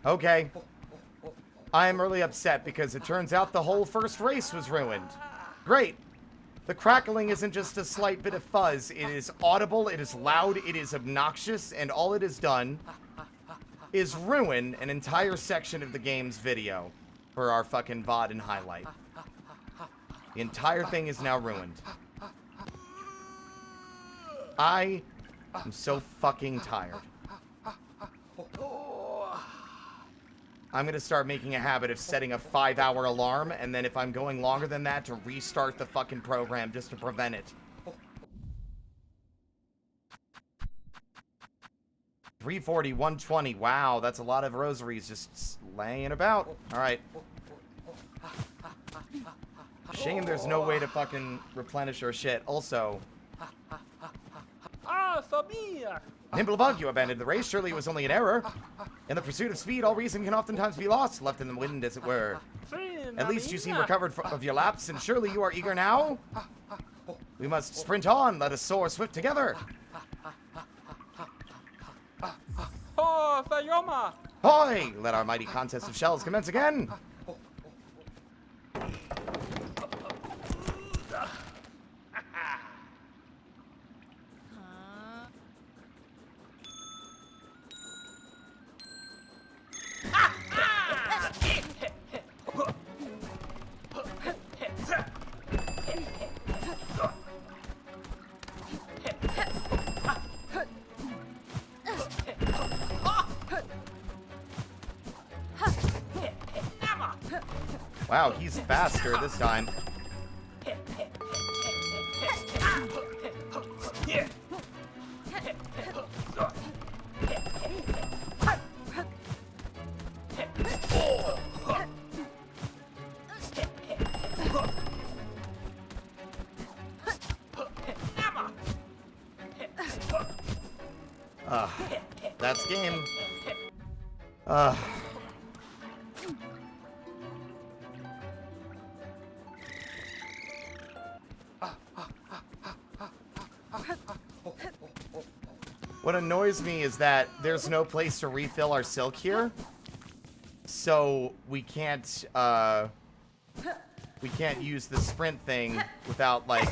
Okay. I am really upset because it turns out the whole first race was ruined. Great. The crackling isn't just a slight bit of fuzz. It is audible, it is loud, it is obnoxious, and all it has done is ruin an entire section of the game's video for our fucking VOD and highlight. The entire thing is now ruined. I am so fucking tired. I'm gonna start making a habit of setting a 5-hour alarm, and then if I'm going longer than that, to restart the fucking program just to prevent it. 340, 120. Wow, that's a lot of rosaries just laying about. Alright. Shame there's no way to fucking replenish our shit. Also... Nimble Bug, you abandoned the race. Surely it was only an error. In the pursuit of speed, all reason can oftentimes be lost, left in the wind, as it were. At least you seem recovered of your lapse, and surely you are eager now? We must sprint on. Let us soar swift together. Hoy! Let our mighty contest of shells commence again. Wow, he's faster this time. That's game. What annoys me is that there's no place to refill our silk here. So we can't use the sprint thing without, like,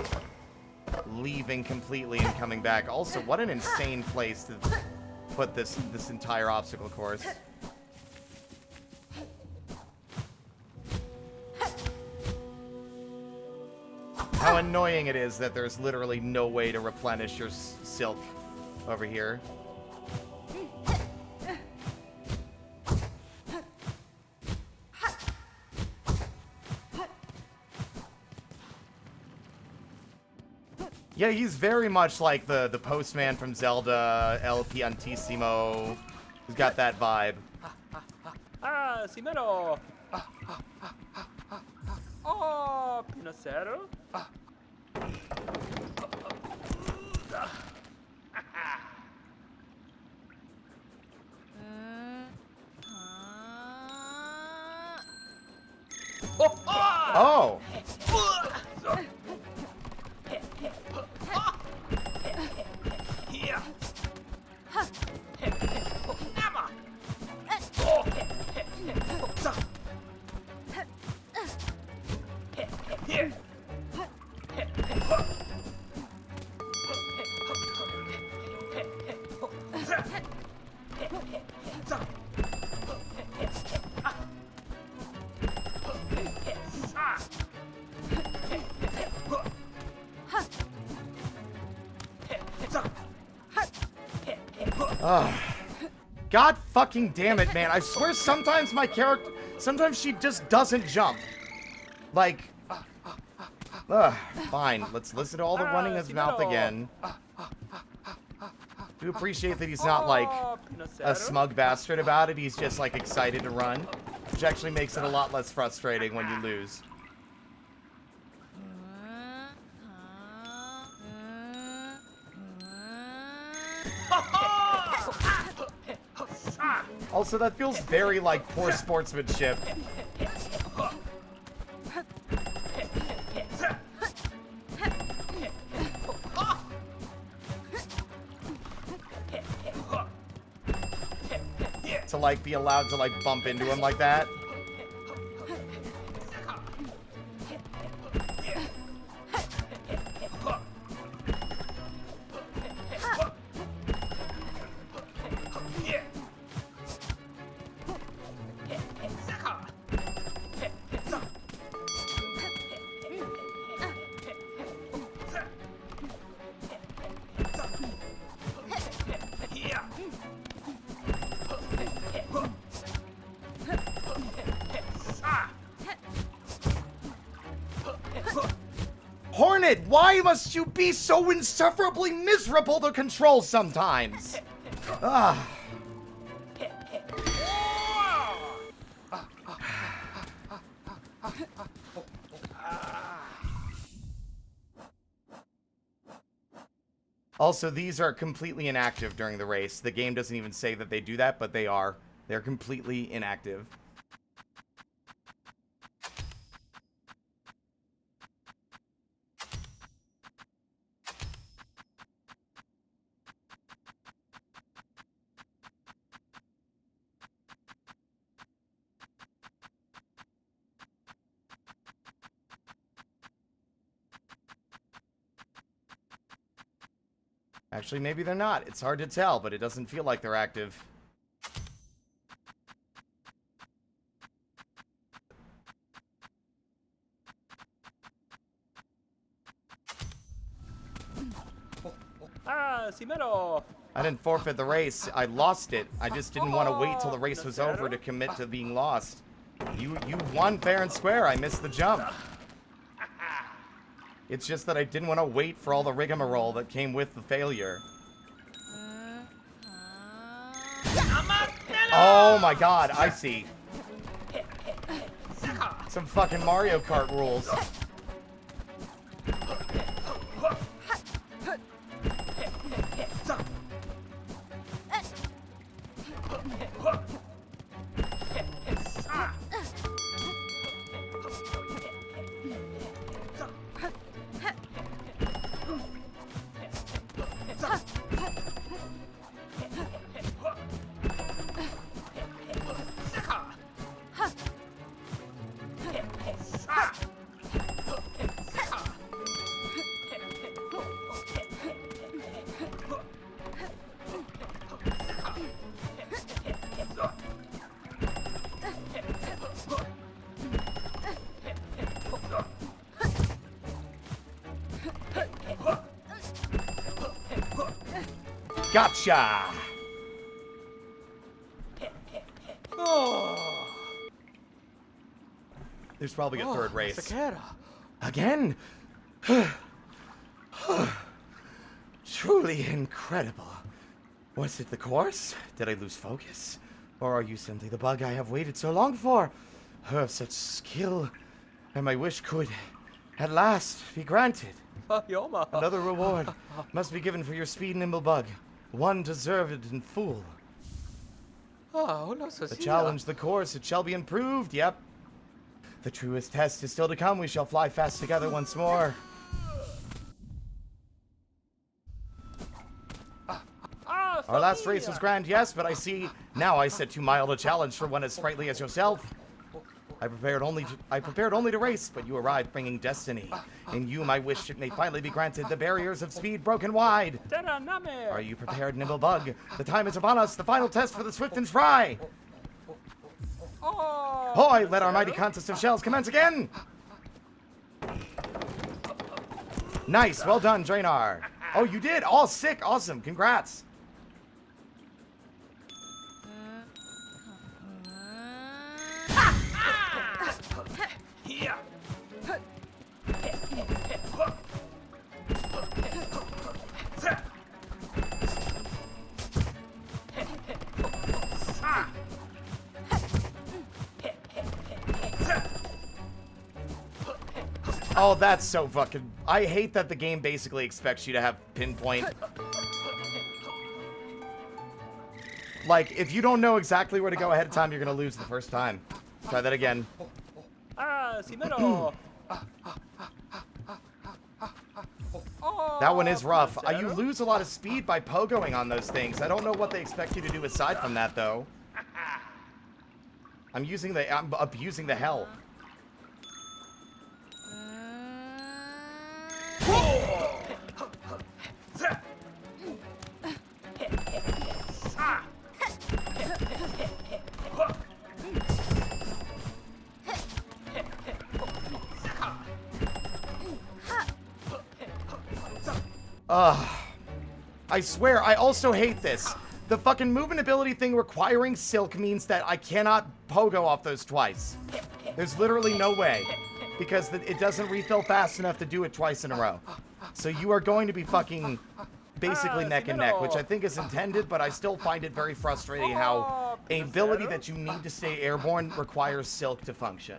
leaving completely and coming back. Also, what an insane place to put this entire obstacle course. How annoying it is that there's literally no way to replenish your silk over here. Yeah, he's very much like the postman from Zelda, El Piantissimo. He's got that vibe. Ah, Simero! Oh, Pinocero? Oh! God fucking damn it, man. I swear sometimes my character... Sometimes she just doesn't jump. Like... fine. Let's listen to all the running of his mouth again. Do appreciate that he's not, like, a smug bastard about it. He's just, like, excited to run. Which actually makes it a lot less frustrating when you lose. Also, that feels very like poor sportsmanship. to, like, be allowed to, like, bump into him like that. Hornet, why must you be so insufferably miserable to control sometimes? Ah. Also, these are completely inactive during the race. The game doesn't even say that they do that, but they are. They're completely inactive. Actually, maybe they're not. It's hard to tell, but it doesn't feel like they're active. Ah, Simero! I didn't forfeit the race. I lost it. I just didn't want to wait till the race was over to commit to being lost. You won fair and square. I missed the jump. It's just that I didn't want to wait for all the rigmarole that came with the failure. Oh my god, I see. Some fucking Mario Kart rules. Gotcha! Oh, There's probably a third race. Sakura. Again? Truly incredible. Was it the course? Did I lose focus? Or are you simply the bug I have waited so long for? Of such skill, and my wish could, at last, be granted. Yoma. Another reward must be given for your speed, nimble bug. One deserved in full. Oh, no, so The challenge, the course, it shall be improved, yep. The truest test is still to come. We shall fly fast together once more. Our last race was grand, yes, but I see now I set too mild a challenge for one as sprightly as yourself. I prepared only to race, but you arrived bringing destiny. In you, my wish it may finally be granted. The barriers of speed broken wide. Are you prepared, nimble bug? The time is upon us. The final test for the swift and spry. Hoy, let our mighty contest of shells commence again. Nice, well done, Drainar. Oh, you did. Oh, sick, awesome, congrats. Oh, that's so fucking... I hate that the game basically expects you to have pinpoint. Like, if you don't know exactly where to go ahead of time, you're gonna lose the first time. Try that again. Ah, Simero. That one is rough. You lose a lot of speed by pogoing on those things. I don't know what they expect you to do aside from that, though. I'm abusing the hell. I swear, I also hate this. The fucking movement ability thing requiring Silk means that I cannot pogo off those twice. There's literally no way. Because it doesn't refill fast enough to do it twice in a row. So you are going to be fucking basically neck and neck, which I think is intended, but I still find it very frustrating how an ability that you need to stay airborne requires Silk to function.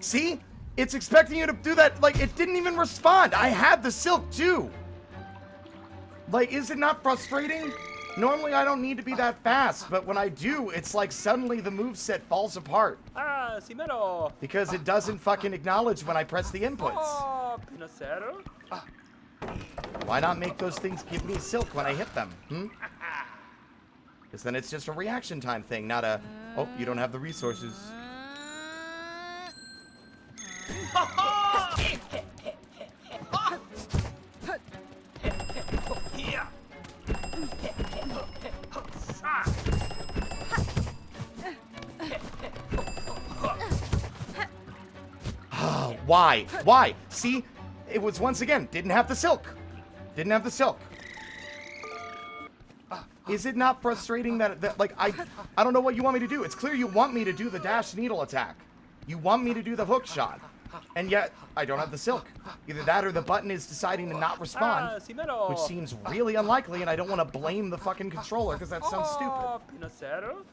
See? It's expecting you to do that. Like, it didn't even respond. I had the Silk, too. Like, is it not frustrating? Normally, I don't need to be that fast, but when I do, it's like suddenly the moveset falls apart. Simero. Because it doesn't fucking acknowledge when I press the inputs. Pinocero. Why not make those things give me Silk when I hit them? Because then it's just a reaction time thing, not a, oh, you don't have the resources. Why? Why? See? It was once again, didn't have the Silk. Didn't have the Silk. Is it not frustrating that like, I don't know what you want me to do. It's clear you want me to do the dash needle attack. You want me to do the hook shot. And yet, I don't have the Silk. Either that or the button is deciding to not respond, which seems really unlikely, and I don't want to blame the fucking controller because that sounds stupid. Pinocero.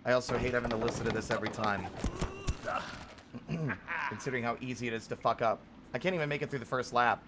I also hate having to listen to this every time. Considering how easy it is to fuck up. I can't even make it through the first lap.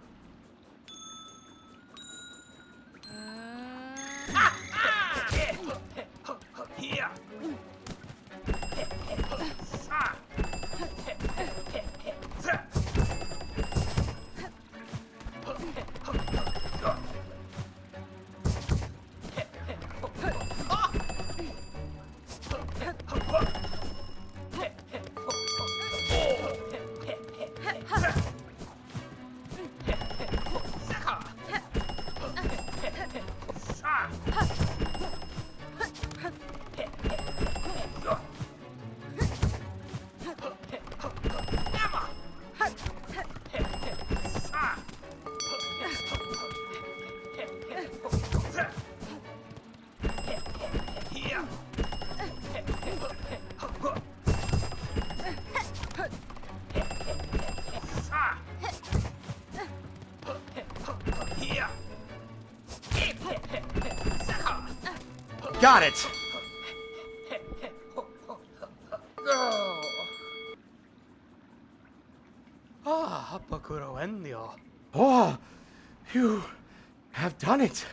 Got it! Oh, you have done it.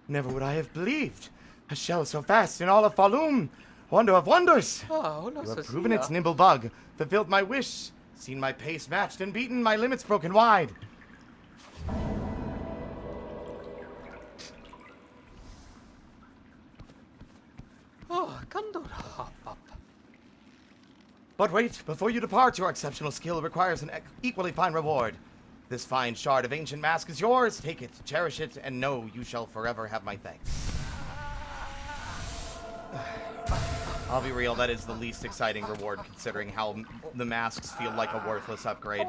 Never would I have believed. A shell so fast in all of Falloon. Wonder of wonders. You have proven its nimble bug, fulfilled my wish, seen my pace matched and beaten, my limits broken wide. But wait, before you depart, your exceptional skill requires an equally fine reward. This fine shard of ancient mask is yours. Take it, cherish it, and know you shall forever have my thanks. I'll be real, that is the least exciting reward considering how the masks feel like a worthless upgrade.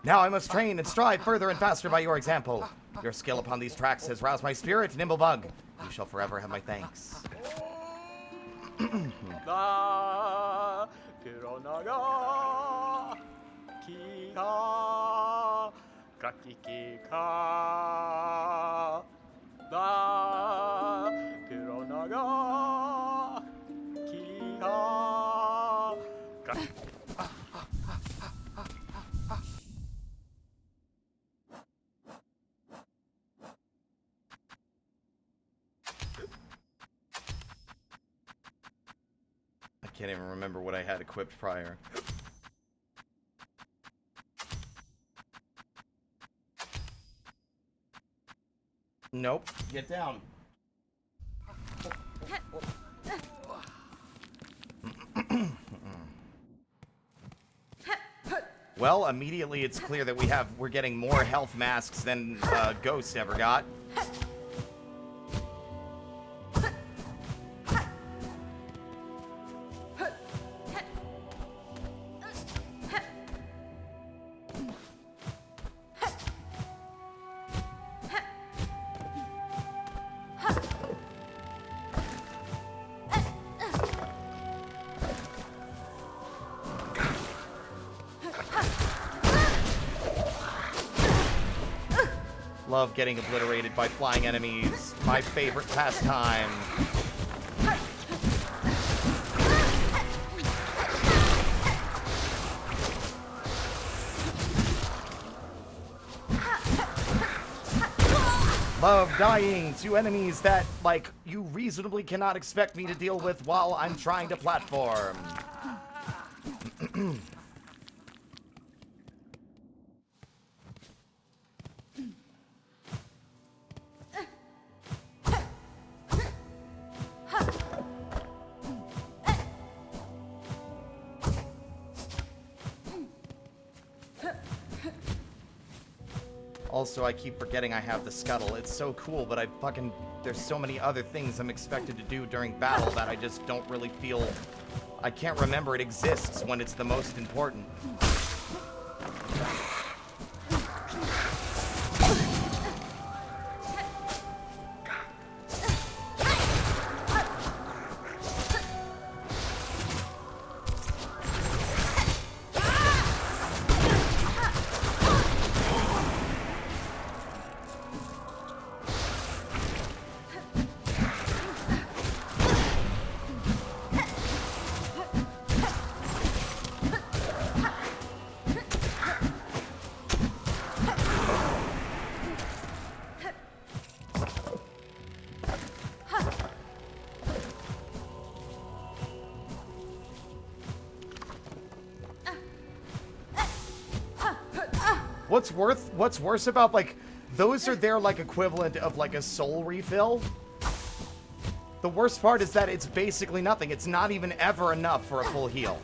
Now I must train and strive further and faster by your example. Your skill upon these tracks has roused my spirit, nimble bug. You shall forever have my thanks. Can't even remember what I had equipped prior. Nope. Get down. Well, immediately it's clear that we're getting more health masks than Ghost ever got. Love getting obliterated by flying enemies. My favorite pastime. Love dying to enemies that, like, you reasonably cannot expect me to deal with while I'm trying to platform. Also, I keep forgetting I have the scuttle. It's so cool, but there's so many other things I'm expected to do during battle that I just don't really feel... I can't remember it exists when it's the most important. What's worse about, like, those are their, like, equivalent of, like, a soul refill. The worst part is that it's basically nothing. It's not even ever enough for a full heal.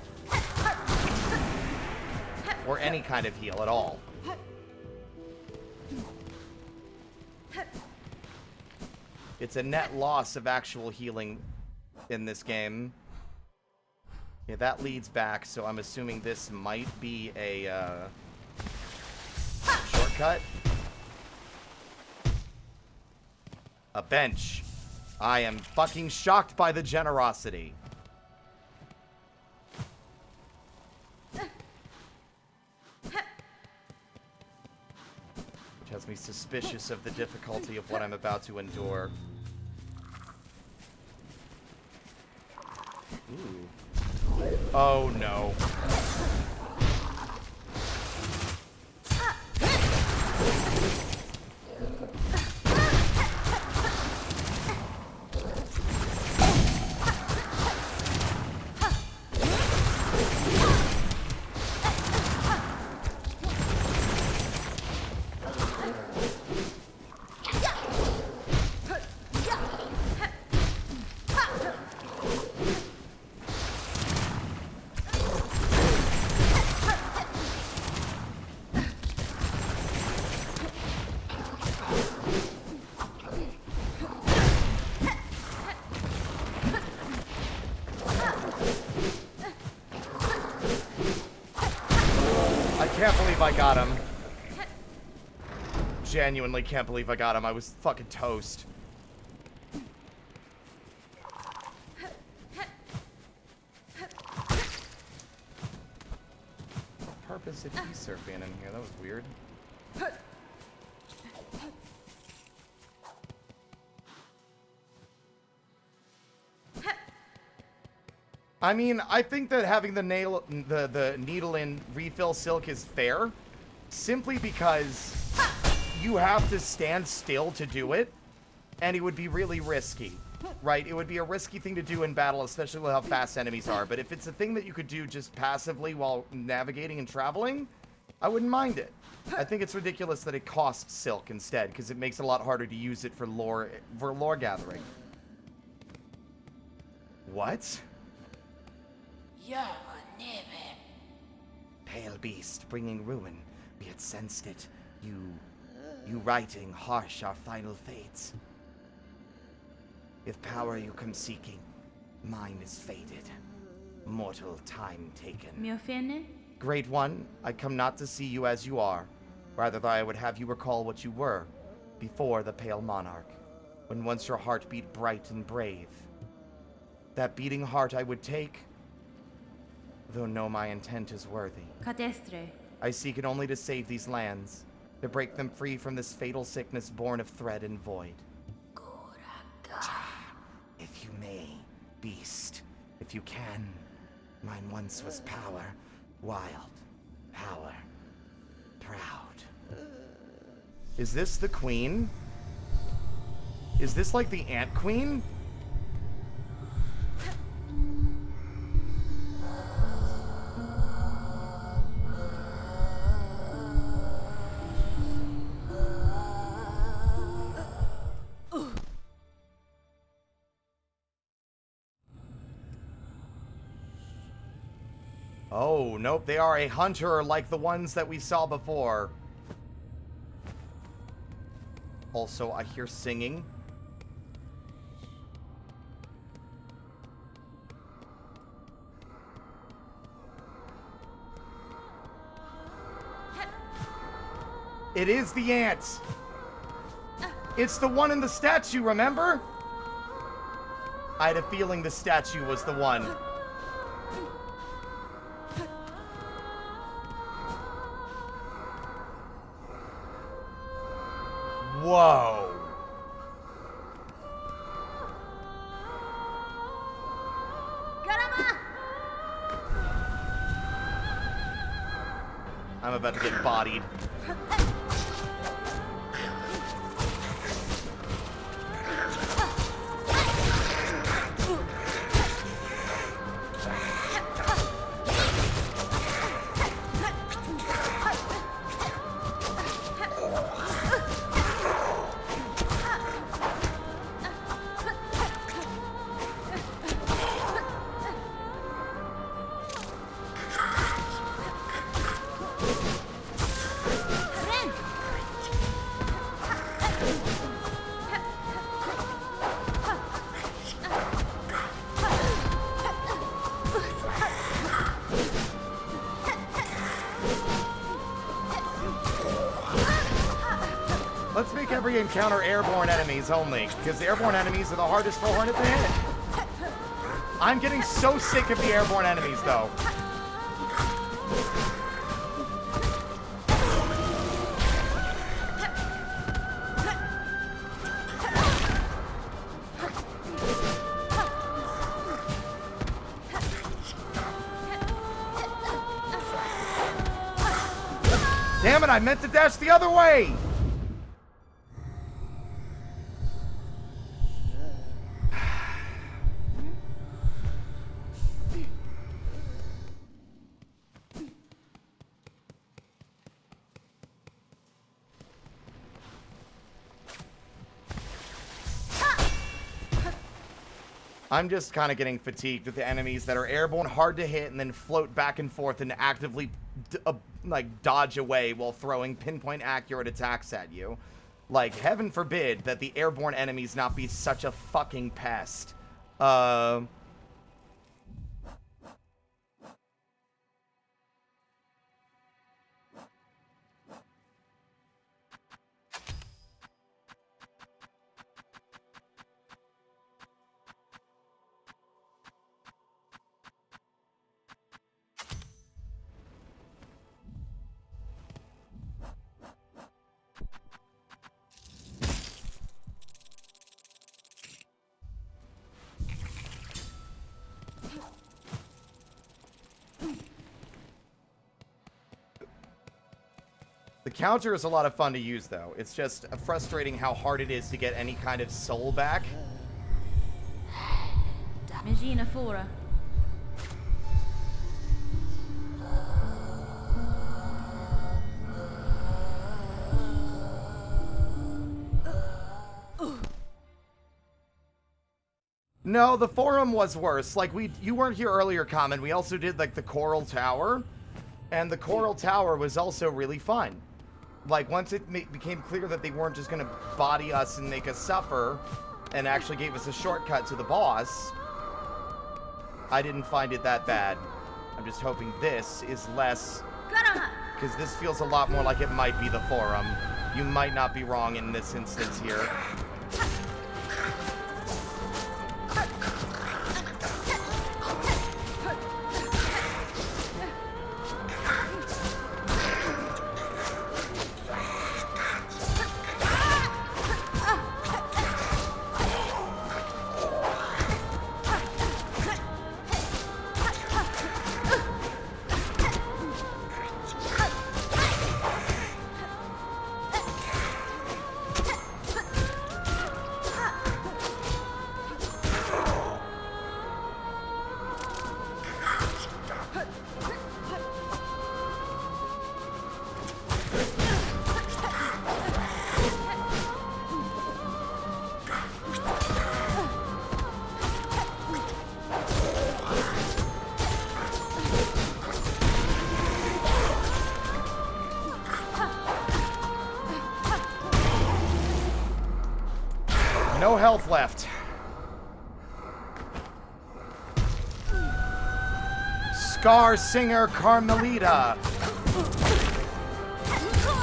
Or any kind of heal at all. It's a net loss of actual healing in this game. Yeah, that leads back, so I'm assuming this might be a, shortcut. A bench. I am fucking shocked by the generosity. Which has me suspicious of the difficulty of what I'm about to endure. Ooh. Oh no. Can't believe I got him. Genuinely can't believe I got him. I was fucking toast. What purpose did he surf in here? That was weird. I mean, I think that having the needle in refill silk is fair, simply because you have to stand still to do it, and it would be really risky. right? It would be a risky thing to do in battle, especially with how fast enemies are. But if it's a thing that you could do just passively while navigating and traveling, I wouldn't mind it. I think it's ridiculous that it costs Silk instead, because it makes it a lot harder to use it for lore gathering. What? Pale beast, bringing ruin. We had sensed it. You writing harsh our final fates. If power you come seeking, mine is faded. Mortal time taken. Meu filho? Great one, I come not to see you as you are. Rather that I would have you recall what you were before the Pale Monarch, when once your heart beat bright and brave. That beating heart I would take, though know my intent is worthy. Cadestre. I seek it only to save these lands, to break them free from this fatal sickness born of thread and void. If you may, beast, if you can. Mine once was power, wild, power, proud. Is this the queen? Is this like the Ant Queen? Oh, nope, they are a hunter like the ones that we saw before. Also, I hear singing. It is the ant. It's the one in the statue, remember? I had a feeling the statue was the one. Whoa. I'm about to get bodied. Let's make every encounter airborne enemies only, because the airborne enemies are the hardest for Hornet to hit. I'm getting so sick of the airborne enemies, though. Damn it, I meant to dash the other way! I'm just kind of getting fatigued with the enemies that are airborne, hard to hit, and then float back and forth and actively, like, dodge away while throwing pinpoint accurate attacks at you. Like, heaven forbid that the airborne enemies not be such a fucking pest. The counter is a lot of fun to use, though. It's just frustrating how hard it is to get any kind of soul back. Magina Fora. No, the forum was worse. Like, you weren't here earlier, Common. We also did, like, the Coral Tower. And the Coral Tower was also really fun. Like, once it became clear that they weren't just gonna body us and make us suffer, and actually gave us a shortcut to the boss, I didn't find it that bad. I'm just hoping this is less... Because this feels a lot more like it might be the forum. You might not be wrong in this instance here. No health left. Scar Singer Carmelita.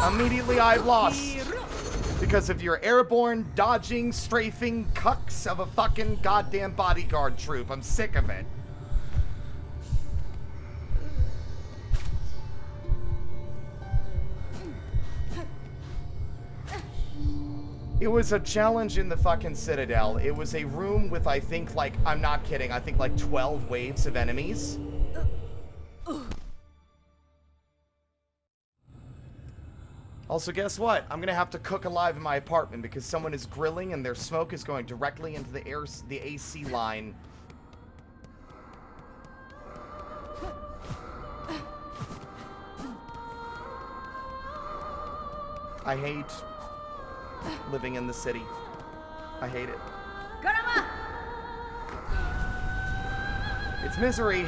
Immediately I've lost. Because of your airborne, dodging, strafing cucks of a fucking goddamn bodyguard troop. I'm sick of it. It was a challenge in the fucking Citadel. It was a room with, I think, like, I'm not kidding, I think like 12 waves of enemies. Also, guess what? I'm gonna have to cook alive in my apartment because someone is grilling and their smoke is going directly into the AC line. I hate living in the city. I hate it. It's misery.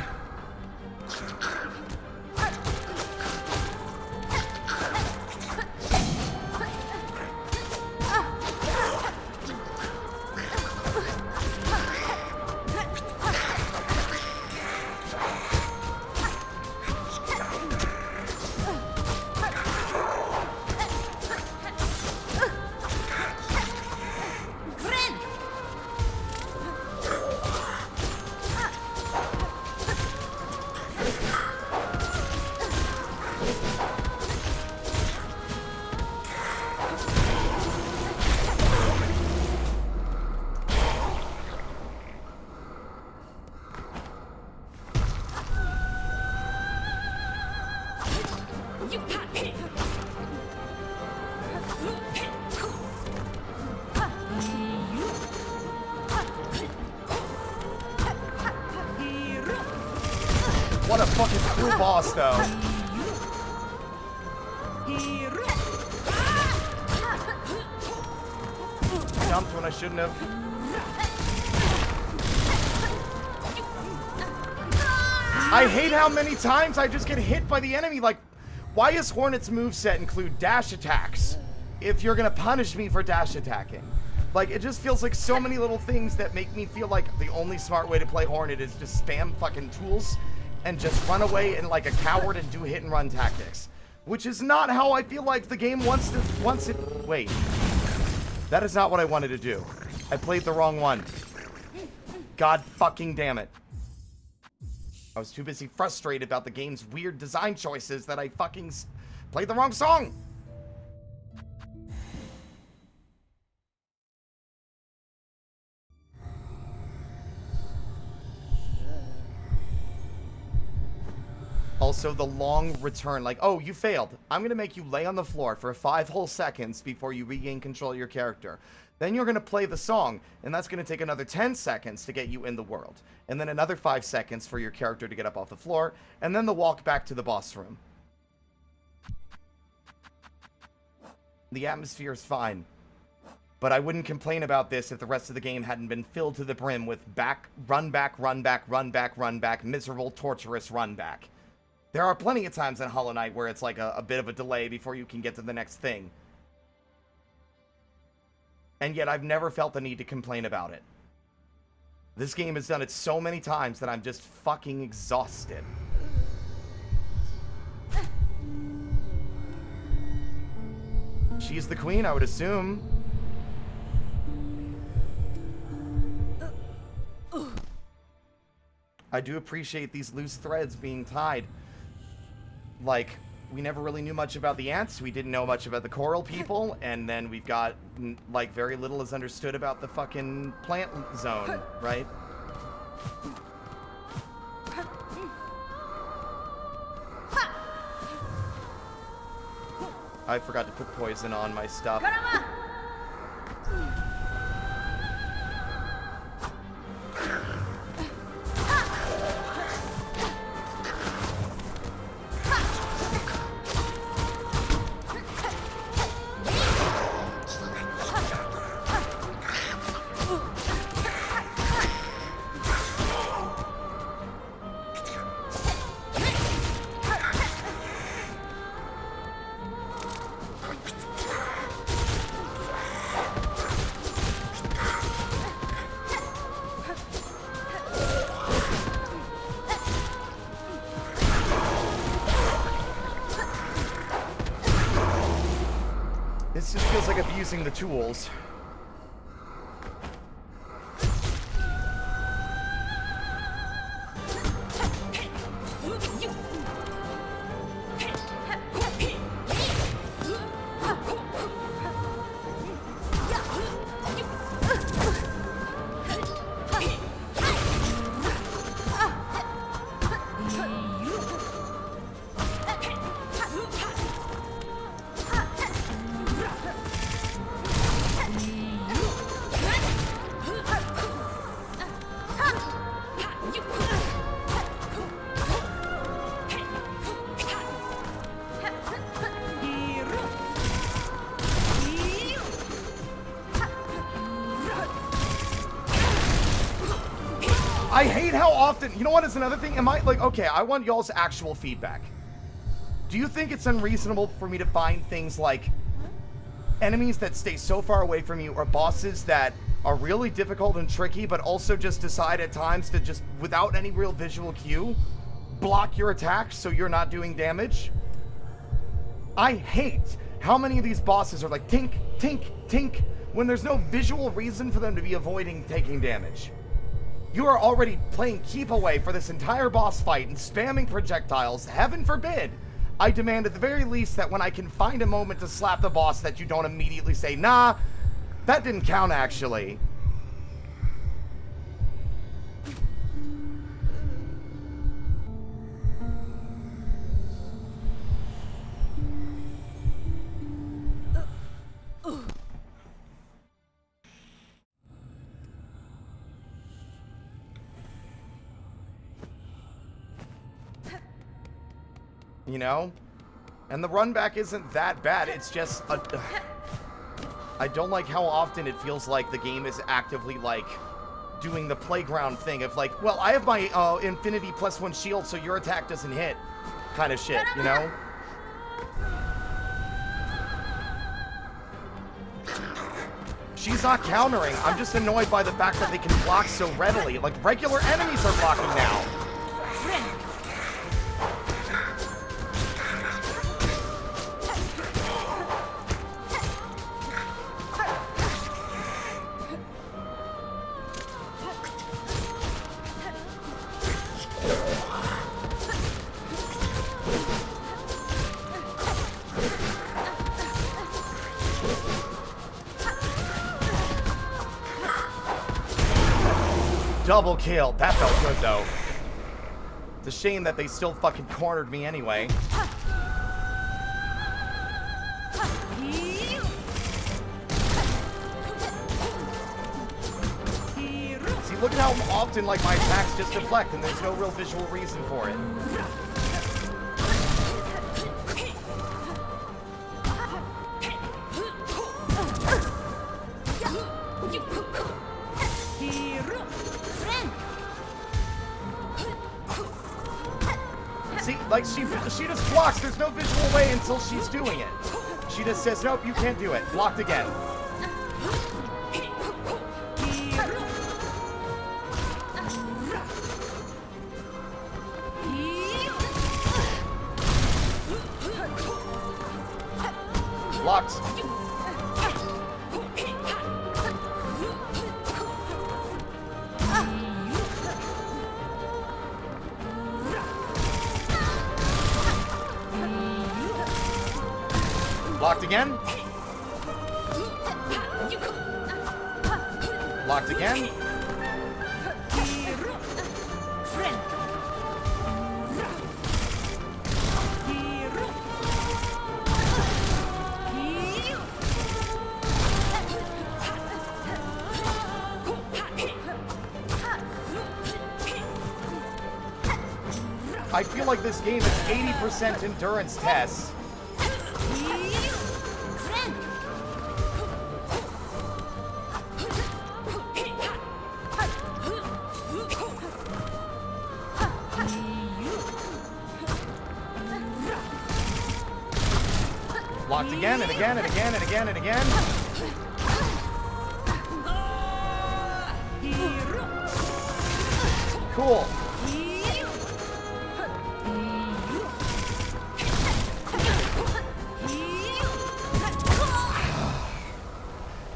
What a fucking cool boss, though. Jumped when I shouldn't have. I hate how many times I just get hit by the enemy. Like, why does Hornet's moveset include dash attacks if you're gonna punish me for dash attacking? Like, it just feels like so many little things that make me feel like the only smart way to play Hornet is just spam fucking tools and just run away and like a coward and do hit and run tactics. Which is not how I feel like the game wants it. Wait. That is not what I wanted to do. I played the wrong one. God fucking damn it. I was too busy frustrated about the game's weird design choices that I fucking played the wrong song. also the long return. Like, oh, you failed. I'm going to make you lay on the floor for 5 whole seconds before you regain control of your character. Then you're going to play the song, and that's going to take another 10 seconds to get you in the world. And then another 5 seconds for your character to get up off the floor, and then the walk back to the boss room. The atmosphere is fine. But I wouldn't complain about this if the rest of the game hadn't been filled to the brim with run back, miserable, torturous run back. There are plenty of times in Hollow Knight where it's like a bit of a delay before you can get to the next thing. And yet I've never felt the need to complain about it. This game has done it so many times that I'm just fucking exhausted. She's the queen, I would assume. I do appreciate these loose threads being tied. Like, we never really knew much about the ants, we didn't know much about the coral people, and then we've got, like, very little is understood about the fucking plant zone, right? I forgot to put poison on my stuff. This just feels like abusing the tools. I hate how often, you know what is another thing? Am I, like, okay, I want y'all's actual feedback. Do you think it's unreasonable for me to find things like enemies that stay so far away from you or bosses that are really difficult and tricky but also just decide at times to just, without any real visual cue, block your attacks so you're not doing damage? I hate how many of these bosses are like tink, tink, tink, when there's no visual reason for them to be avoiding taking damage. You are already playing keep away for this entire boss fight and spamming projectiles. Heaven forbid, I demand at the very least that when I can find a moment to slap the boss that you don't immediately say, nah, that didn't count actually. You know? And the run back isn't that bad, it's just I don't like how often it feels like the game is actively, like, doing the playground thing of, like, well, I have my infinity +1 shield so your attack doesn't hit kind of shit, you know? She's not countering, I'm just annoyed by the fact that they can block so readily. Like, regular enemies are blocking now. Double kill. That felt good, though. It's a shame that they still fucking cornered me anyway. See, look at how often, like, my attacks just deflect, and there's no real visual reason for it. See, like, she just blocks. There's no visual way until she's doing it. She just says, nope, you can't do it. Blocked again. Blocked. Blocked again. Blocked again. I feel like this game is 80% endurance tests. Blocked again and again and again and again and again. Cool.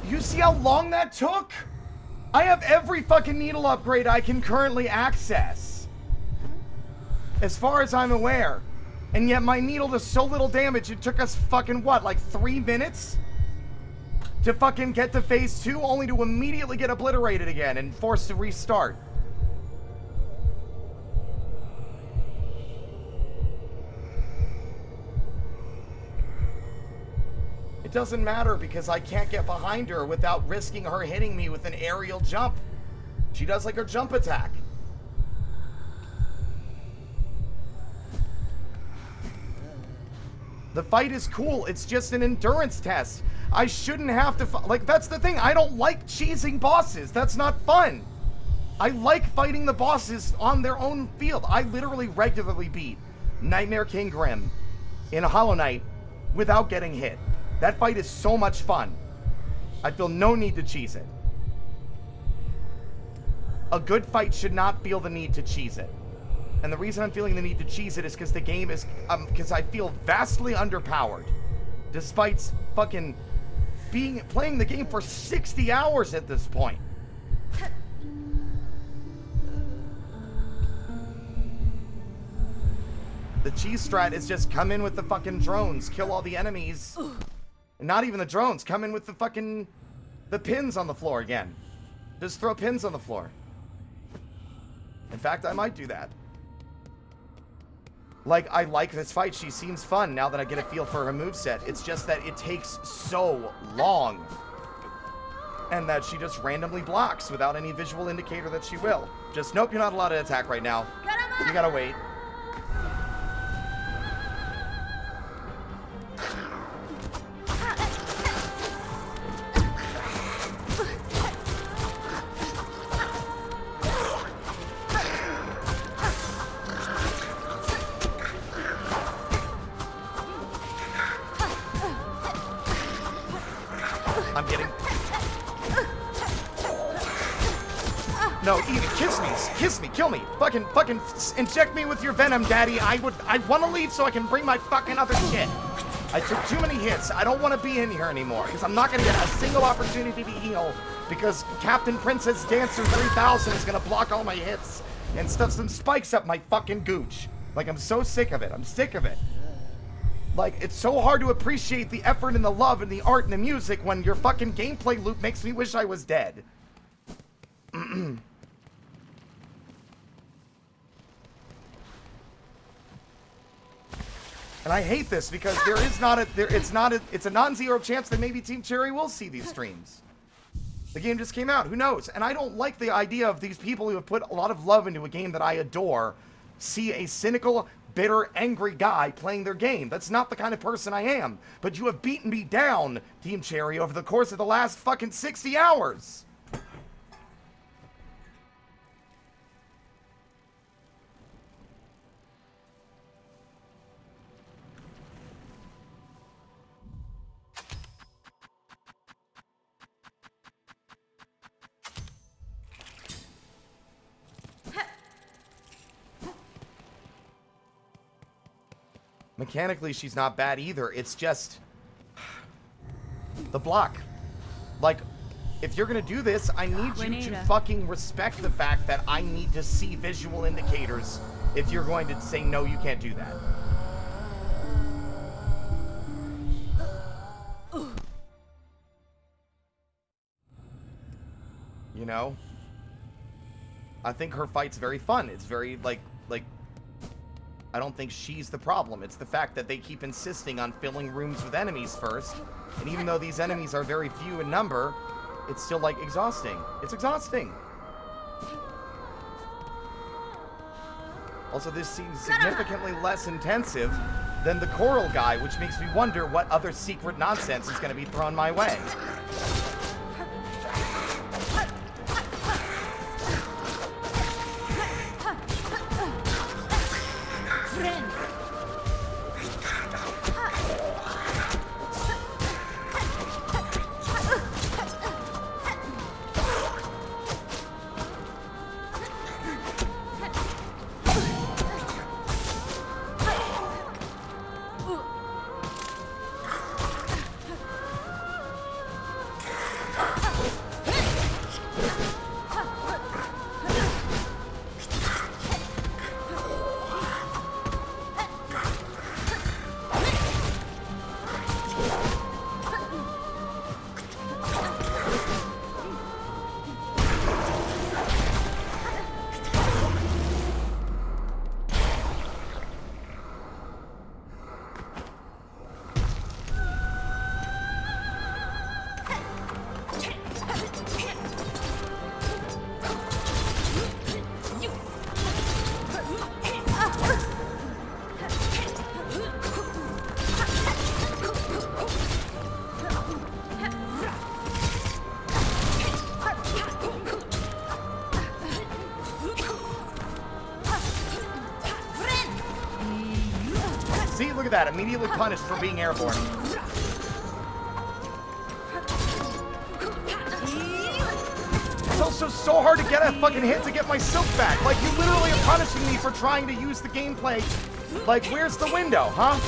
You see how long that took? I have every fucking needle upgrade I can currently access, as far as I'm aware. And yet my needle does so little damage, it took us fucking what, like 3 minutes? To fucking get to phase 2, only to immediately get obliterated again and forced to restart. It doesn't matter because I can't get behind her without risking her hitting me with an aerial jump. She does like her jump attack. The fight is cool. It's just an endurance test. I shouldn't have to like, that's the thing. I don't like cheesing bosses. That's not fun. I like fighting the bosses on their own field. I literally regularly beat Nightmare King Grim in a Hollow Knight without getting hit. That fight is so much fun. I feel no need to cheese it. A good fight should not feel the need to cheese it. And the reason I'm feeling the need to cheese it is because the game is, because I feel vastly underpowered. Despite fucking playing the game for 60 hours at this point. The cheese strat is just come in with the fucking drones, kill all the enemies. And not even the drones, come in with the fucking, the pins on the floor again. Just throw pins on the floor. In fact, I might do that. Like, I like this fight. She seems fun now that I get a feel for her moveset. It's just that it takes so long. And that she just randomly blocks without any visual indicator that she will. Just, nope, you're not allowed to attack right now. You gotta wait. I'm getting... No, eat it. Kiss me, kill me. Fucking inject me with your venom, daddy. I want to leave so I can bring my fucking other shit. I took too many hits. I don't want to be in here anymore because I'm not going to get a single opportunity to heal because Captain Princess Dancer 3000 is going to block all my hits and stuff some spikes up my fucking gooch. Like, I'm so sick of it. I'm sick of it. Like, it's so hard to appreciate the effort and the love and the art and the music when your fucking gameplay loop makes me wish I was dead. And I hate this because it's a non-zero chance that maybe Team Cherry will see these streams. The game just came out, who knows? And I don't like the idea of these people who have put a lot of love into a game that I adore see a cynical, bitter, angry guy playing their game. That's not the kind of person I am. But you have beaten me down, Team Cherry, over the course of the last fucking 60 hours. Mechanically, she's not bad either. It's just the block. Like, if you're gonna do this, I need you to fucking respect the fact that I need to see visual indicators if you're going to say, no, you can't do that. You know? I think her fight's very fun. It's very, like, I don't think she's the problem. It's the fact that they keep insisting on filling rooms with enemies first. And even though these enemies are very few in number, it's still, like, exhausting. It's exhausting. Also, this seems significantly less intensive than the coral guy, which makes me wonder what other secret nonsense is going to be thrown my way. See, look at that. Immediately punished for being airborne. It's also so hard to get a fucking hit to get my silk back. Like, you literally are punishing me for trying to use the gameplay. Like, where's the window, huh?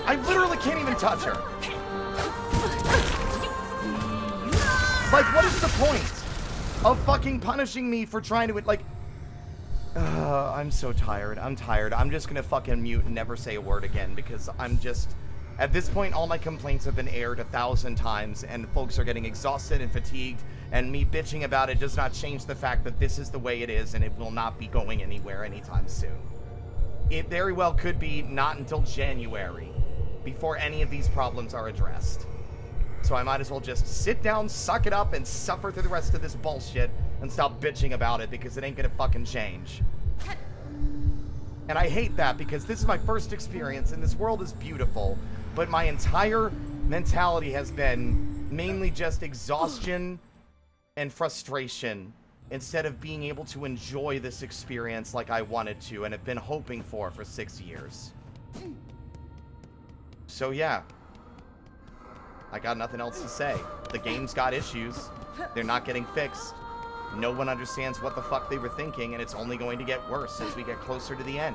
I literally can't even touch her. Like, what is the point of fucking punishing me for trying to, like... I'm so tired. I'm tired. I'm just gonna fucking mute and never say a word again because I'm just... At this point, all my complaints have been aired 1,000 times and folks are getting exhausted and fatigued, and me bitching about it does not change the fact that this is the way it is and it will not be going anywhere anytime soon. It very well could be not until January before any of these problems are addressed. So I might as well just sit down, suck it up, and suffer through the rest of this bullshit and stop bitching about it because it ain't gonna fucking change. And I hate that because this is my first experience and this world is beautiful, but my entire mentality has been mainly just exhaustion and frustration instead of being able to enjoy this experience like I wanted to and have been hoping for 6 years. So yeah, I got nothing else to say. The game's got issues. They're not getting fixed. No one understands what the fuck they were thinking, and it's only going to get worse as we get closer to the end.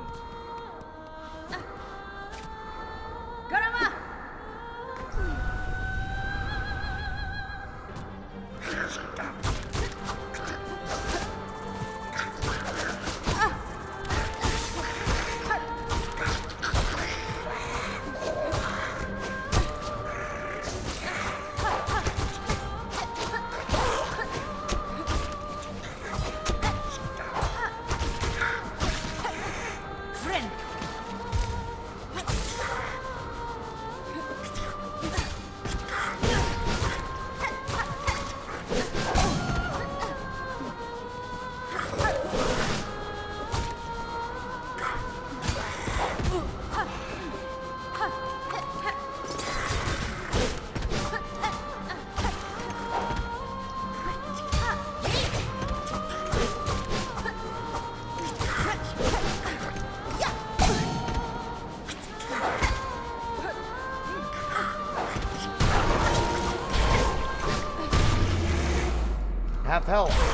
health.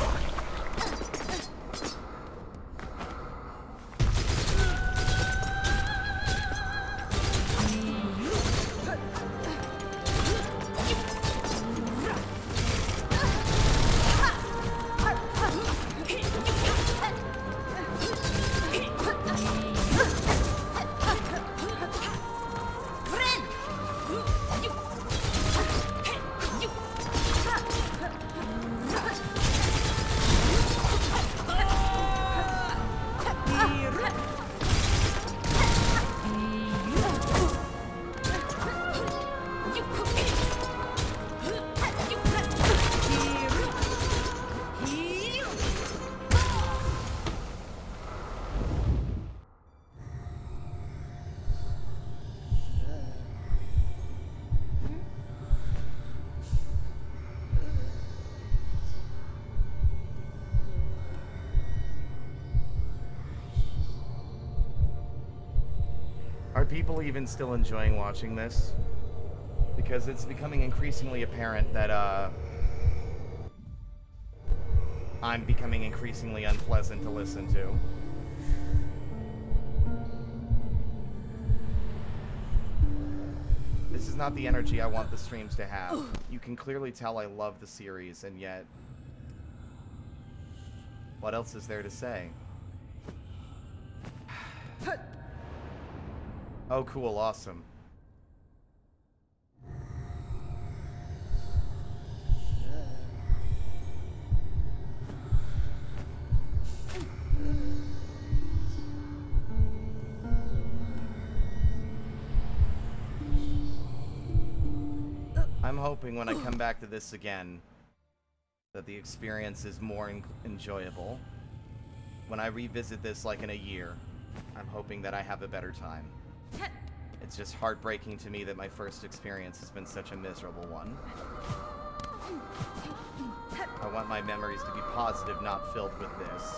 Are people even still enjoying watching this? Because it's becoming increasingly apparent that, I'm becoming increasingly unpleasant to listen to. This is not the energy I want the streams to have. You can clearly tell I love the series, and yet... what else is there to say? Oh, cool, awesome. I'm hoping when I come back to this again, that the experience is more enjoyable. When I revisit this like in a year, I'm hoping that I have a better time. It's just heartbreaking to me that my first experience has been such a miserable one. I want my memories to be positive, not filled with this.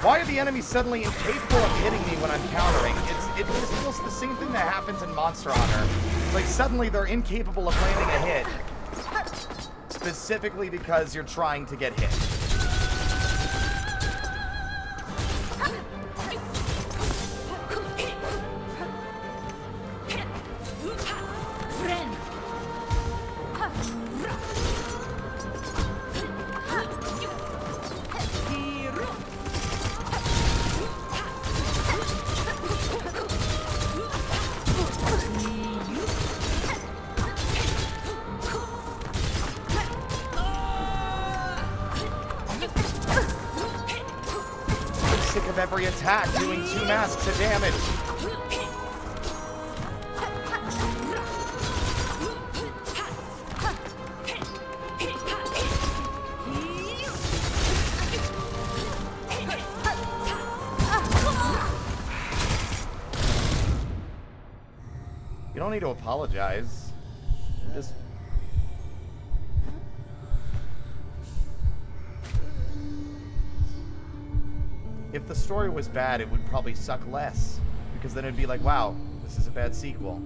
Why are the enemies suddenly incapable of hitting me when I'm countering? It just feels the same thing that happens in Monster Hunter. It's like suddenly they're incapable of landing a hit. Specifically because you're trying to get hit. Of every attack doing 2 masks of damage. You don't need to apologize. Just... if the story was bad, it would probably suck less. Because then it'd be like, wow, this is a bad sequel.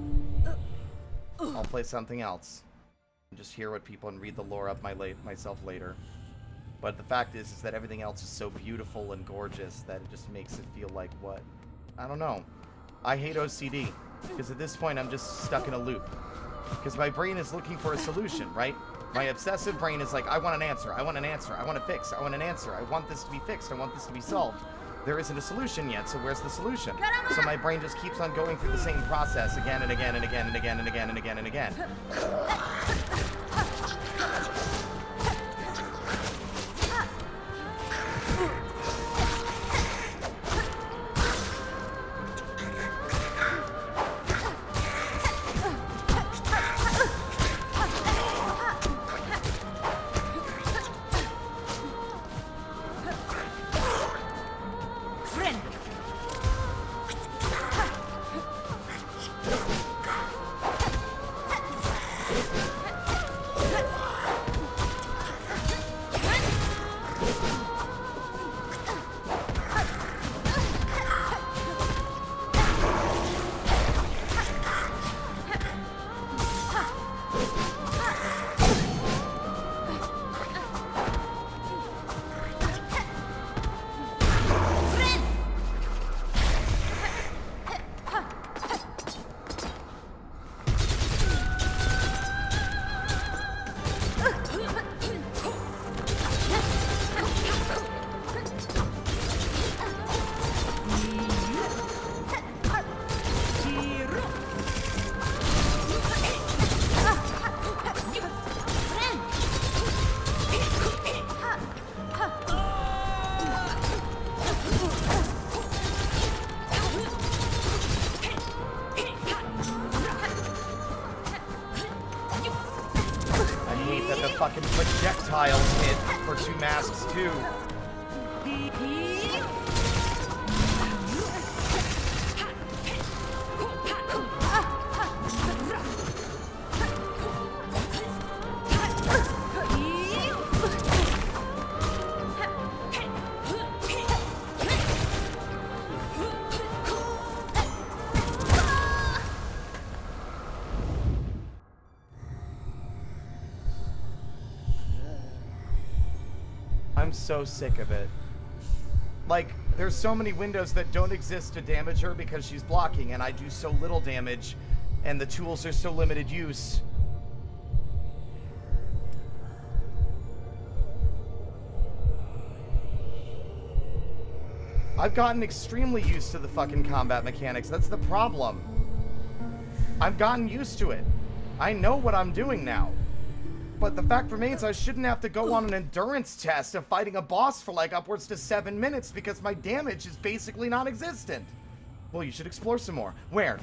I'll play something else. And just hear what people and read the lore up myself later. But the fact is that everything else is so beautiful and gorgeous that it just makes it feel like what? I don't know. I hate OCD. Because at this point, I'm just stuck in a loop. Because my brain is looking for a solution, right? My obsessive brain is like, I want an answer, I want an answer, I want to fix, I want an answer, I want this to be fixed, I want this to be solved. there isn't a solution yet, so where's the solution? So my brain just keeps on going through the same process again and again and again and again and again and again and again. Fucking projectiles hit for 2 masks too. I'm so sick of it. Like, there's so many windows that don't exist to damage her because she's blocking, and I do so little damage, and the tools are so limited use. I've gotten extremely used to the fucking combat mechanics. That's the problem. I've gotten used to it. I know what I'm doing now. But the fact remains I shouldn't have to go on an endurance test of fighting a boss for like upwards to 7 minutes because my damage is basically non-existent. Well, you should explore some more. Where?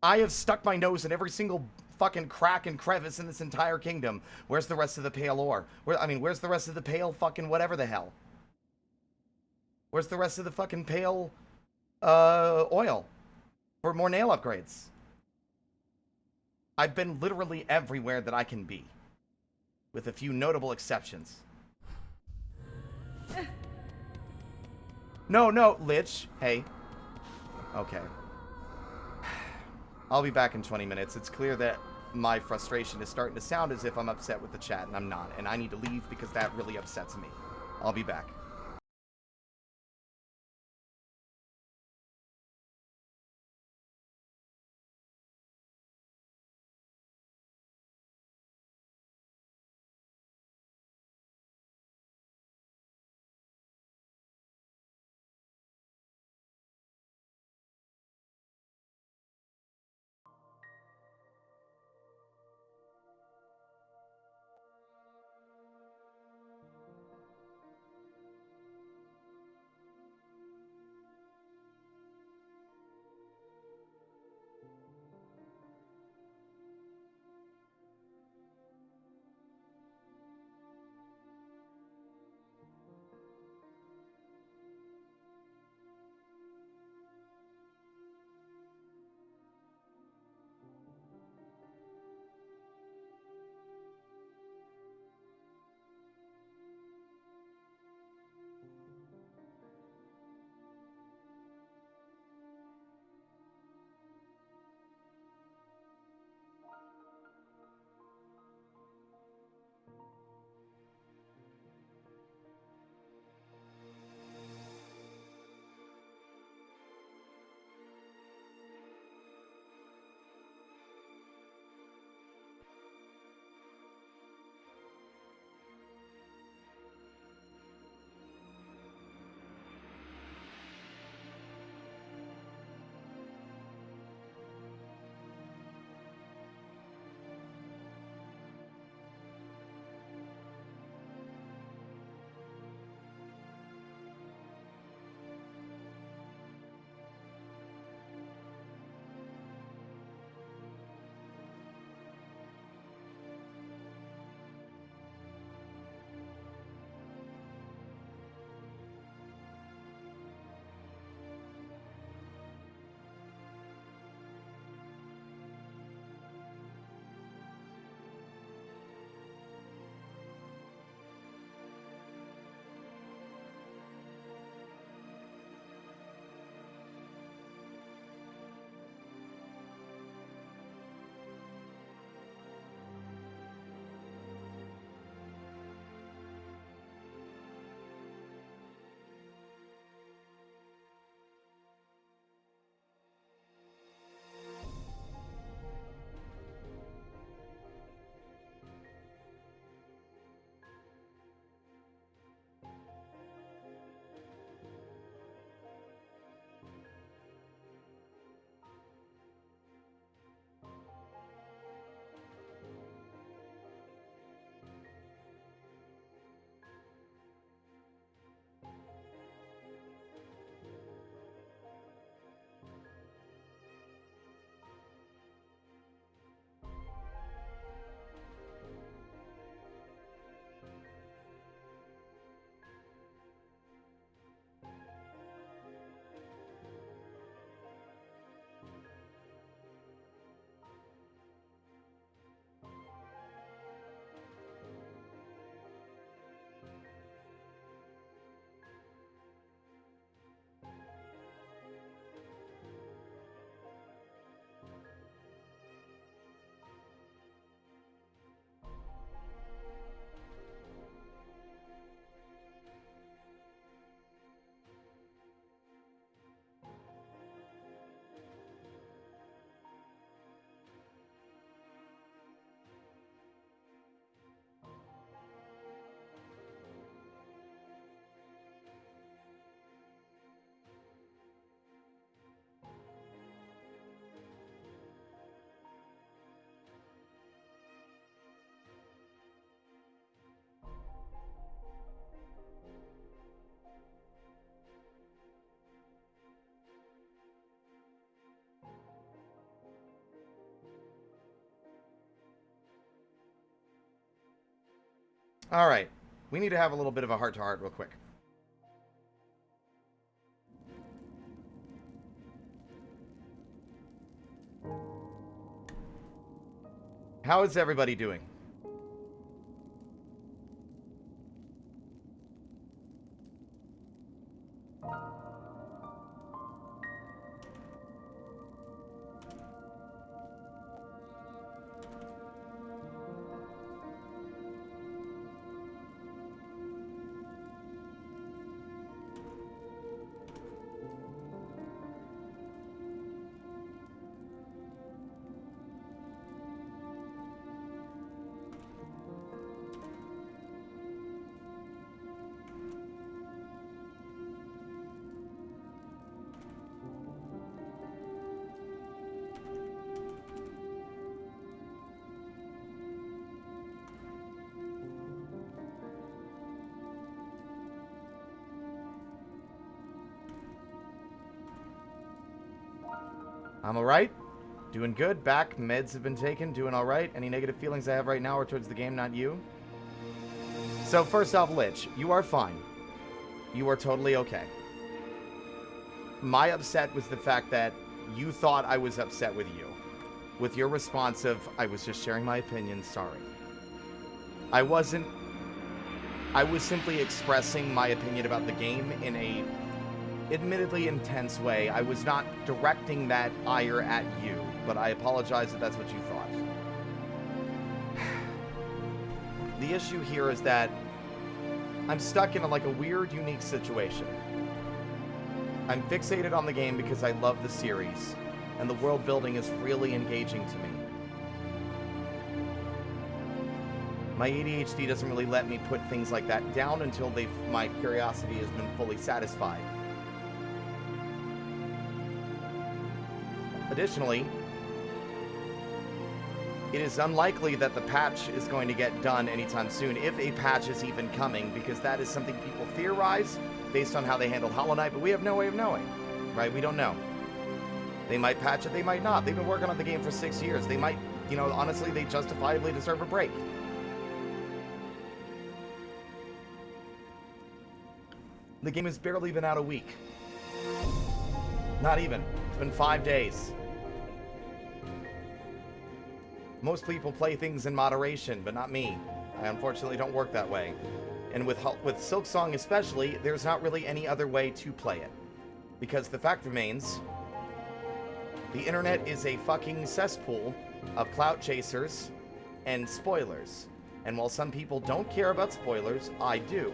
I have stuck my nose in every single fucking crack and crevice in this entire kingdom. Where's the rest of the pale ore? Where's the rest of the pale fucking whatever the hell? Where's the rest of the fucking pale, oil? For more nail upgrades. I've been literally everywhere that I can be. With a few notable exceptions. No, Lich. Hey. Okay. I'll be back in 20 minutes. It's clear that my frustration is starting to sound as if I'm upset with the chat, and I'm not. And I need to leave because that really upsets me. I'll be back. All right. We need to have a little bit of a heart-to-heart real quick. How is everybody doing? I'm alright. Doing good. Back. Meds have been taken. Doing alright. Any negative feelings I have right now are towards the game, not you. So, first off, Lich, you are fine. You are totally okay. My upset was the fact that you thought I was upset with you. With your response of, I was just sharing my opinion, sorry. I wasn't. I was simply expressing my opinion about the game in a admittedly intense way. I was not directing that ire at you, but I apologize if that's what you thought. The issue here is that I'm stuck in a weird, unique situation. I'm fixated on the game because I love the series, and the world building is really engaging to me. My ADHD doesn't really let me put things like that down until my curiosity has been fully satisfied. Additionally, it is unlikely that the patch is going to get done anytime soon, if a patch is even coming, because that is something people theorize based on how they handled Hollow Knight, but we have no way of knowing, right? We don't know. They might patch it, they might not. They've been working on the game for 6 years. They might, honestly, they justifiably deserve a break. The game has barely been out a week. Not even. It's been 5 days. Most people play things in moderation, but not me. I unfortunately don't work that way. And with Silksong especially, there's not really any other way to play it. Because the fact remains, the internet is a fucking cesspool of clout chasers and spoilers. And while some people don't care about spoilers, I do.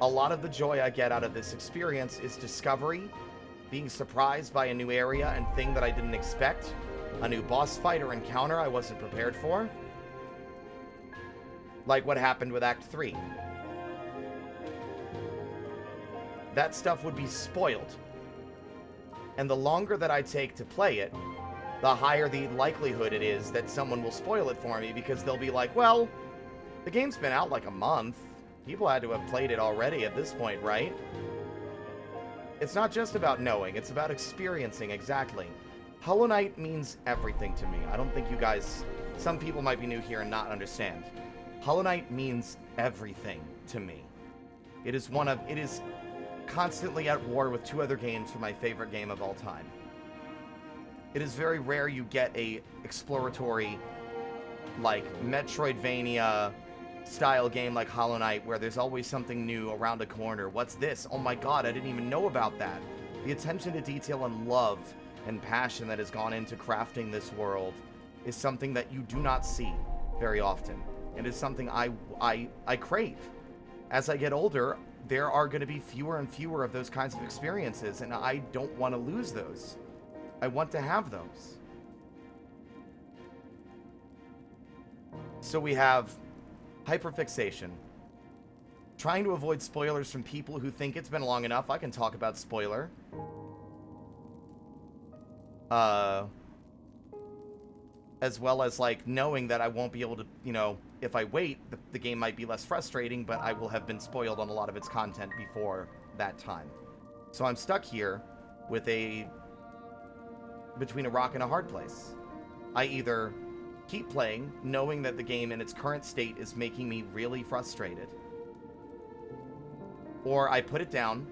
A lot of the joy I get out of this experience is discovery, being surprised by a new area and thing that I didn't expect, a new boss fight or encounter I wasn't prepared for. Like what happened with Act 3. That stuff would be spoiled. And the longer that I take to play it, the higher the likelihood it is that someone will spoil it for me, because they'll be like, well, the game's been out like a month. People had to have played it already at this point, right? It's not just about knowing, it's about experiencing, exactly. Hollow Knight means everything to me. I don't think you guys, some people might be new here and not understand. Hollow Knight means everything to me. It is constantly at war with 2 other games for my favorite game of all time. It is very rare you get a exploratory, like, Metroidvania style game like Hollow Knight, where there's always something new around a corner. What's this? Oh my god, I didn't even know about that. The attention to detail and love and passion that has gone into crafting this world is something that you do not see very often. It is something I crave. As I get older, there are going to be fewer and fewer of those kinds of experiences, and I don't want to lose those. I want to have those. So we have hyperfixation. Trying to avoid spoilers from people who think it's been long enough. I can talk about spoiler. As well as, like, knowing that I won't be able to, if I wait, the game might be less frustrating, but I will have been spoiled on a lot of its content before that time. So I'm stuck here with between a rock and a hard place. I either keep playing, knowing that the game in its current state is making me really frustrated. Or I put it down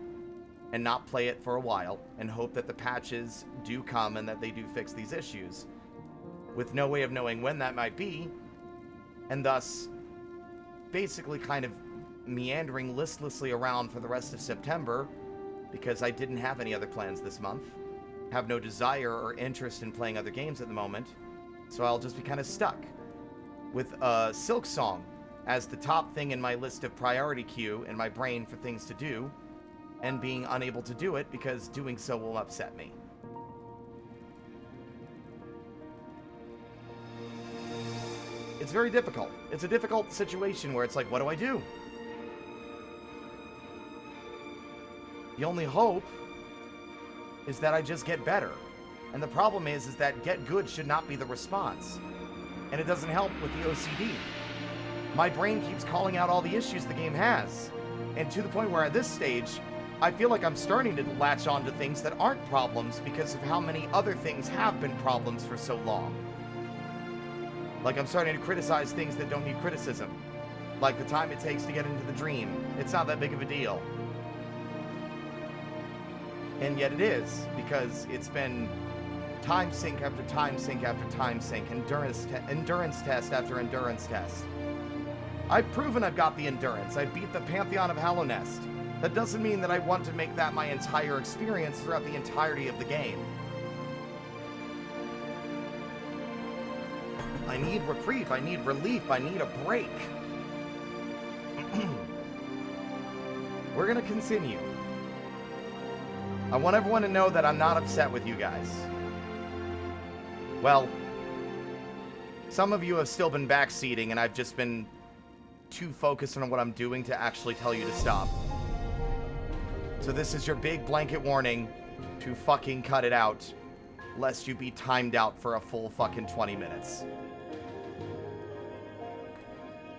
and not play it for a while and hope that the patches do come and that they do fix these issues, with no way of knowing when that might be, and thus basically kind of meandering listlessly around for the rest of September because I didn't have any other plans this month, have no desire or interest in playing other games at the moment, so I'll just be kind of stuck with Silksong as the top thing in my list of priority queue in my brain for things to do, and being unable to do it because doing so will upset me. It's very difficult. It's a difficult situation where it's like, what do I do? The only hope is that I just get better. And the problem is that get good should not be the response. And it doesn't help with the OCD. My brain keeps calling out all the issues the game has. And to the point where at this stage, I feel like I'm starting to latch on to things that aren't problems because of how many other things have been problems for so long. Like I'm starting to criticize things that don't need criticism. Like the time it takes to get into the dream. It's not that big of a deal. And yet it is, because it's been time sink after time sink after time sink, endurance test after endurance test. I've proven I've got the endurance. I beat the Pantheon of Halonest. That doesn't mean that I want to make that my entire experience throughout the entirety of the game. I need reprieve, I need relief, I need a break. We're gonna continue. I want everyone to know that I'm not upset with you guys. Well, some of you have still been backseating, and I've just been too focused on what I'm doing to actually tell you to stop. So this is your big blanket warning to fucking cut it out, lest you be timed out for a full fucking 20 minutes.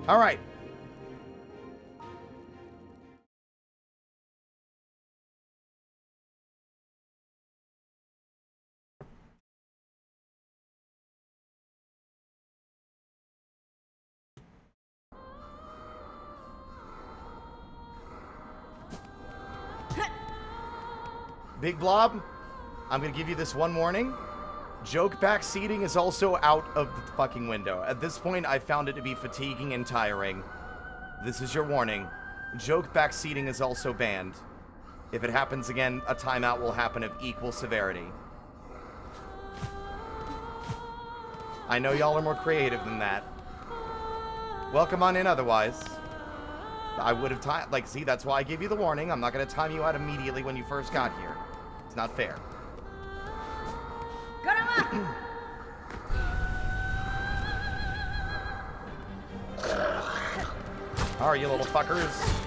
Alright. Big Blob, I'm gonna give you this one warning. Joke backseating is also out of the fucking window. At this point, I found it to be fatiguing and tiring. This is your warning. Joke backseating is also banned. If it happens again, a timeout will happen of equal severity. I know y'all are more creative than that. Welcome on in otherwise. I would have timed, like, see, that's why I gave you the warning. I'm not gonna time you out immediately when you first got here. It's not fair. Alright, you little fuckers.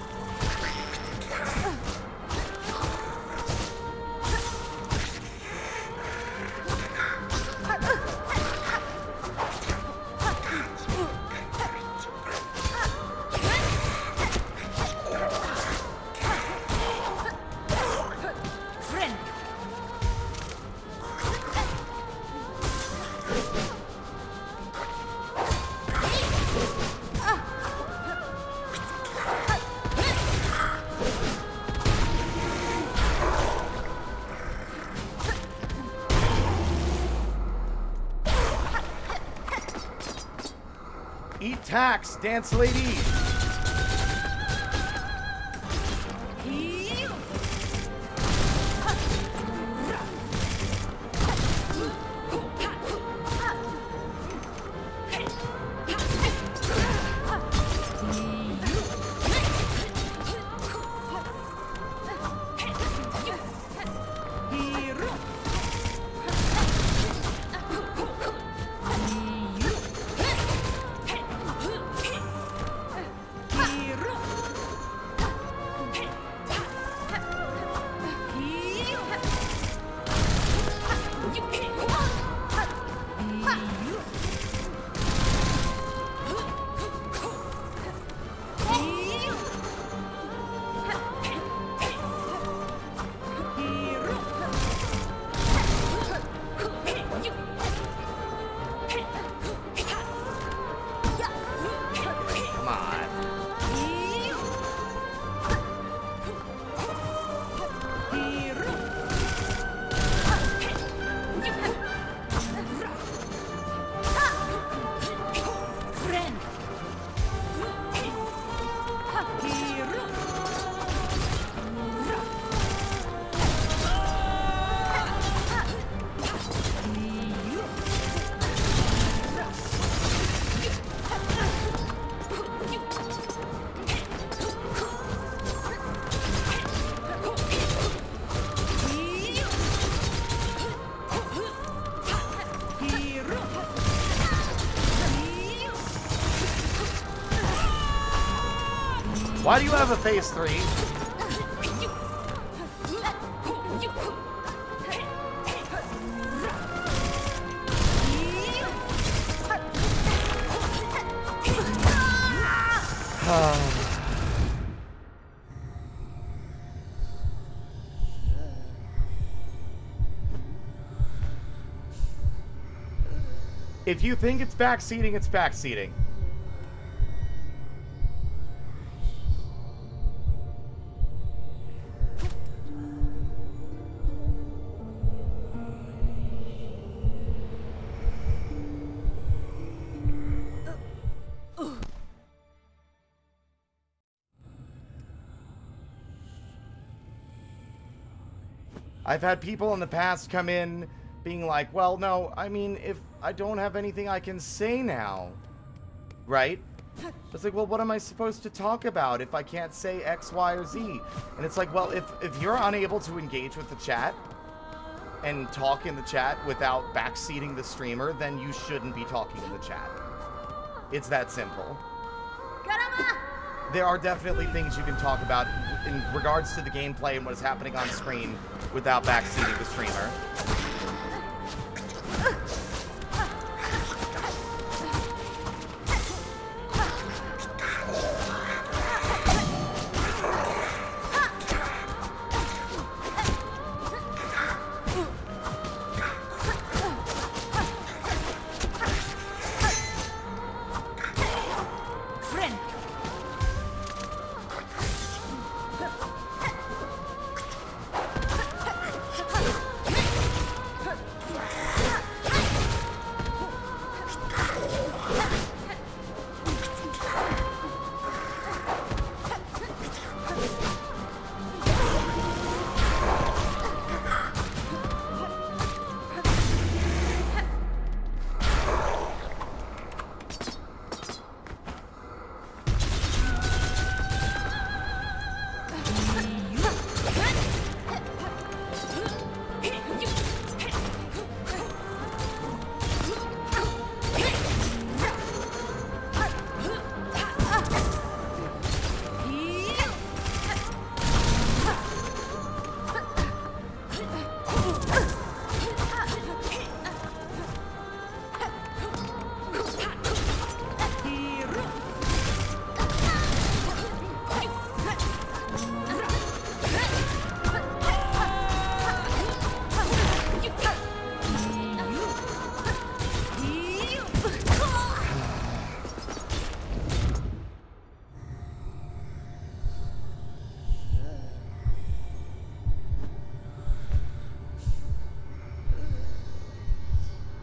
Eat tax, dance lady. Why do you have a phase 3? If you think it's backseating, it's backseating. I've had people in the past come in being like, well, no, I mean, if I don't have anything I can say now, right? It's like, well, what am I supposed to talk about if I can't say X, Y, or Z? And it's like, well, if you're unable to engage with the chat and talk in the chat without backseating the streamer, then you shouldn't be talking in the chat. It's that simple. There are definitely things you can talk about in regards to the gameplay and what is happening on screen without backseating the streamer.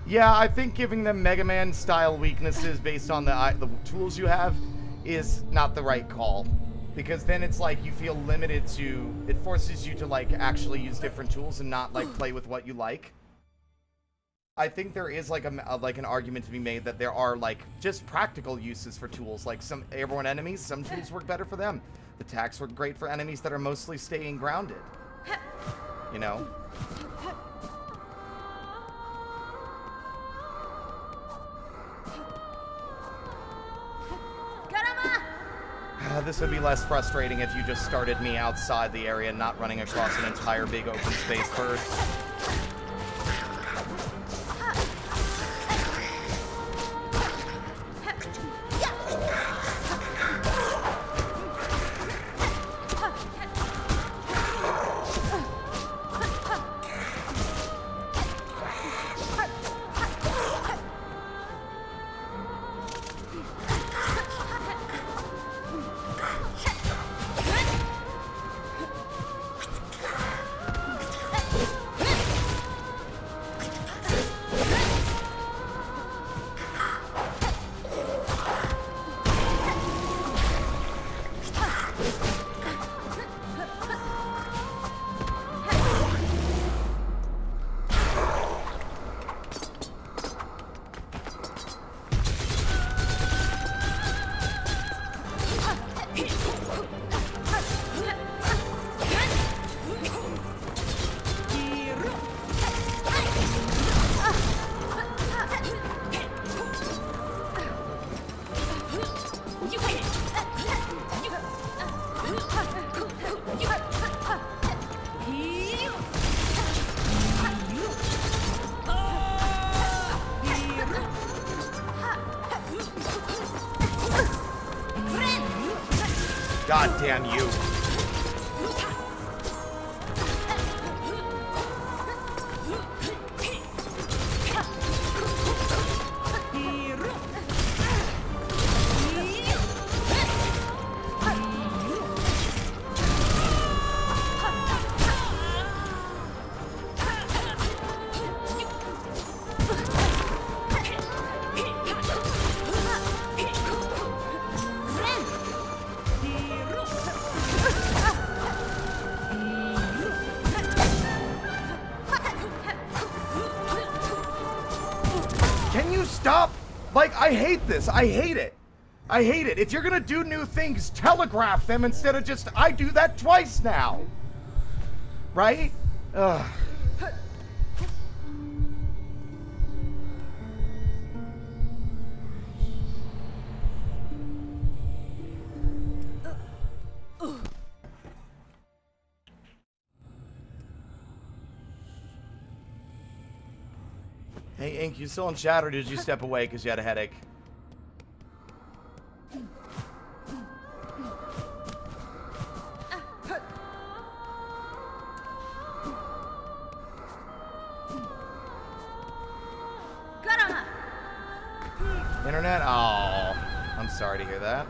Yeah, I think giving them Mega Man style weaknesses based on the tools you have is not the right call, because then it's like you feel limited to, it forces you to like actually use different tools and not like play with what you like. I think there is like an argument to be made that there are like just practical uses for tools, like some airborne enemies, some tools work better for them. The attacks work great for enemies that are mostly staying grounded, you know? This would be less frustrating if you just started me outside the area and not running across an entire big open space first. God damn you. Stop! Like, I hate this. I hate it. I hate it. If you're gonna do new things, telegraph them instead of just, I do that twice now. Right? Ugh. Hey, Ink, you still in chat, or did you step away because you had a headache? Internet? Oh, I'm sorry to hear that.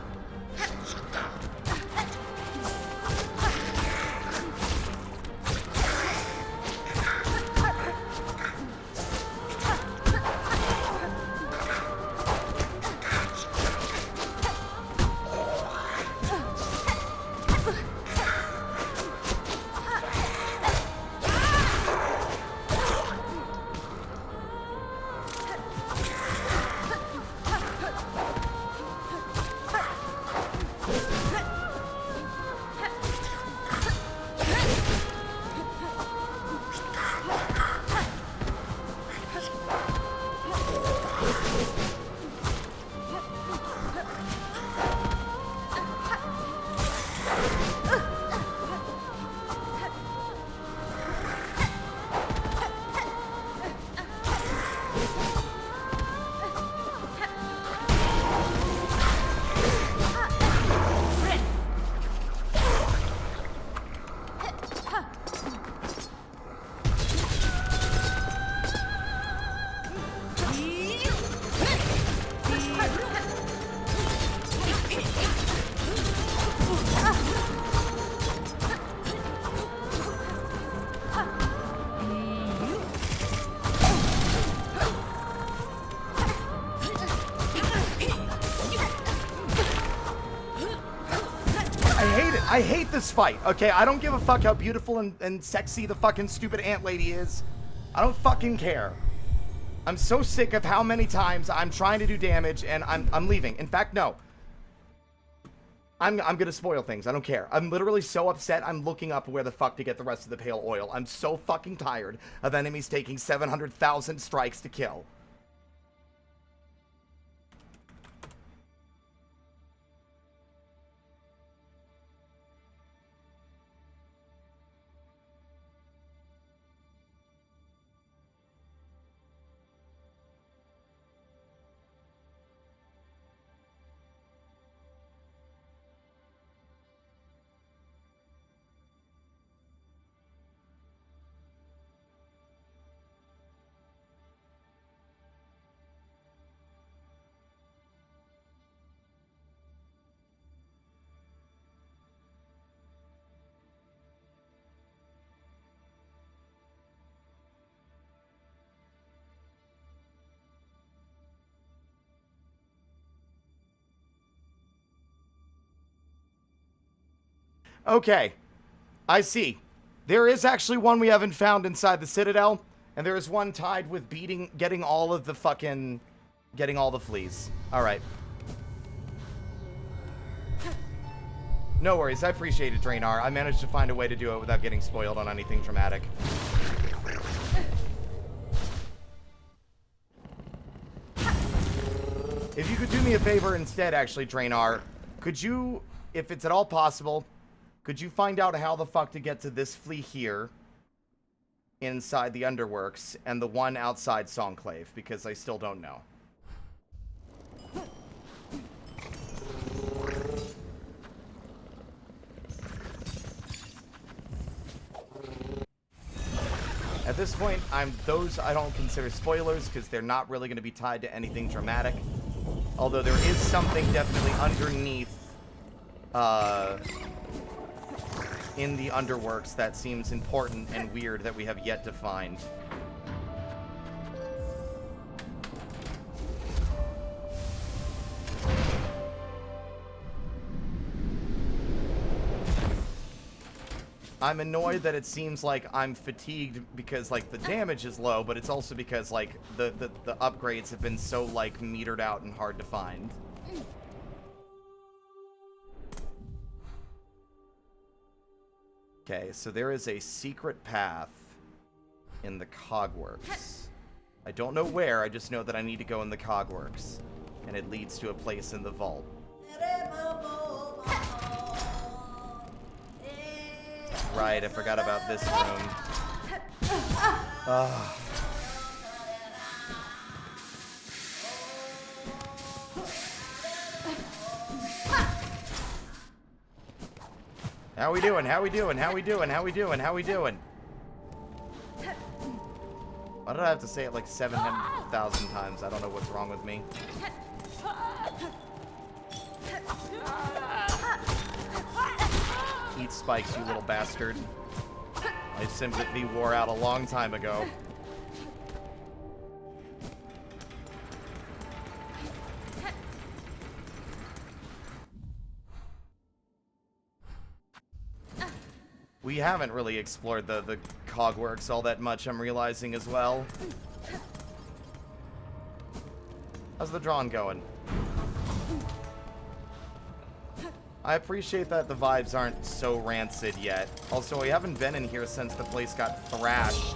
I hate this fight, okay? I don't give a fuck how beautiful and sexy the fucking stupid ant lady is. I don't fucking care. I'm so sick of how many times I'm trying to do damage and I'm leaving. In fact, no. I'm gonna spoil things. I don't care. I'm literally so upset I'm looking up where the fuck to get the rest of the pale oil. I'm so fucking tired of enemies taking 700,000 strikes to kill. Okay, I see. There is actually one we haven't found inside the Citadel, and there is one tied with getting all of the fucking, getting all the fleas. Alright. No worries, I appreciate it, Drainar. I managed to find a way to do it without getting spoiled on anything dramatic. If you could do me a favor instead, actually, Drainar, could you, if it's at all possible, could you find out how the fuck to get to this flea here inside the Underworks and the one outside Songclave? Because I still don't know. At this point, those I don't consider spoilers because they're not really going to be tied to anything dramatic. Although there is something definitely underneath in the underworks that seems important and weird that we have yet to find. I'm annoyed that it seems like I'm fatigued because, like, the damage is low, but it's also because, like, the upgrades have been so, like, metered out and hard to find. Okay, so there is a secret path in the Cogworks. I don't know where, I just know that I need to go in the Cogworks. And it leads to a place in the vault. Right, I forgot about this room. How we doing? How we doing? How we doing? How we doing? How we doing? Why did I have to say it like 700,000 times? I don't know what's wrong with me. Eat spikes, you little bastard. My sympathy wore out a long time ago. We haven't really explored the Cogworks all that much, I'm realizing as well. How's the drawn going? I appreciate that the vibes aren't so rancid yet. Also, we haven't been in here since the place got thrashed.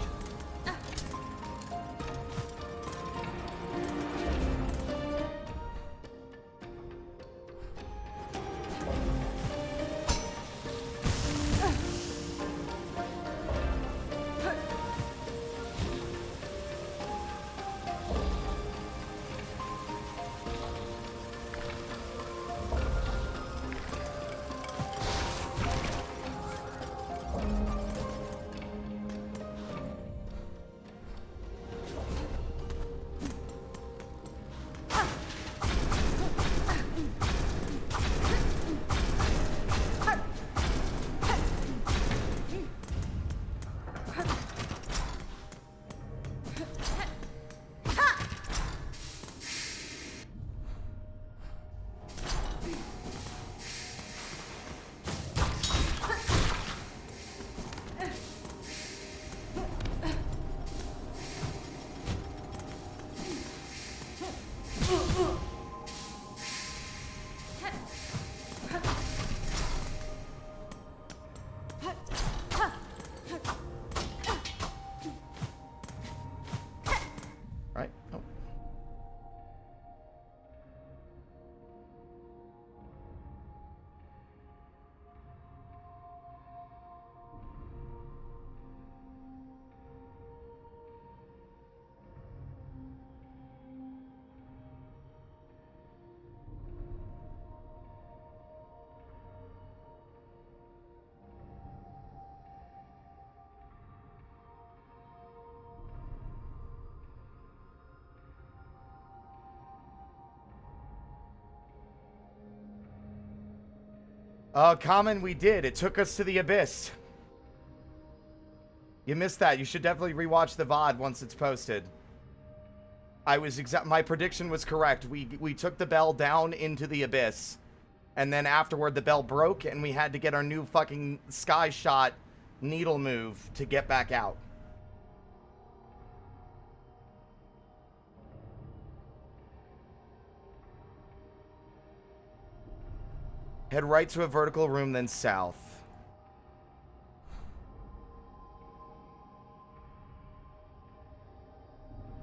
Common, we did. It took us to the abyss. You missed that. You should definitely rewatch the VOD once it's posted. My prediction was correct. We took the bell down into the abyss. And then afterward, the bell broke, and we had to get our new fucking sky shot needle move to get back out. Head right to a vertical room, then south.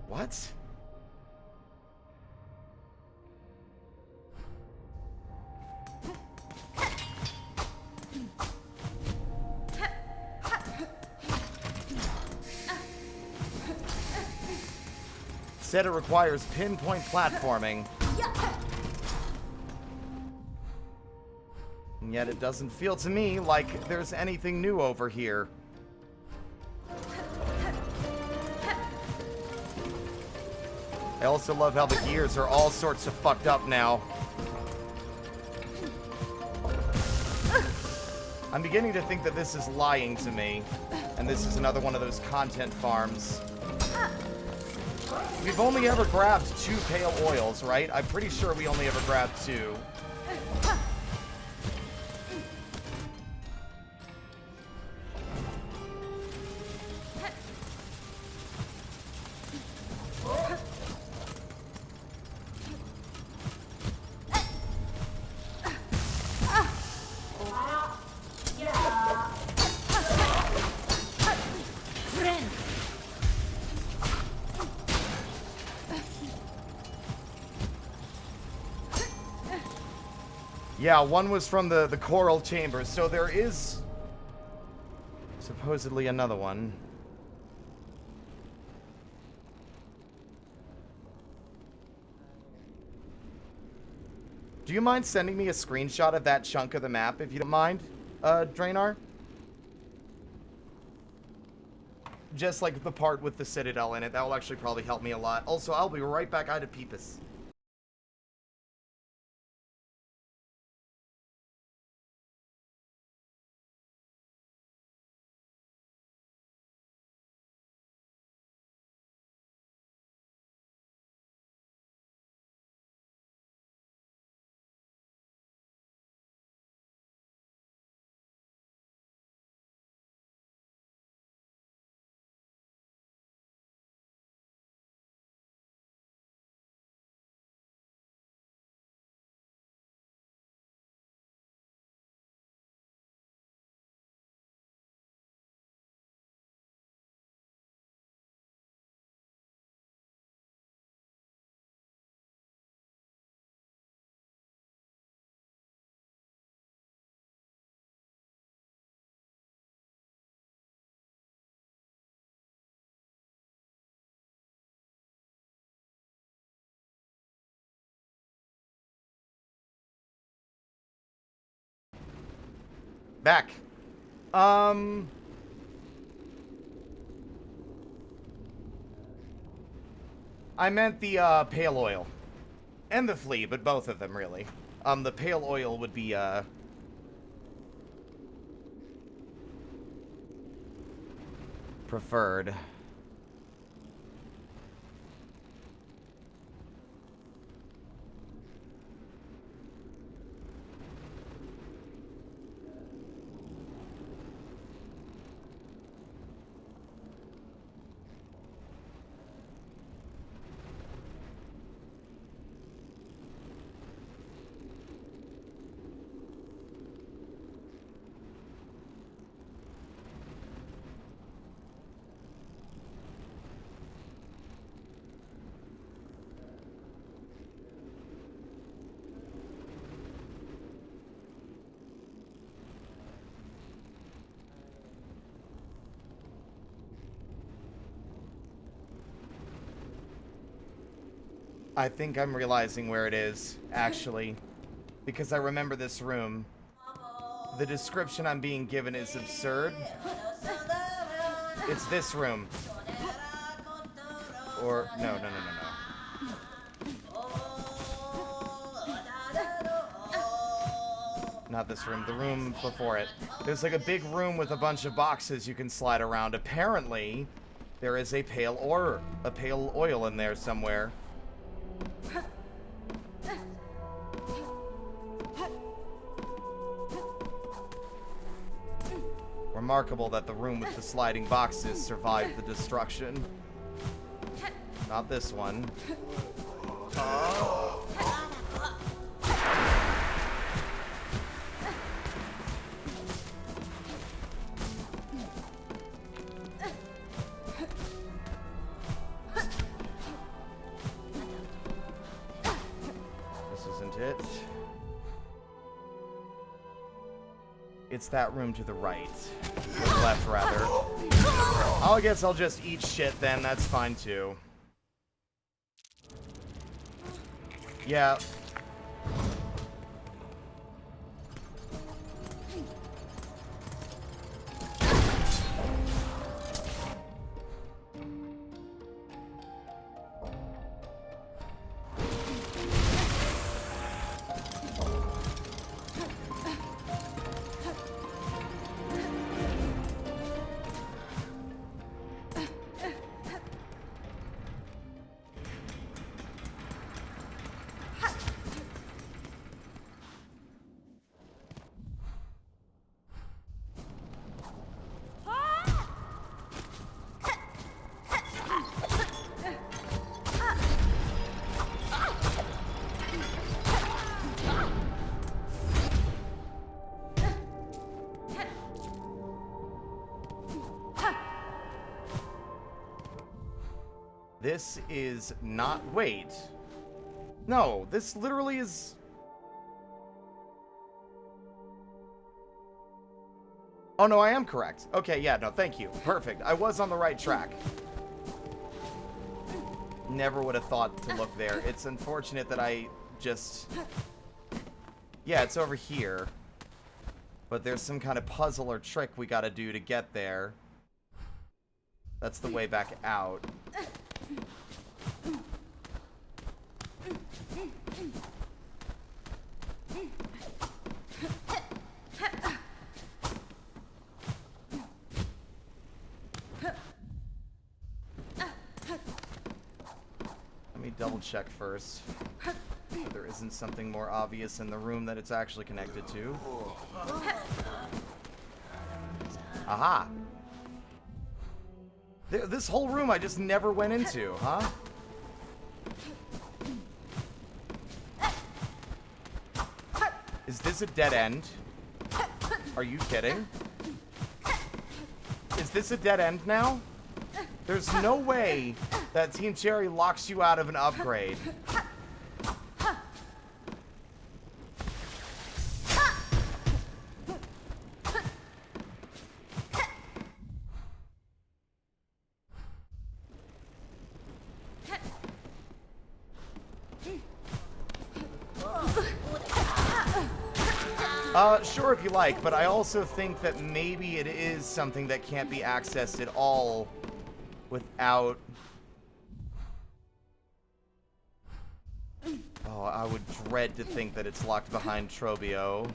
What? Said it requires pinpoint platforming. And yet it doesn't feel to me like there's anything new over here. I also love how the gears are all sorts of fucked up now. I'm beginning to think that this is lying to me, and this is another one of those content farms. We've only ever grabbed 2 pale oils, right? I'm pretty sure we only ever grabbed 2. Yeah, one was from the coral chamber, so there is supposedly another one. Do you mind sending me a screenshot of that chunk of the map, if you don't mind, Drainar? Just like the part with the Citadel in it. That will actually probably help me a lot. Also, I'll be right back. I had a peepus. Back. I meant the, pale oil. And the flea, but both of them, really. The pale oil would be, preferred. I think I'm realizing where it is, actually. Because I remember this room. The description I'm being given is absurd. It's this room. Or, no. Not this room, the room before it. There's like a big room with a bunch of boxes you can slide around. Apparently, there is a pale oil in there somewhere. Remarkable that the room with the sliding boxes survived the destruction. Not this one. This isn't it. It's that room to the right. Or left, rather. I guess I'll just eat shit then. That's fine, too. Yeah. This is not... Wait. No, this literally is... Oh, no, I am correct. Okay, yeah, no, thank you. Perfect. I was on the right track. Never would have thought to look there. It's unfortunate that I just... Yeah, it's over here. But there's some kind of puzzle or trick we gotta do to get there. That's the way back out. Let me double check first. So there isn't something more obvious in the room that it's actually connected to. Aha! This whole room I just never went into, huh? Is this a dead end? Are you kidding? Is this a dead end now? There's no way that Team Cherry locks you out of an upgrade. Sure if you like, but I also think that maybe it is something that can't be accessed at all without... Oh, I would dread to think that it's locked behind Trobio.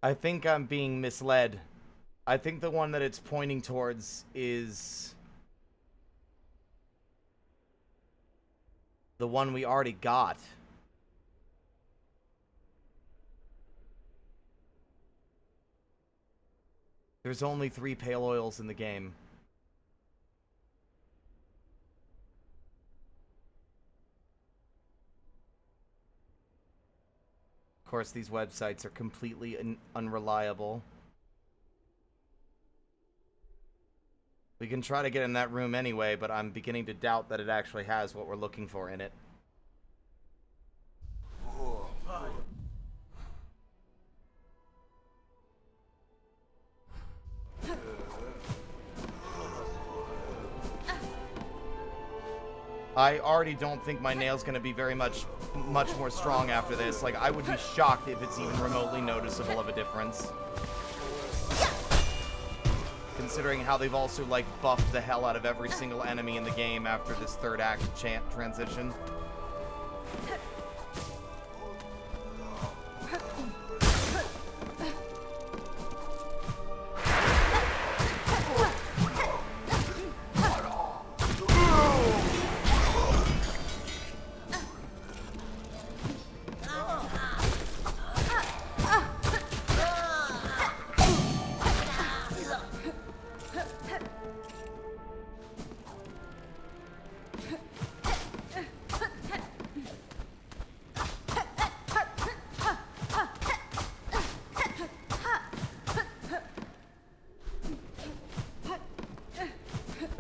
I think I'm being misled. I think the one that it's pointing towards is the one we already got. There's only 3 pale oils in the game. Of course, these websites are completely unreliable. We can try to get in that room anyway, but I'm beginning to doubt that it actually has what we're looking for in it. I already don't think my nail's gonna be very much more strong after this. Like, I would be shocked if it's even remotely noticeable of a difference. Considering how they've also, like, buffed the hell out of every single enemy in the game after this third act transition.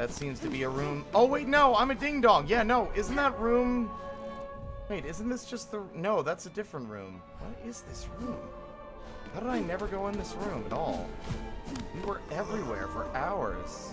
That seems to be a room. Oh, wait, no, I'm a ding-dong. Yeah, no, isn't that room... Wait, isn't this just the... No, that's a different room. What is this room? How did I never go in this room at all? We were everywhere for hours.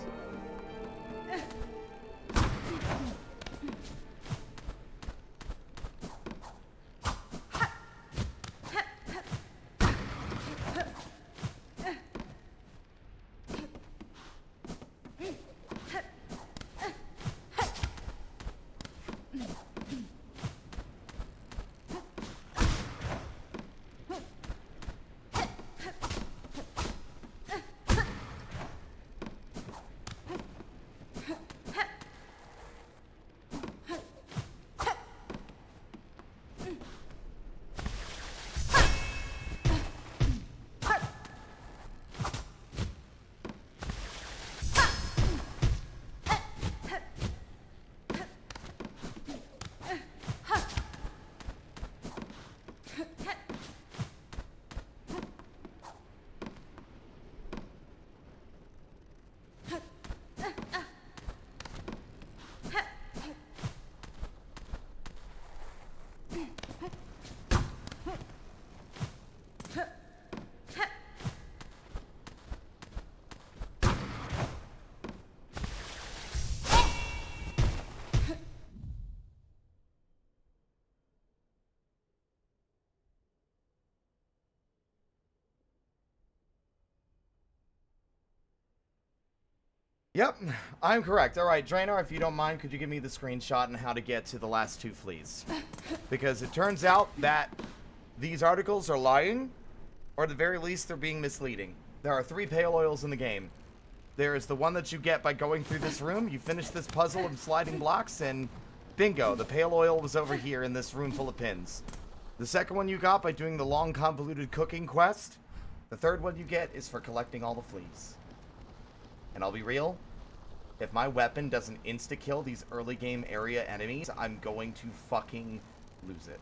Yep, I'm correct. All right, Draenor, if you don't mind, could you give me the screenshot on how to get to the last 2 fleas? Because it turns out that these articles are lying, or at the very least, they're being misleading. There are 3 pale oils in the game. There is the one that you get by going through this room. You finish this puzzle of sliding blocks, and bingo, the pale oil was over here in this room full of pins. The second one you got by doing the long, convoluted cooking quest. The third one you get is for collecting all the fleas. And I'll be real, if my weapon doesn't insta-kill these early game area enemies, I'm going to fucking lose it.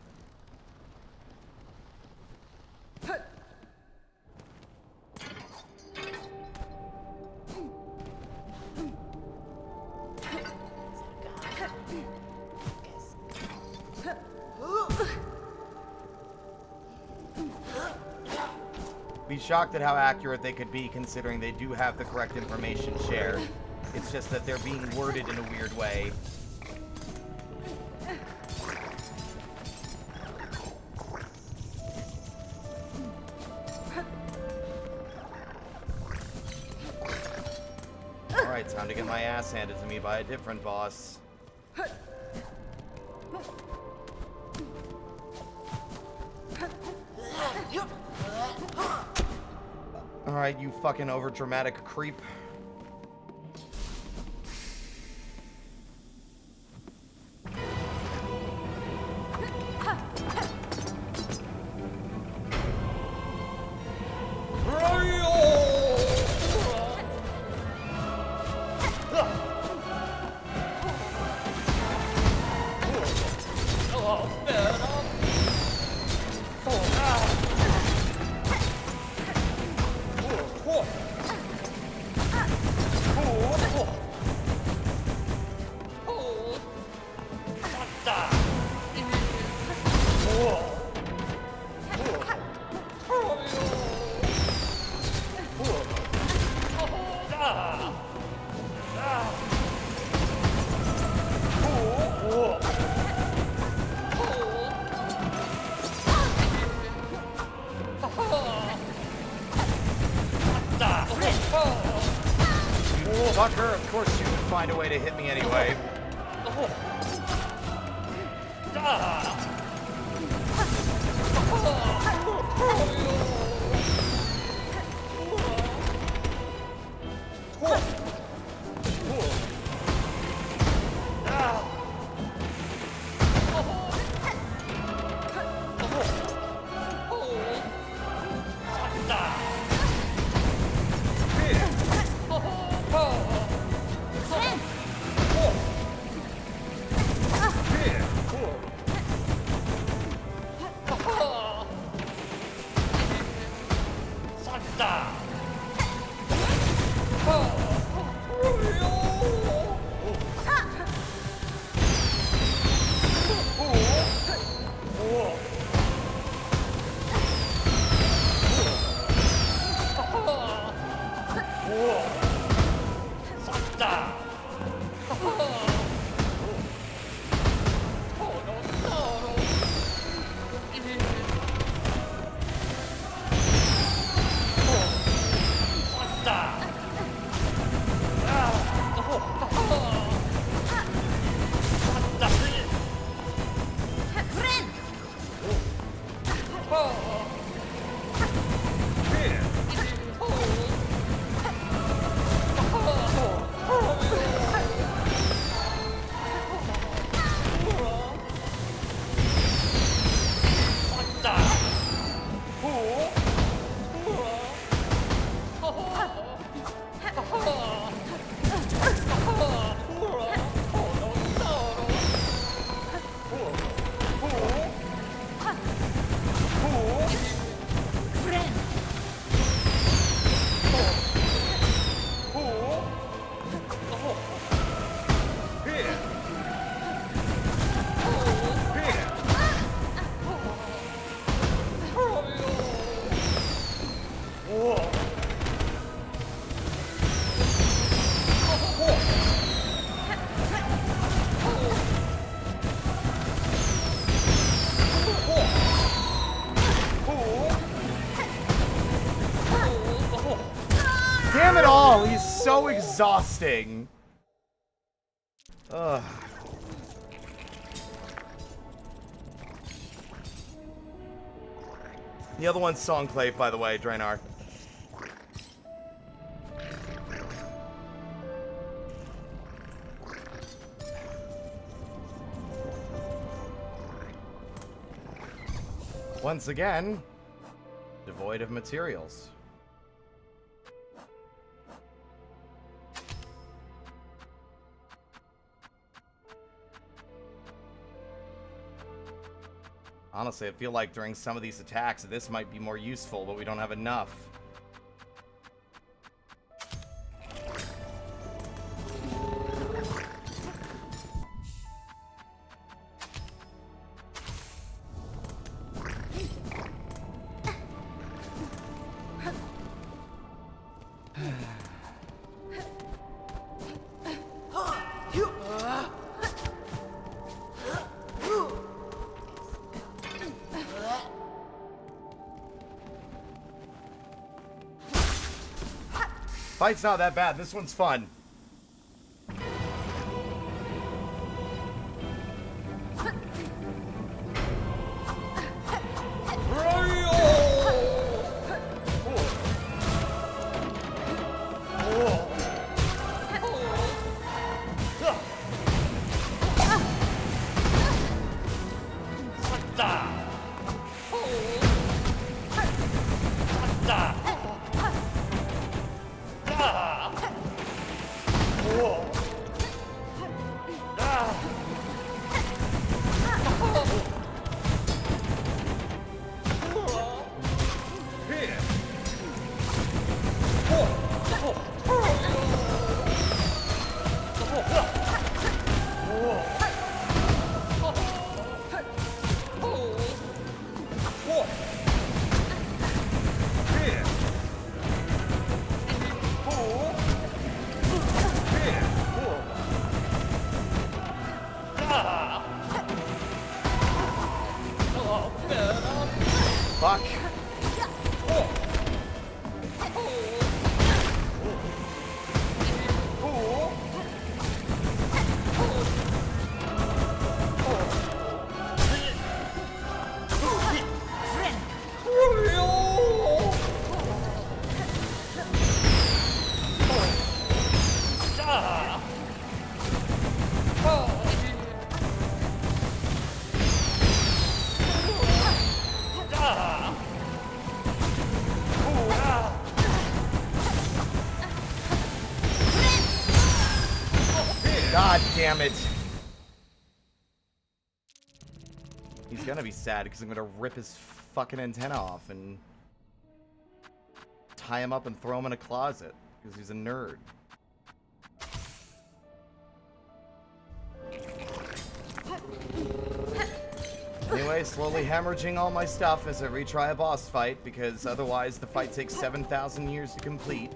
Be shocked at how accurate they could be, considering they do have the correct information shared. It's just that they're being worded in a weird way. Alright, time to get my ass handed to me by a different boss. Alright, you fucking overdramatic creep. Fucker, of course you can find a way to hit me anyway. Damn it all! He's so exhausting. Ugh. The other one's Songclave, by the way, Draenor. Once again, devoid of materials. Honestly, I feel like during some of these attacks, this might be more useful, but we don't have enough. Fight's not that bad. This one's fun. Fuck. God damn it. He's gonna be sad because I'm gonna rip his fucking antenna off and tie him up and throw him in a closet because he's a nerd. Anyway, slowly hemorrhaging all my stuff as I retry a boss fight because otherwise the fight takes 7,000 years to complete.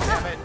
Damn it.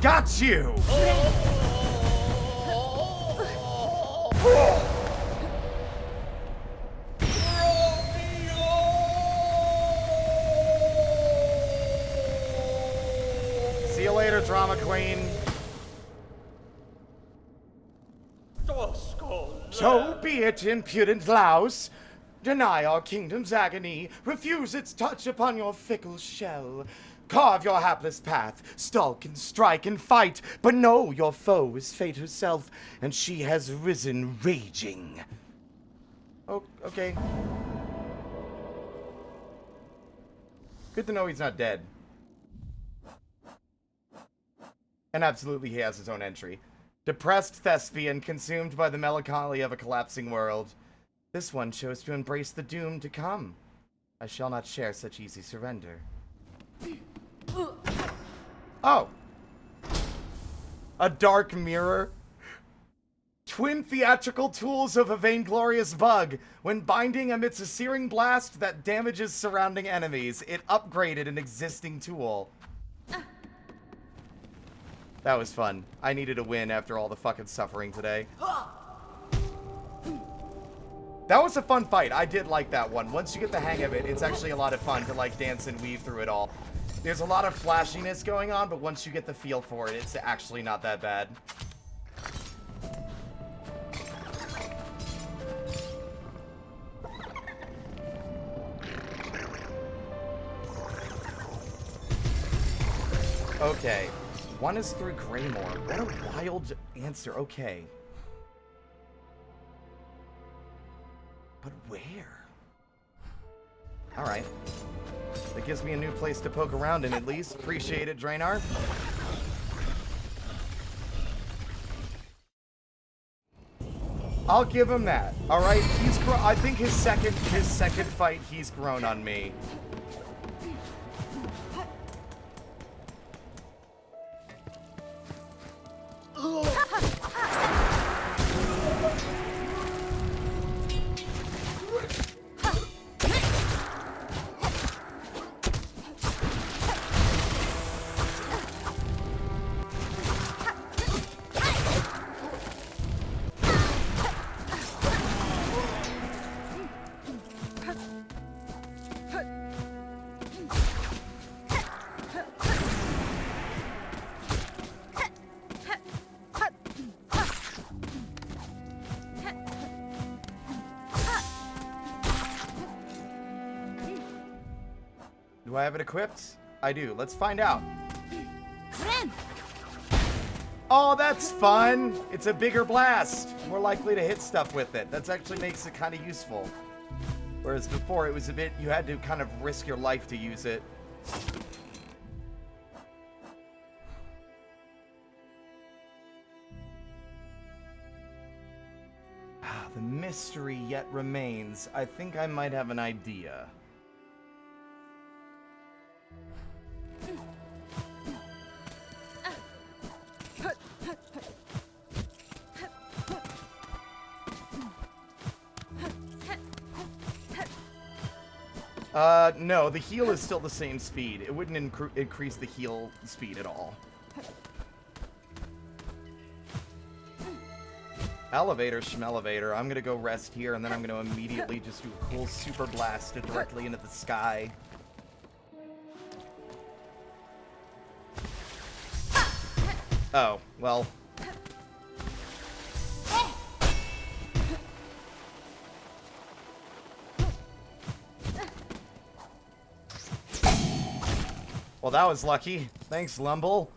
Got you! See you later, drama queen. So be it, impudent louse. Deny our kingdom's agony, refuse its touch upon your fickle shell. Carve your hapless path, stalk and strike and fight, but know your foe is fate herself, and she has risen raging. Oh, okay. Good to know he's not dead. And absolutely he has his own entry. Depressed thespian consumed by the melancholy of a collapsing world. This one chose to embrace the doom to come. I shall not share such easy surrender. Oh. A dark mirror. Twin theatrical tools of a vainglorious bug. When binding amidst a searing blast that damages surrounding enemies, it upgraded an existing tool. That was fun. I needed a win after all the fucking suffering today. That was a fun fight. I did like that one. Once you get the hang of it, it's actually a lot of fun to like dance and weave through it all. There's a lot of flashiness going on, but once you get the feel for it, it's actually not that bad. Okay. One is through Greymore. What a wild answer. Okay. But where? Alright. That gives me a new place to poke around in at least. Appreciate it, Drainar. I'll give him that. Alright, I think his second fight, he's grown on me. Do I have it equipped? I do. Let's find out. Oh, that's fun! It's a bigger blast. More likely to hit stuff with it. That actually makes it kind of useful. Whereas before, it was a bit, you had to kind of risk your life to use it. The mystery yet remains. I think I might have an idea. No, the heal is still the same speed. It wouldn't increase the heal speed at all. Elevator, schmelevator. I'm gonna go rest here, and then I'm gonna immediately just do a cool super blast directly into the sky. Oh, well. Well, that was lucky. Thanks, Lumble.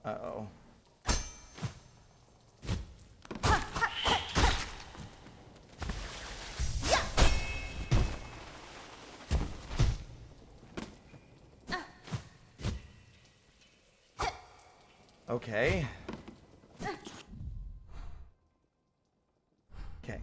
Uh-oh. Okay. Okay.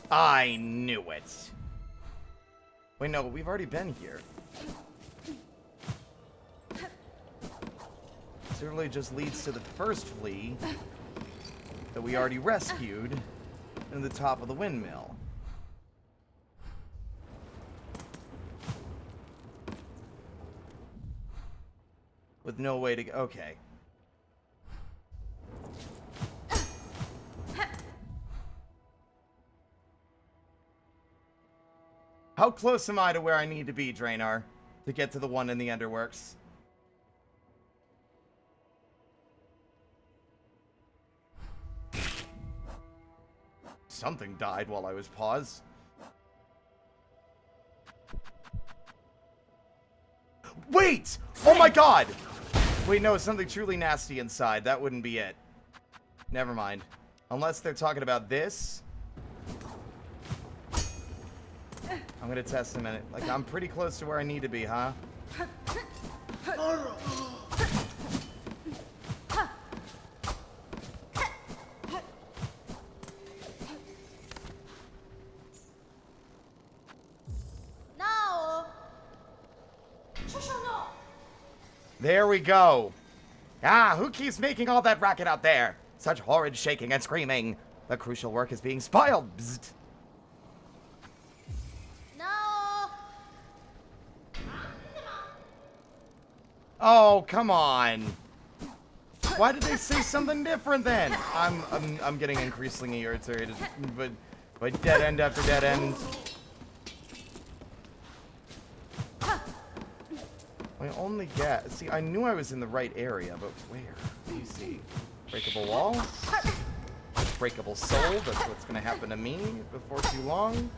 I knew it. Wait, no, we've already been here. This really just leads to the first flea that we already rescued in the top of the windmill. With no way to go. Okay. How close am I to where I need to be, Draenor, to get to the one in the Underworks? Something died while I was paused. Wait! Oh my god! Wait, no, something truly nasty inside. That wouldn't be it. Never mind. Unless they're talking about this. I'm gonna test a minute. Like, I'm pretty close to where I need to be, huh? There we go. Ah, who keeps making all that racket out there? Such horrid shaking and screaming. The crucial work is being spoiled. Bzzzt. Oh, come on. Why did they say something different then? I'm getting increasingly irritated, but dead end after dead end. I only get... See, I knew I was in the right area, but where? Do you see? Breakable wall? Breakable soul? That's what's gonna happen to me before too long.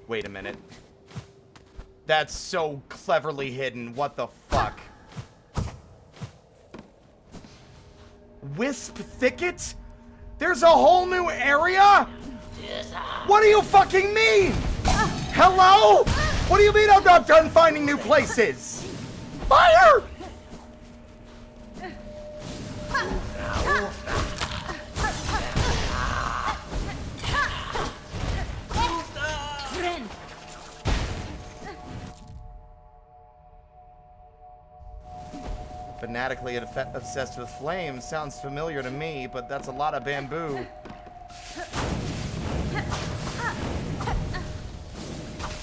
Wait a minute. That's so cleverly hidden. What the fuck? Wisp Thicket? There's a whole new area? What do you fucking mean? Hello? What do you mean I'm not done finding new places? Fire! But fanatically obsessed with flames. Sounds familiar to me, but that's a lot of bamboo.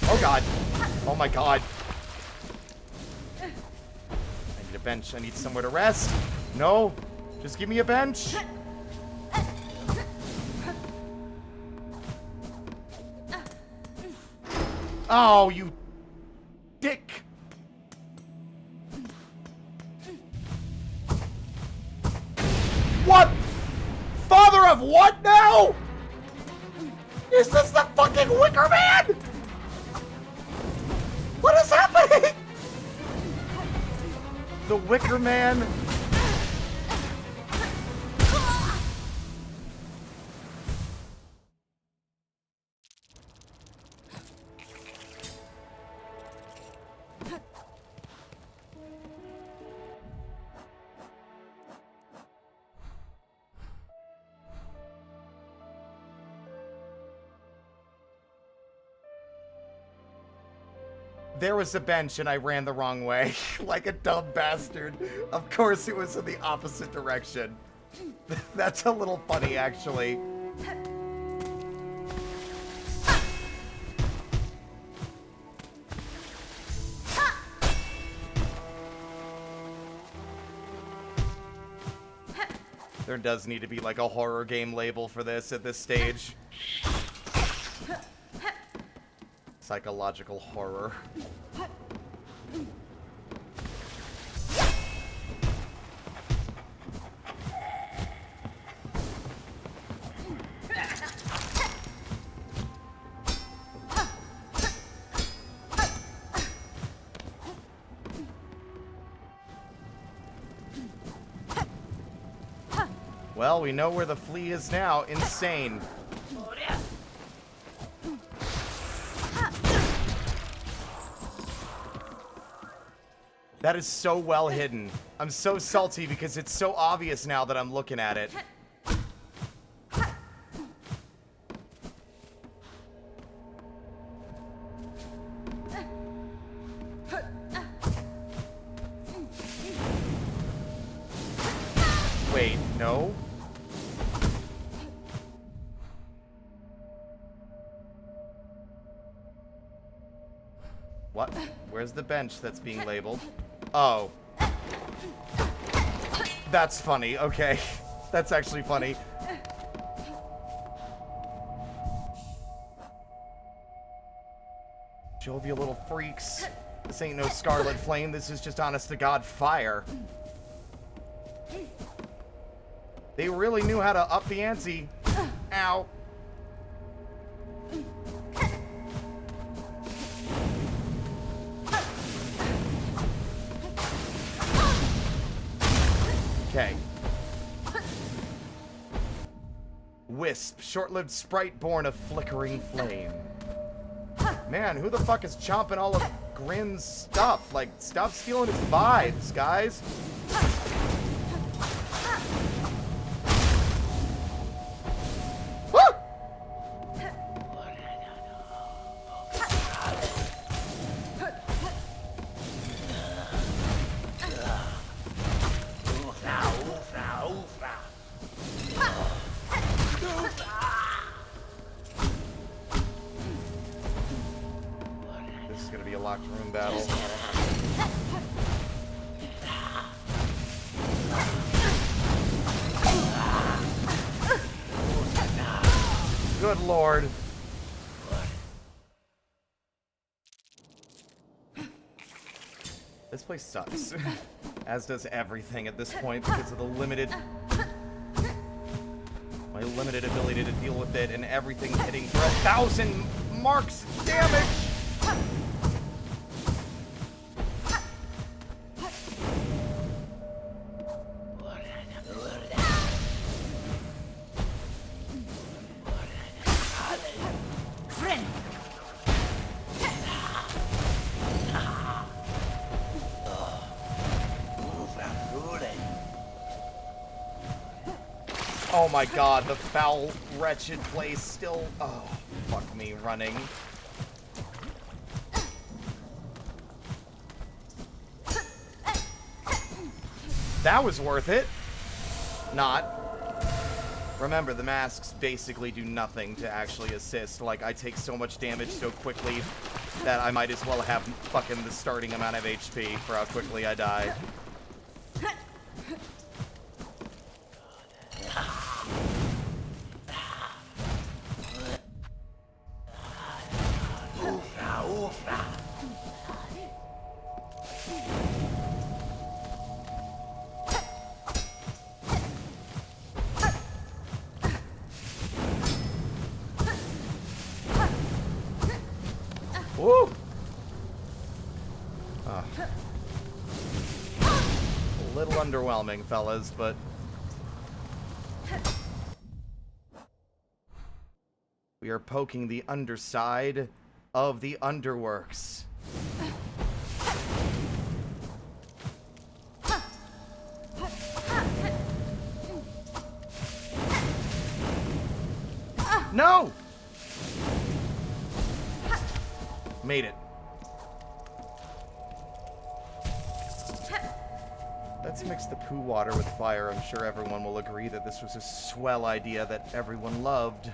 Oh god. Oh my god. I need a bench. I need somewhere to rest. No. Just give me a bench. Oh, you dick. What? Father of what now? Is this the fucking Wicker Man? What is happening? The Wicker Man. There was a bench and I ran the wrong way, like a dumb bastard. Of course it was in the opposite direction. That's a little funny, actually. There does need to be like a horror game label for this at this stage. Psychological horror. Well, we know where the flea is now. Insane. That is so well hidden. I'm so salty because it's so obvious now that I'm looking at it. Wait, no? What? Where's the bench that's being labeled? Oh. That's funny. Okay. That's actually funny. Jovial little freaks. This ain't no Scarlet Flame. This is just honest to God fire. They really knew how to up the ante. Ow. Okay. Wisp, short-lived sprite born of flickering flame. Man, who the fuck is chomping all of Grin's stuff? Like, stop stealing his vibes, guys. Woo! This is gonna be a locked room battle. Good lord. This place sucks. As does everything at this point because of the my limited ability to deal with it and everything hitting for 1,000 marks damage. Oh my god, the foul, wretched place still... Oh, fuck me, running. That was worth it. Not. Remember, the masks basically do nothing to actually assist. Like, I take so much damage so quickly that I might as well have fucking the starting amount of HP for how quickly I die. Woo! A little underwhelming, fellas, but... we are poking the underside of the underworks. No! Made it. Let's mix the poo water with fire. I'm sure everyone will agree that this was a swell idea that everyone loved.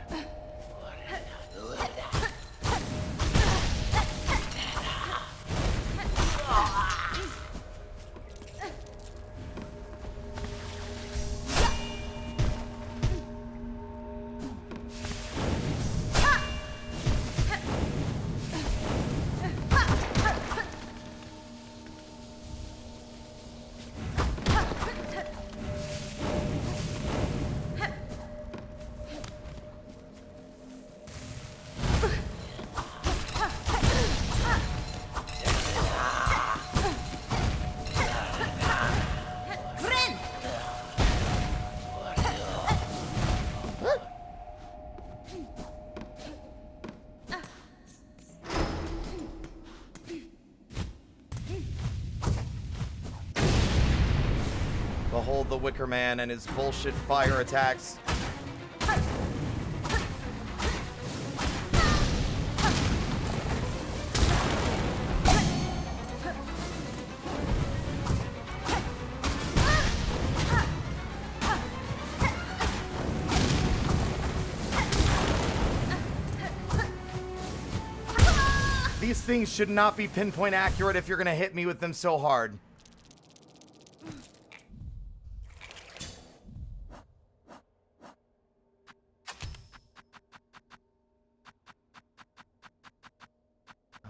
Behold the Wicker Man and his bullshit fire attacks. These things should not be pinpoint accurate if you're gonna hit me with them so hard.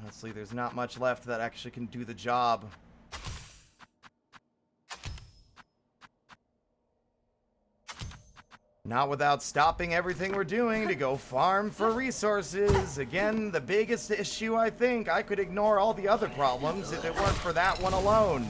Honestly, there's not much left that actually can do the job. Not without stopping everything we're doing to go farm for resources. Again, the biggest issue, I think. I could ignore all the other problems if it weren't for that one alone.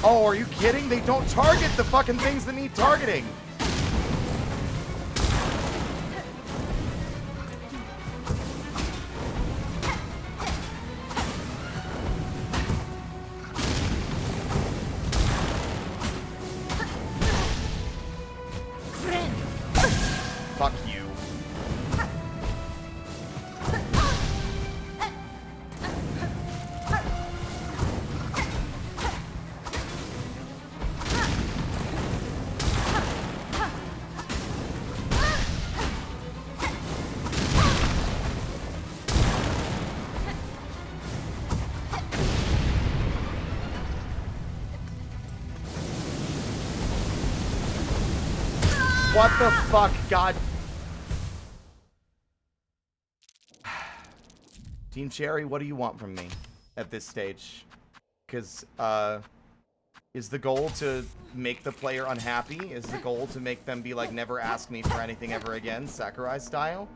Oh, are you kidding? They don't target the fucking things that need targeting. Fuck you. What the fuck, God? Team Cherry, what do you want from me at this stage? Because, is the goal to make the player unhappy? Is the goal to make them be like, never ask me for anything ever again, Sakurai style?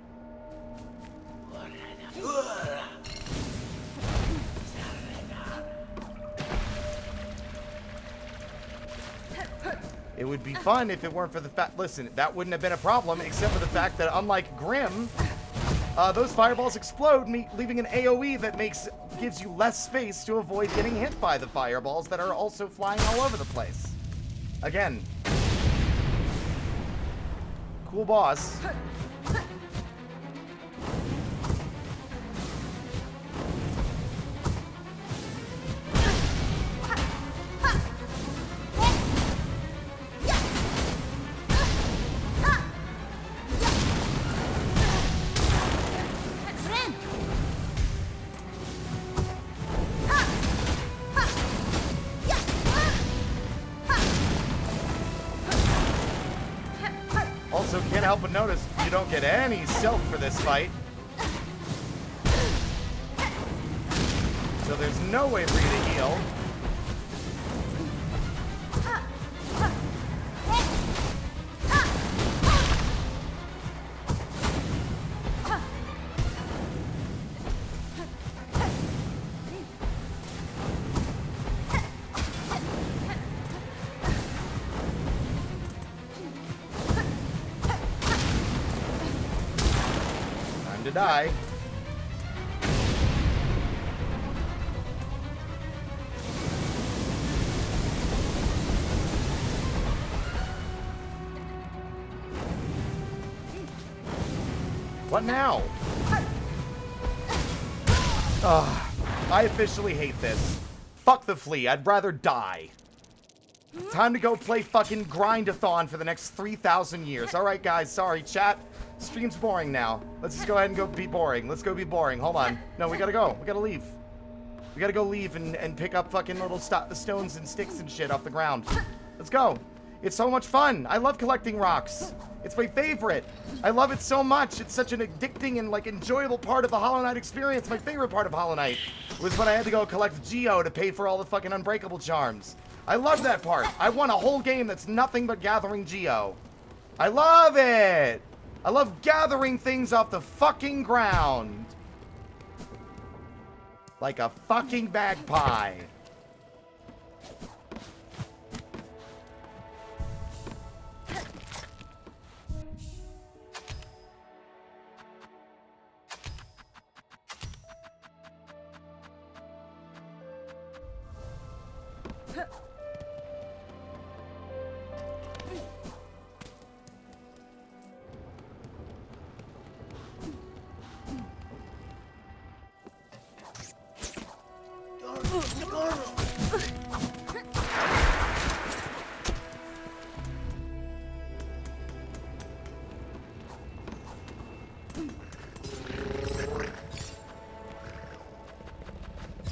It would be fun if it weren't for the fact... Listen, that wouldn't have been a problem, except for the fact that, unlike Grim, those fireballs explode, leaving an AoE that gives you less space to avoid getting hit by the fireballs that are also flying all over the place. Again. Cool boss. Also, can't help but notice you don't get any silk for this fight. So there's no way for you to heal. To die. What now? I officially hate this. Fuck the flea. I'd rather die. Time to go play fucking Grind-a-thon for the next 3,000 years. Alright, guys. Sorry, chat. Stream's boring now. Let's just go ahead and go be boring. Let's go be boring. Hold on. No, we gotta go. We gotta leave. We gotta go leave and pick up fucking little stones and sticks and shit off the ground. Let's go. It's so much fun. I love collecting rocks. It's my favorite. I love it so much. It's such an addicting and, like, enjoyable part of the Hollow Knight experience. My favorite part of Hollow Knight was when I had to go collect Geo to pay for all the fucking unbreakable charms. I love that part. I want a whole game that's nothing but gathering Geo. I love it. I love gathering things off the fucking ground. Like a fucking magpie.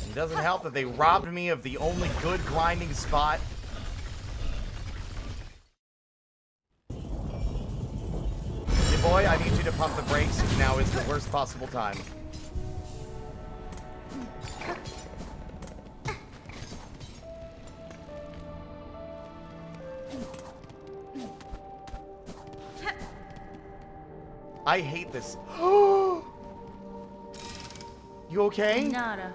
It doesn't help that they robbed me of the only good grinding spot. Hey boy, I need you to pump the brakes. Now is the worst possible time. I hate this. You okay? Nada.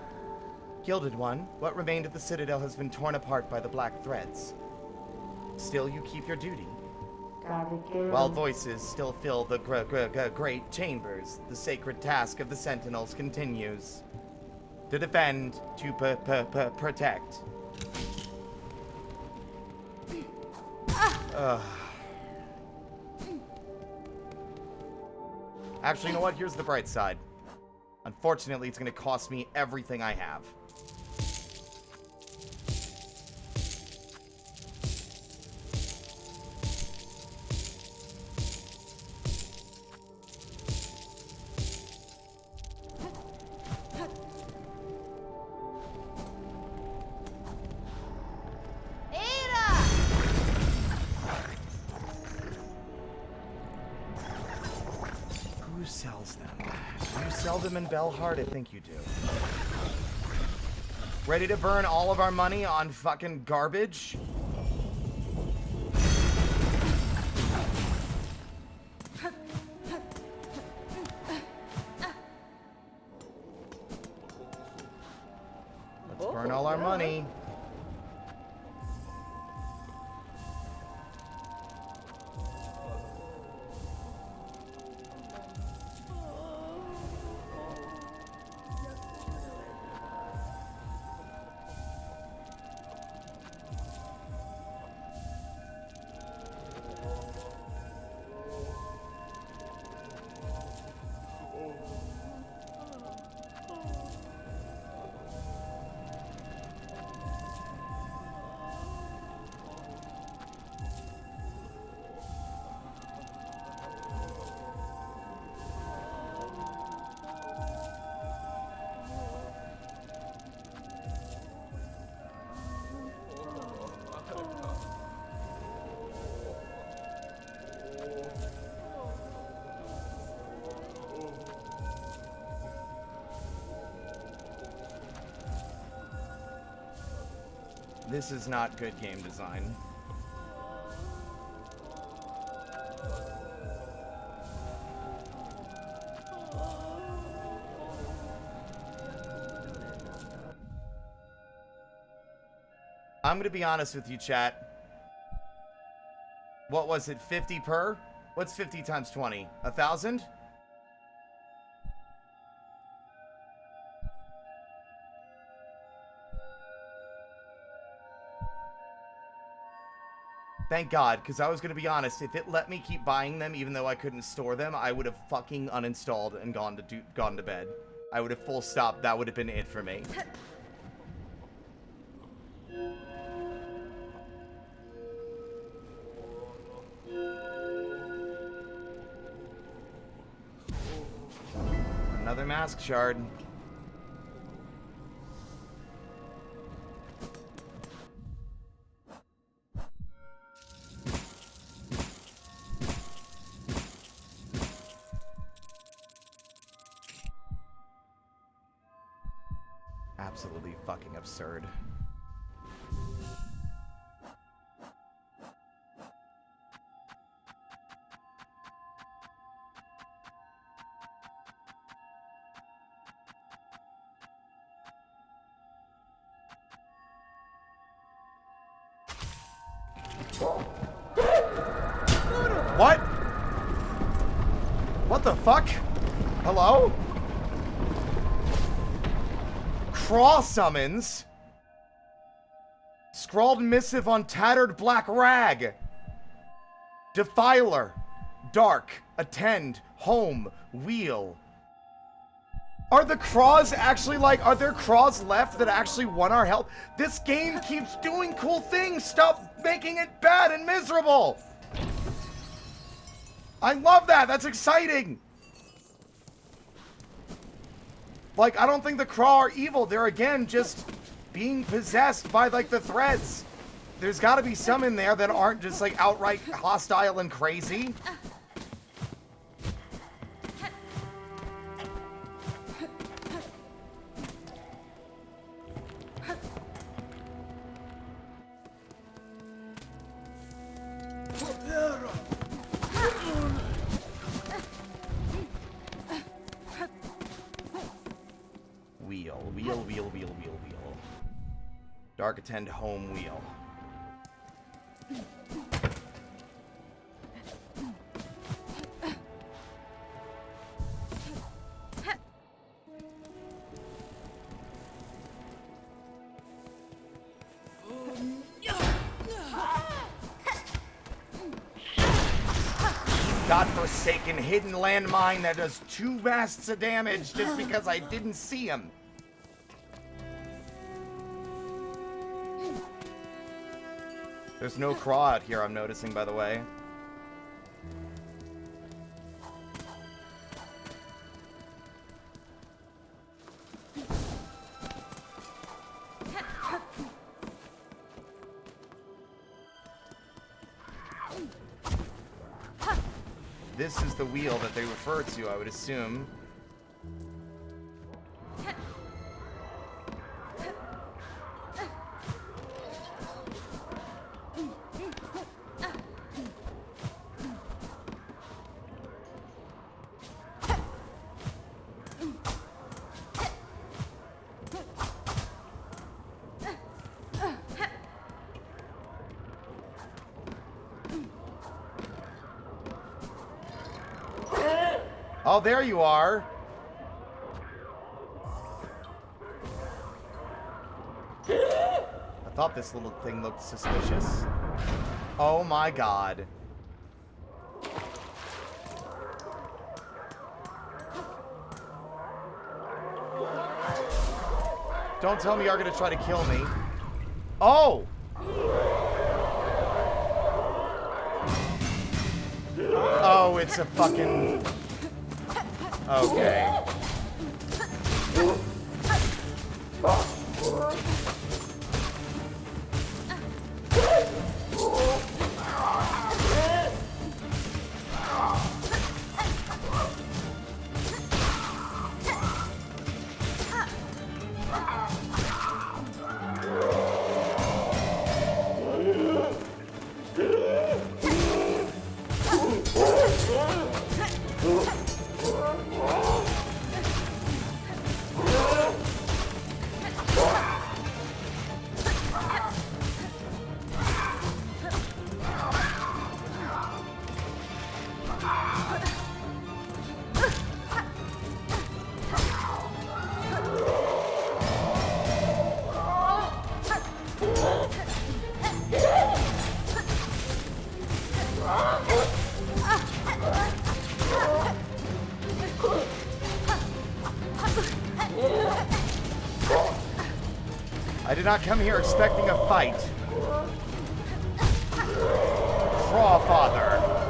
Gilded One, what remained of the Citadel has been torn apart by the Black Threads. Still, you keep your duty. While voices still fill the great chambers, the sacred task of the Sentinels continues. To defend, to protect. Actually, you know what? Here's the bright side. Unfortunately, it's going to cost me everything I have. Who sells them? You sell them in Bellheart? I think you do. Ready to burn all of our money on fucking garbage? Let's burn all our money. This is not good game design. I'm gonna be honest with you, chat. What was it, 50 per? What's 50 times 20? 1,000? Thank God, because I was going to be honest, if it let me keep buying them even though I couldn't store them, I would have fucking uninstalled and gone to bed. I would have full stop. That would have been it for me. Another mask shard. Absolutely fucking absurd. What? What the fuck? Hello? Craw summons? Scrawled missive on tattered black rag. Defiler. Dark. Attend. Home. Wheel. Are the craws actually like, are there craws left that actually want our help? This game keeps doing cool things. Stop making it bad and miserable. I love that. That's exciting. Like, I don't think the craw are evil. They're, again, just being possessed by, like, the threads. There's got to be some in there that aren't just, like, outright hostile and crazy. Wheel. Dark attend home wheel. Godforsaken hidden landmine that does 2 masts of damage just because I didn't see him. There's no craw out here, I'm noticing, by the way. This is the wheel that they refer to, I would assume. Oh, there you are. I thought this little thing looked suspicious. Oh my god. Don't tell me you're gonna try to kill me. Oh! Oh, it's a fucking... Okay. did not come here expecting a fight. Craw Father.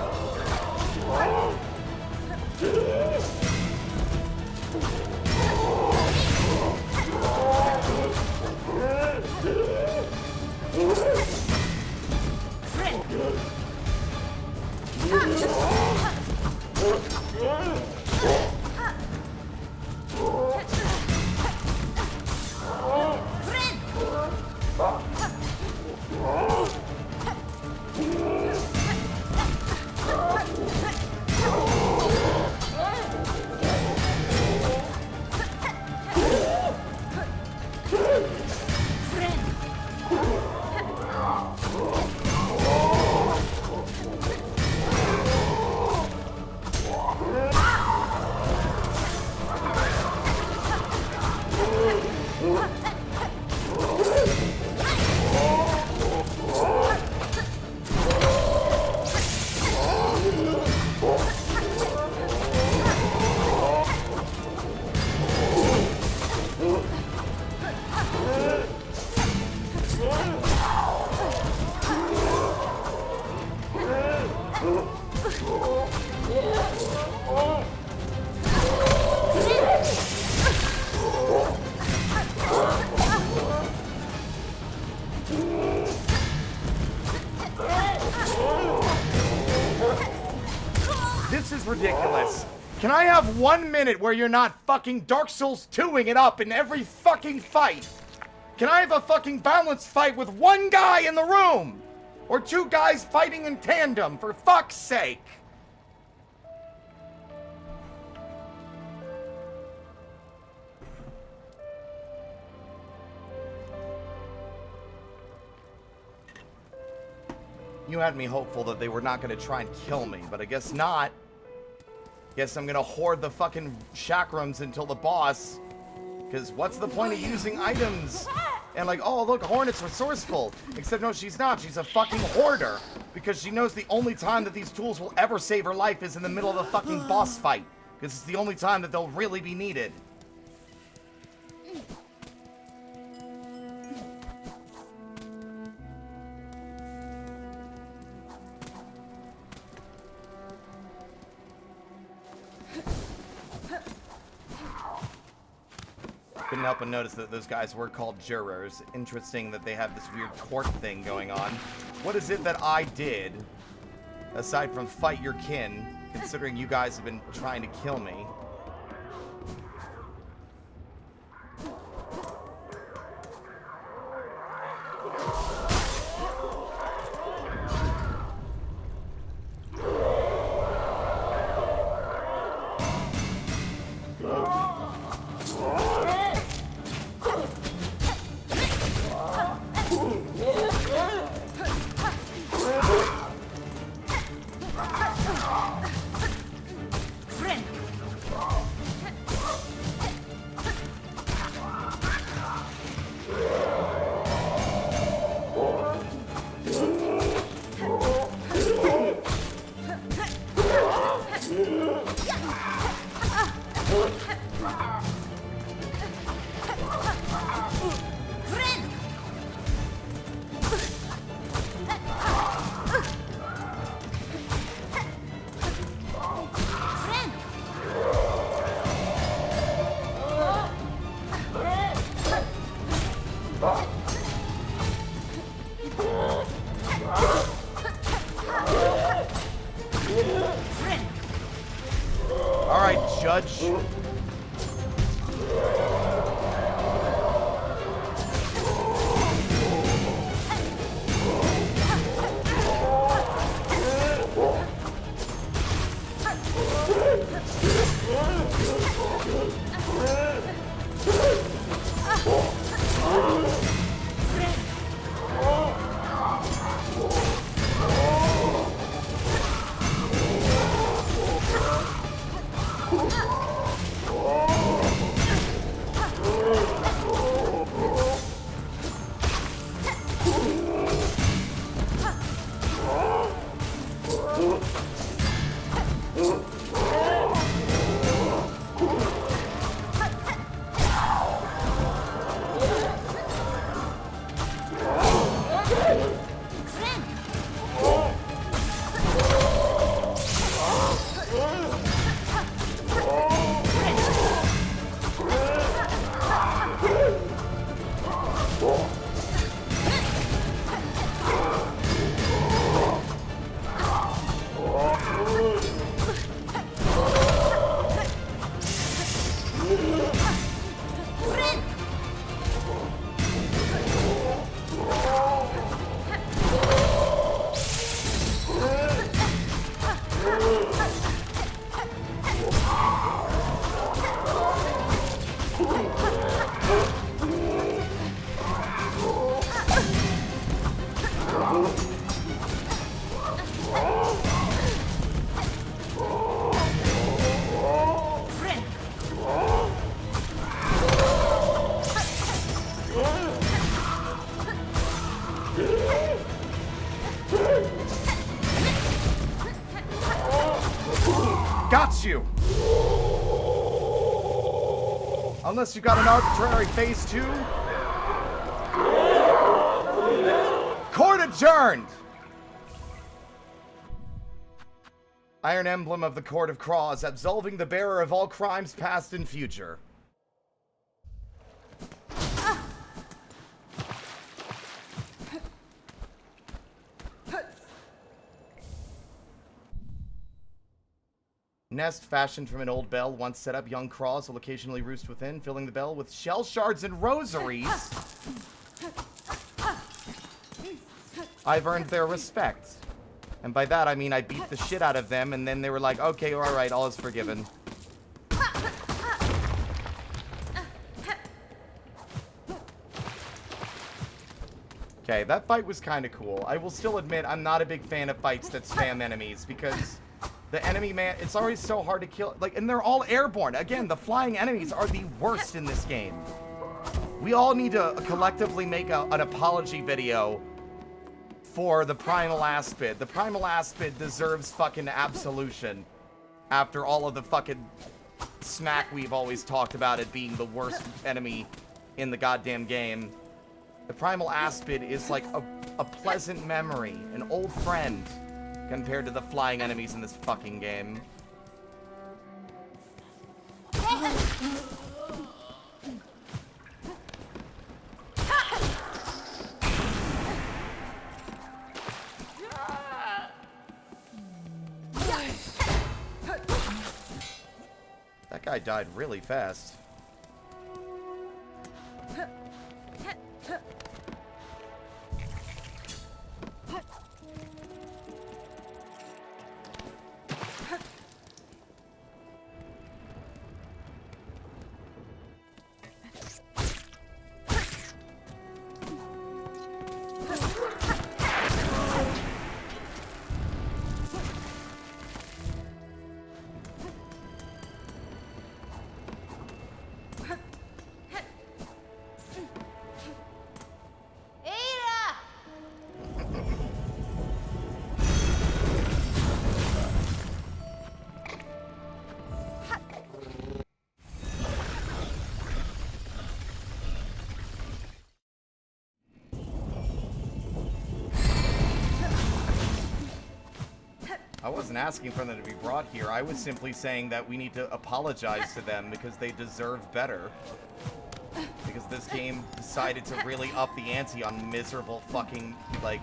This is ridiculous. Can I have 1 minute where you're not fucking Dark Souls 2ing it up in every fucking fight? Can I have a fucking balanced fight with one guy in the room? Or two guys fighting in tandem, for fuck's sake? You had me hopeful that they were not going to try and kill me, but I guess not. Guess I'm going to hoard the fucking chakrams until the boss. Because what's the point of using items? And like, oh, look, Hornet's resourceful. Except no, she's not. She's a fucking hoarder. Because she knows the only time that these tools will ever save her life is in the middle of a fucking boss fight. Because it's the only time that they'll really be needed. Couldn't help but notice that those guys were called jurors. Interesting that they have this weird court thing going on. What is it that I did, aside from fight your kin, considering you guys have been trying to kill me? Alright, Judge. Got you! Unless you got an arbitrary phase 2. Court adjourned! Iron emblem of the Court of Craws, absolving the bearer of all crimes past and future. Nest fashioned from an old bell once set up, young craws will occasionally roost within, filling the bell with shell shards and rosaries. I've earned their respect. And by that I mean I beat the shit out of them, and then they were like, okay, alright, all is forgiven. Okay, that fight was kind of cool. I will still admit I'm not a big fan of fights that spam enemies, because the enemy man, it's always so hard to kill. Like, and they're all airborne. Again, the flying enemies are the worst in this game. We all need to collectively make an apology video for the Primal Aspid. The Primal Aspid deserves fucking absolution after all of the fucking smack we've always talked about it being the worst enemy in the goddamn game. The Primal Aspid is like a pleasant memory, an old friend, compared to the flying enemies in this fucking game. That guy died really fast. I wasn't asking for them to be brought here. I was simply saying that we need to apologize to them because they deserve better. Because this game decided to really up the ante on miserable fucking, like,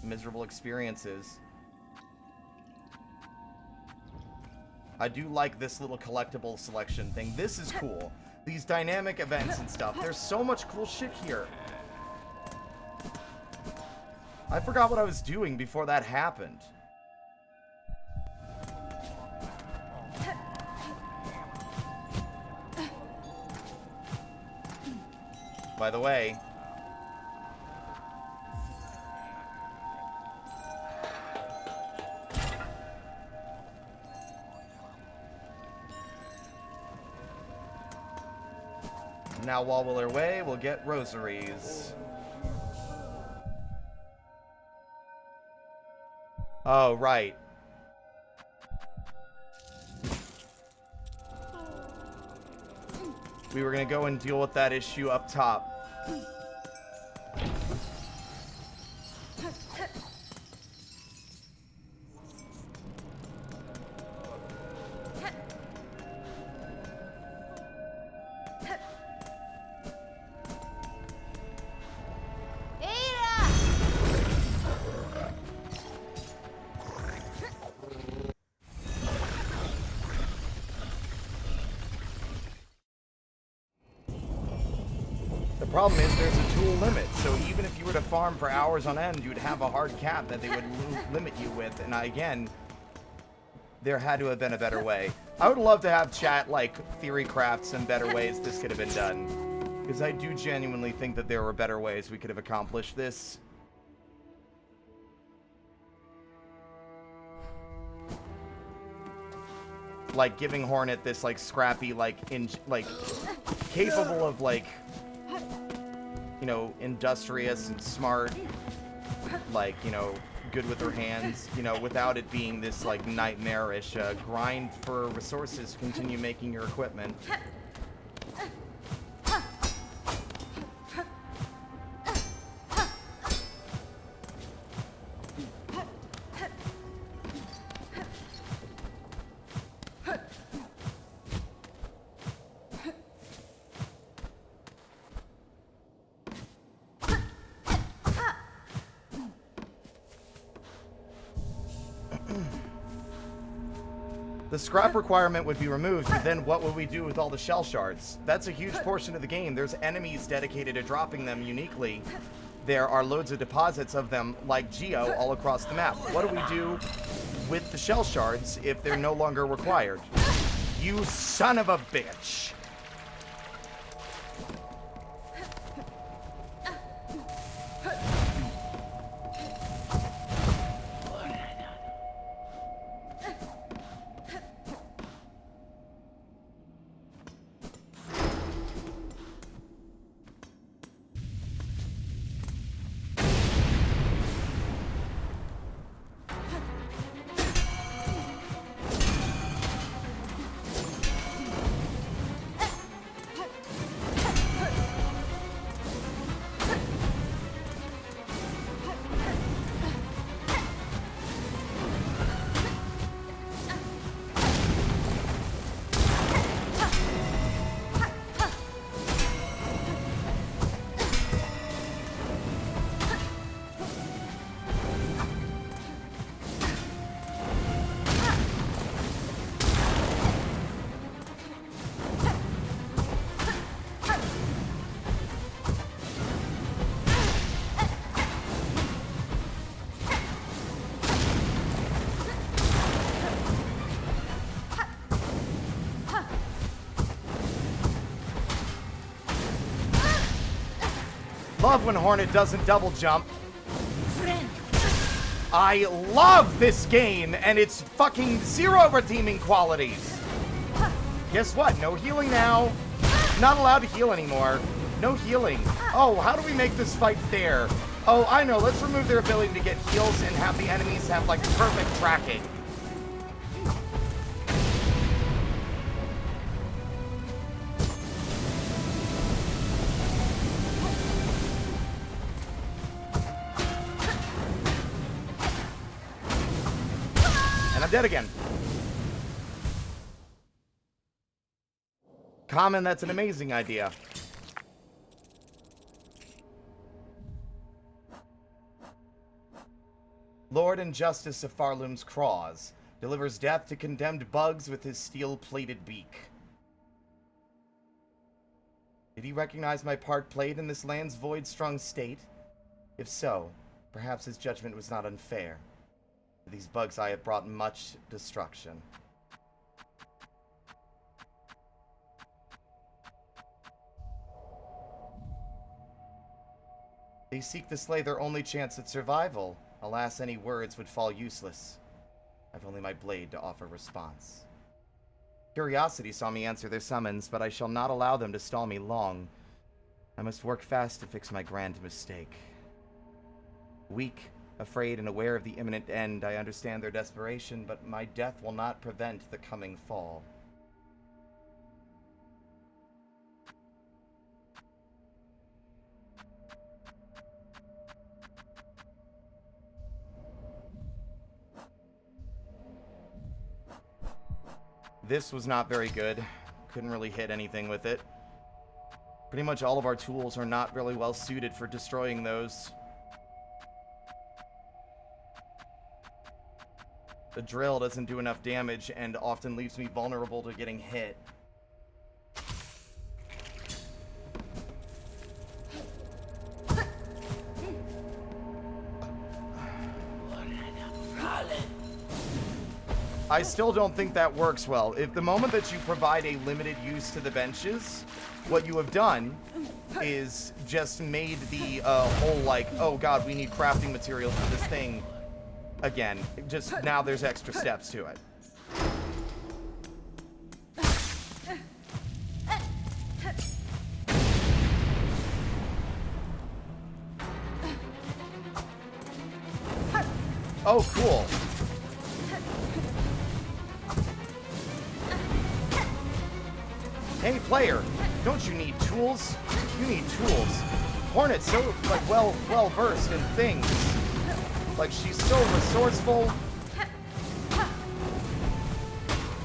miserable experiences. I do like this little collectible selection thing. This is cool. These dynamic events and stuff. There's so much cool shit here. I forgot what I was doing before that happened. By the way, now while we're away, we'll get rosaries. Oh, right. We were gonna go and deal with that issue up top. The problem is there's a tool limit, so even if you were to farm for hours on end, you'd have a hard cap that they would limit you with, and again, there had to have been a better way. I would love to have chat, like, theory craft some better ways this could have been done. Because I do genuinely think that there were better ways we could have accomplished this. Like, giving Hornet this, like, scrappy, like, capable of, like, you know, industrious and smart, like, you know, good with her hands, you know, without it being this, like, nightmarish grind for resources to continue making your equipment. The scrap requirement would be removed, but then what would we do with all the shell shards? That's a huge portion of the game. There's enemies dedicated to dropping them uniquely. There are loads of deposits of them, like Geo, all across the map. What do we do with the shell shards if they're no longer required? You son of a bitch! Love when Hornet doesn't double jump. I love this game and its fucking zero redeeming qualities. Guess what? No healing now. Not allowed to heal anymore. No healing. Oh, how do we make this fight fair? Oh, I know. Let's remove their ability to get heals and have the enemies have, like, perfect tracking. Dead again. Common, that's an amazing idea. Lord and Justice of Farloom's Craws delivers death to condemned bugs with his steel-plated beak. Did he recognize my part played in this land's void-strung state? If so, perhaps his judgment was not unfair. These bugs I have brought much destruction. They seek to slay their only chance at survival. Alas, any words would fall useless. I've only my blade to offer response. Curiosity saw me answer their summons, but I shall not allow them to stall me long. I must work fast to fix my grand mistake. Weak, afraid and aware of the imminent end, I understand their desperation, but my death will not prevent the coming fall. This was not very good. Couldn't really hit anything with it. Pretty much all of our tools are not really well suited for destroying those. The drill doesn't do enough damage and often leaves me vulnerable to getting hit. I still don't think that works well. If the moment that you provide a limited use to the benches, what you have done is just made the whole, like, oh god, we need crafting materials for this thing again. Just now there's extra steps to it. Oh, cool. Hey, player, don't you need tools? You need tools. Hornet's so, like, well versed in things. Like, she's so resourceful.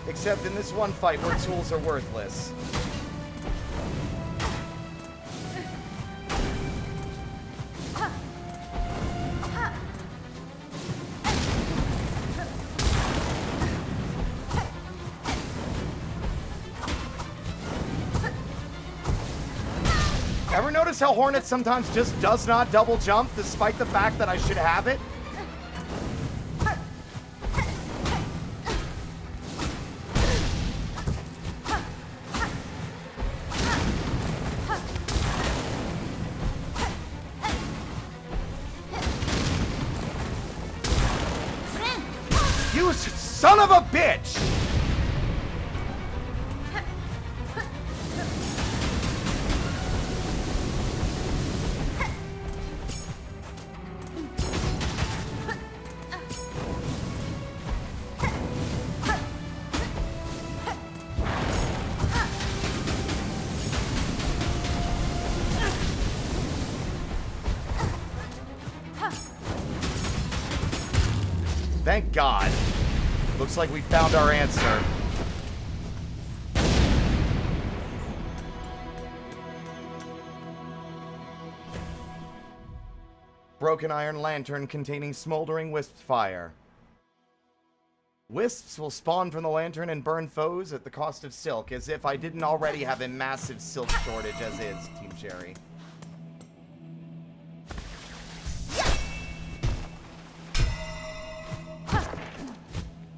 Except in this one fight where tools are worthless. Ever notice how Hornet sometimes just does not double jump, despite the fact that I should have it? You son of a bitch! Thank God. Looks like we found our answer. Broken iron lantern containing smoldering wisp fire. Wisps will spawn from the lantern and burn foes at the cost of silk, as if I didn't already have a massive silk shortage as is, Team Cherry.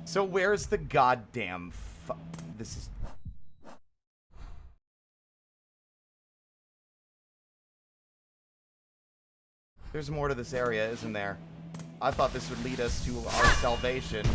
So where's the goddamn this is... There's more to this area, isn't there? I thought this would lead us to our salvation.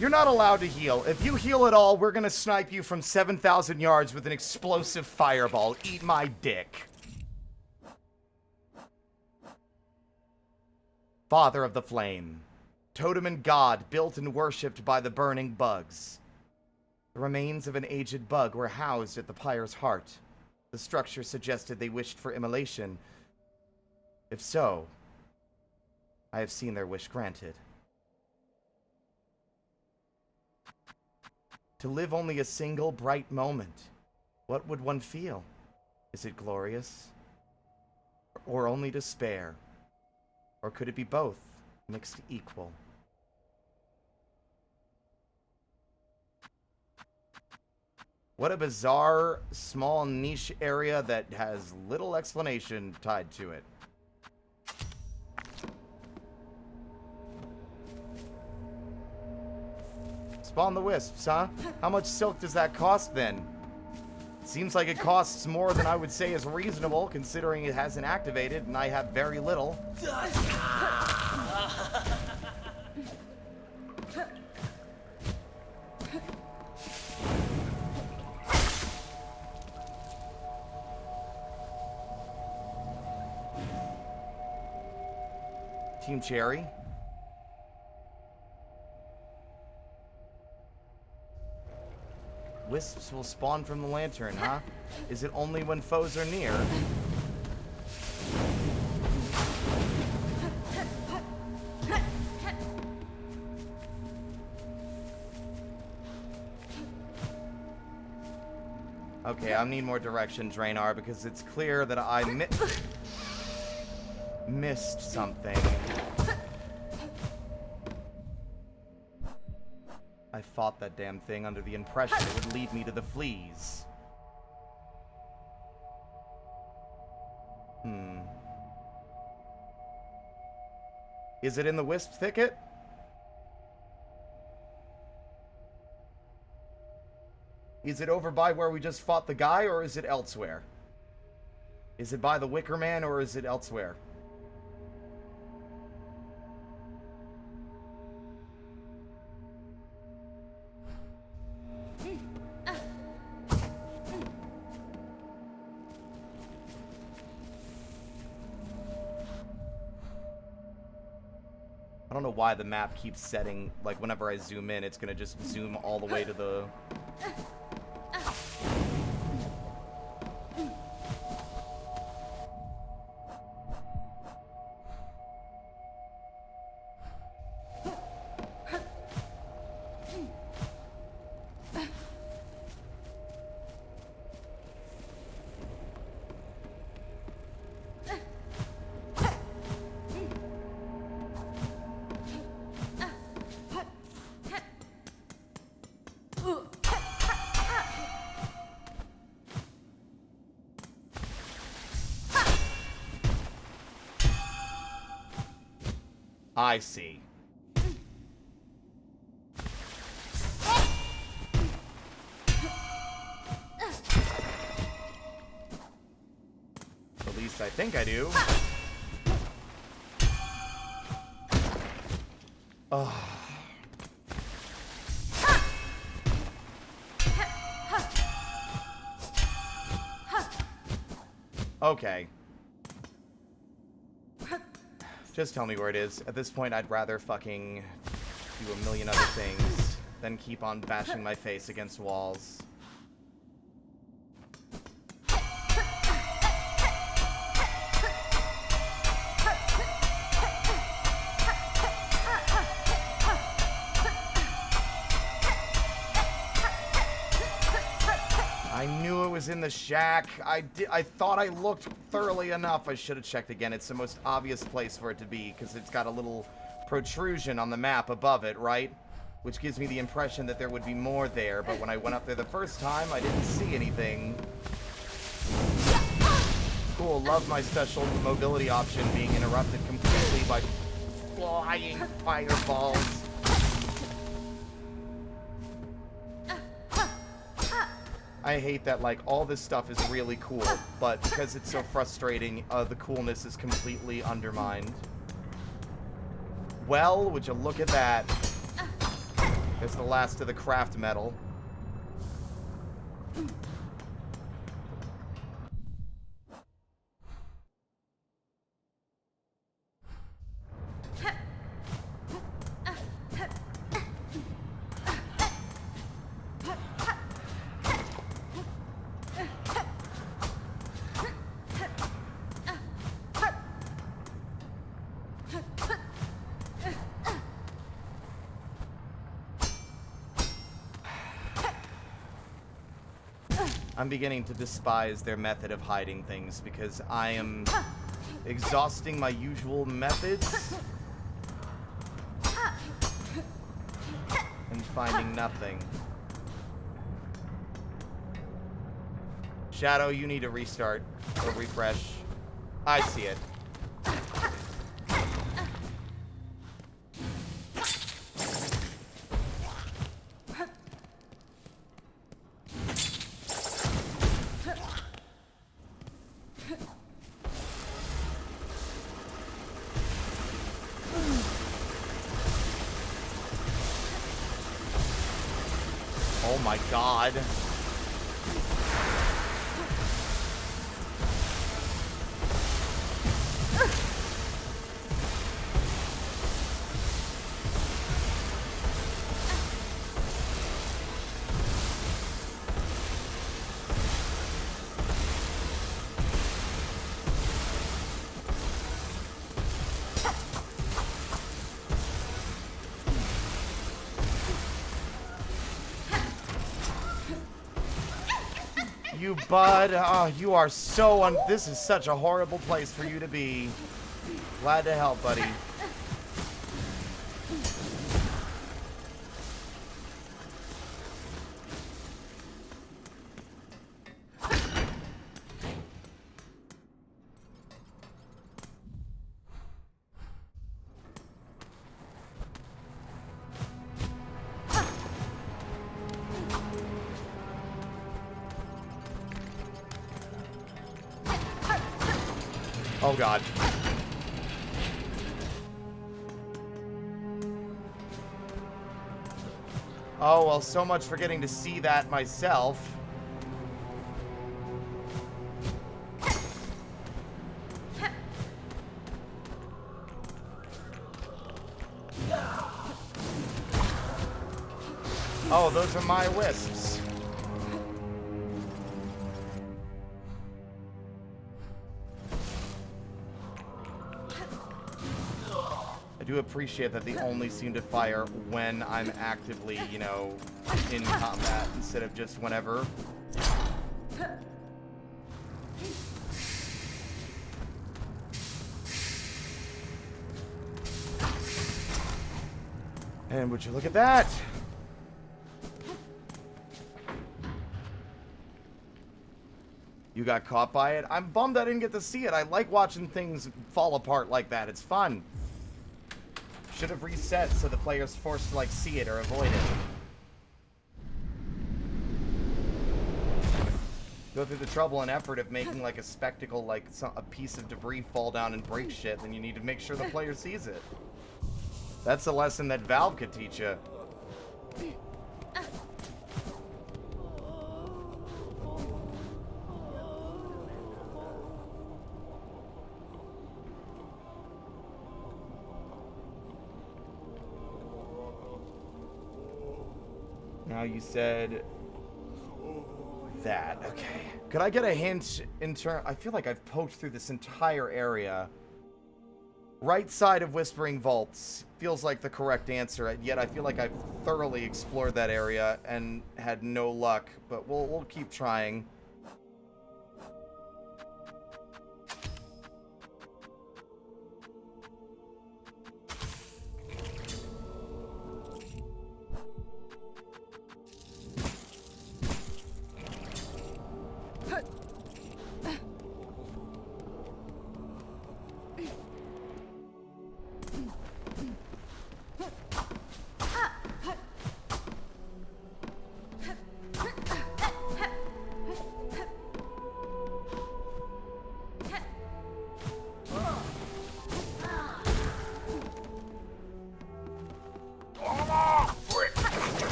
You're not allowed to heal. If you heal at all, we're gonna snipe you from 7,000 yards with an explosive fireball. Eat my dick. Father of the Flame. Totem and god, built and worshipped by the burning bugs. The remains of an aged bug were housed at the pyre's heart. The structure suggested they wished for immolation. If so, I have seen their wish granted. To live only a single bright moment, what would one feel? Is it glorious? Or only despair? Or could it be both, mixed equal? What a bizarre, small niche area that has little explanation tied to it. Spawn the wisps, huh? How much silk does that cost then? Seems like it costs more than I would say is reasonable, considering it hasn't activated and I have very little. Team Cherry. Wisps will spawn from the lantern, huh? Is it only when foes are near? Okay, I need more direction, Drainar, because it's clear that I missed something. I fought that damn thing under the impression it would lead me to the fleas. Is it in the wisp thicket? Is it over by where we just fought the guy, or is it elsewhere? Is it by the Wicker Man, or is it elsewhere? I don't know why the map keeps setting, like, whenever I zoom in, it's gonna just zoom all the way to the... I see. At least I think I do. Ugh. Okay. Just tell me where it is. At this point, I'd rather fucking do a million other things than keep on bashing my face against walls. I knew it was in the shack. I thought I looked thoroughly enough. I should have checked again. It's the most obvious place for it to be because it's got a little protrusion on the map above it, right? Which gives me the impression that there would be more there, but when I went up there the first time, I didn't see anything. Cool, love my special mobility option being interrupted completely by flying fireballs. I hate that, like, all this stuff is really cool, but because it's so frustrating, the coolness is completely undermined. Well, would you look at that? There's the last of the craft metal. I'm beginning to despise their method of hiding things because I am exhausting my usual methods and finding nothing. Shadow, you need to restart or refresh. I see it. Oh my god. You bud, oh, you are so this is such a horrible place for you to be. Glad to help, buddy. Oh, God. Oh, well, so much for getting to see that myself. Oh, those are my wisps. I do appreciate that they only seem to fire when I'm actively, you know, in combat instead of just whenever. And would you look at that? You got caught by it? I'm bummed I didn't get to see it. I like watching things fall apart like that. It's fun. Should have reset so the player's forced to, like, see it or avoid it. Go through the trouble and effort of making, like, a spectacle, like a piece of debris fall down and break shit, then you need to make sure the player sees it. That's a lesson that Valve could teach you. Now you said that. Okay. Could I get a hint in turn? I feel like I've poked through this entire area. Right side of Whispering Vaults feels like the correct answer, yet I feel like I've thoroughly explored that area and had no luck, but we'll keep trying.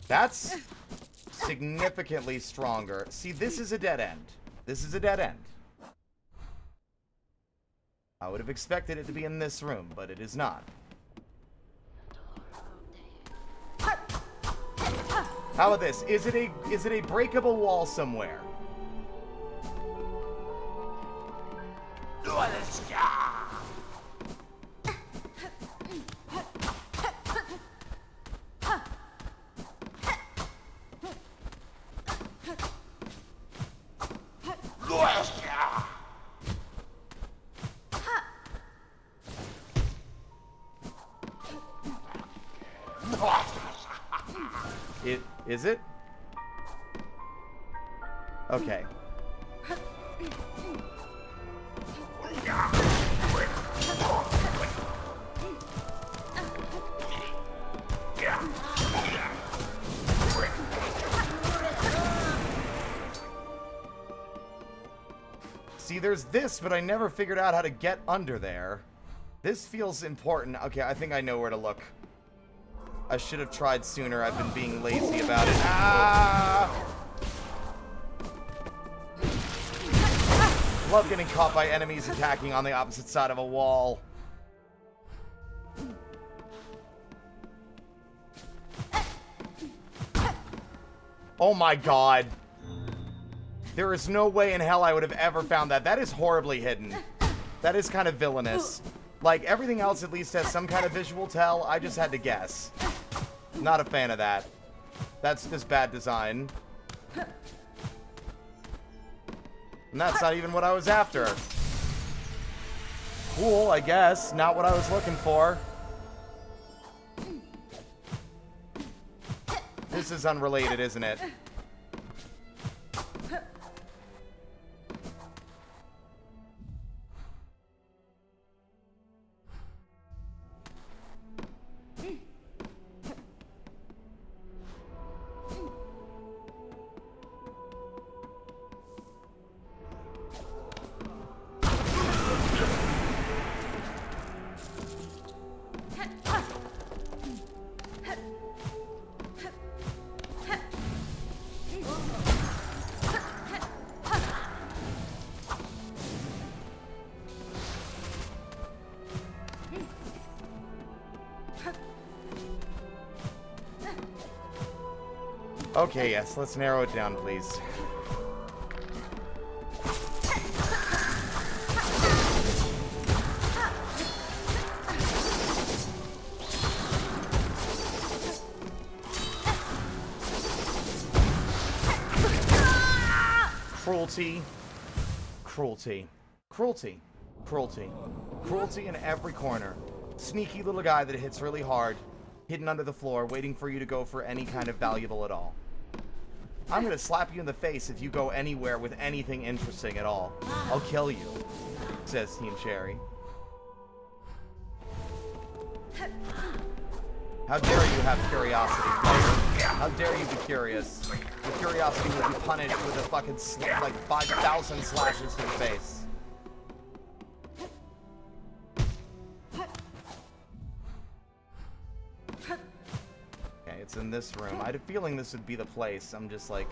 That's significantly stronger. See, this is a dead end. This is a dead end. I would have expected it to be in this room, but it is not. How about this? Is it a breakable wall somewhere? Is it? Okay. See, there's this, but I never figured out how to get under there. This feels important. Okay, I think I know where to look. I should have tried sooner. I've been being lazy about it. Ah! Love getting caught by enemies attacking on the opposite side of a wall. Oh my god. There is no way in hell I would have ever found that. That is horribly hidden. That is kind of villainous. Like, everything else at least has some kind of visual tell. I just had to guess. Not a fan of that. That's just bad design. And that's not even what I was after. Cool, I guess. Not what I was looking for. This is unrelated, isn't it? Okay, yes, let's narrow it down, please. Cruelty. Cruelty. Cruelty. Cruelty. Cruelty in every corner. Sneaky little guy that hits really hard, hidden under the floor, waiting for you to go for any kind of valuable at all. I'm gonna slap you in the face if you go anywhere with anything interesting at all. I'll kill you, says Team Cherry. How dare you have curiosity, player? How dare you be curious? Your curiosity will be punished with a fucking like 5,000 slashes to the face. Okay, it's in this room. I had a feeling this would be the place. I'm just like...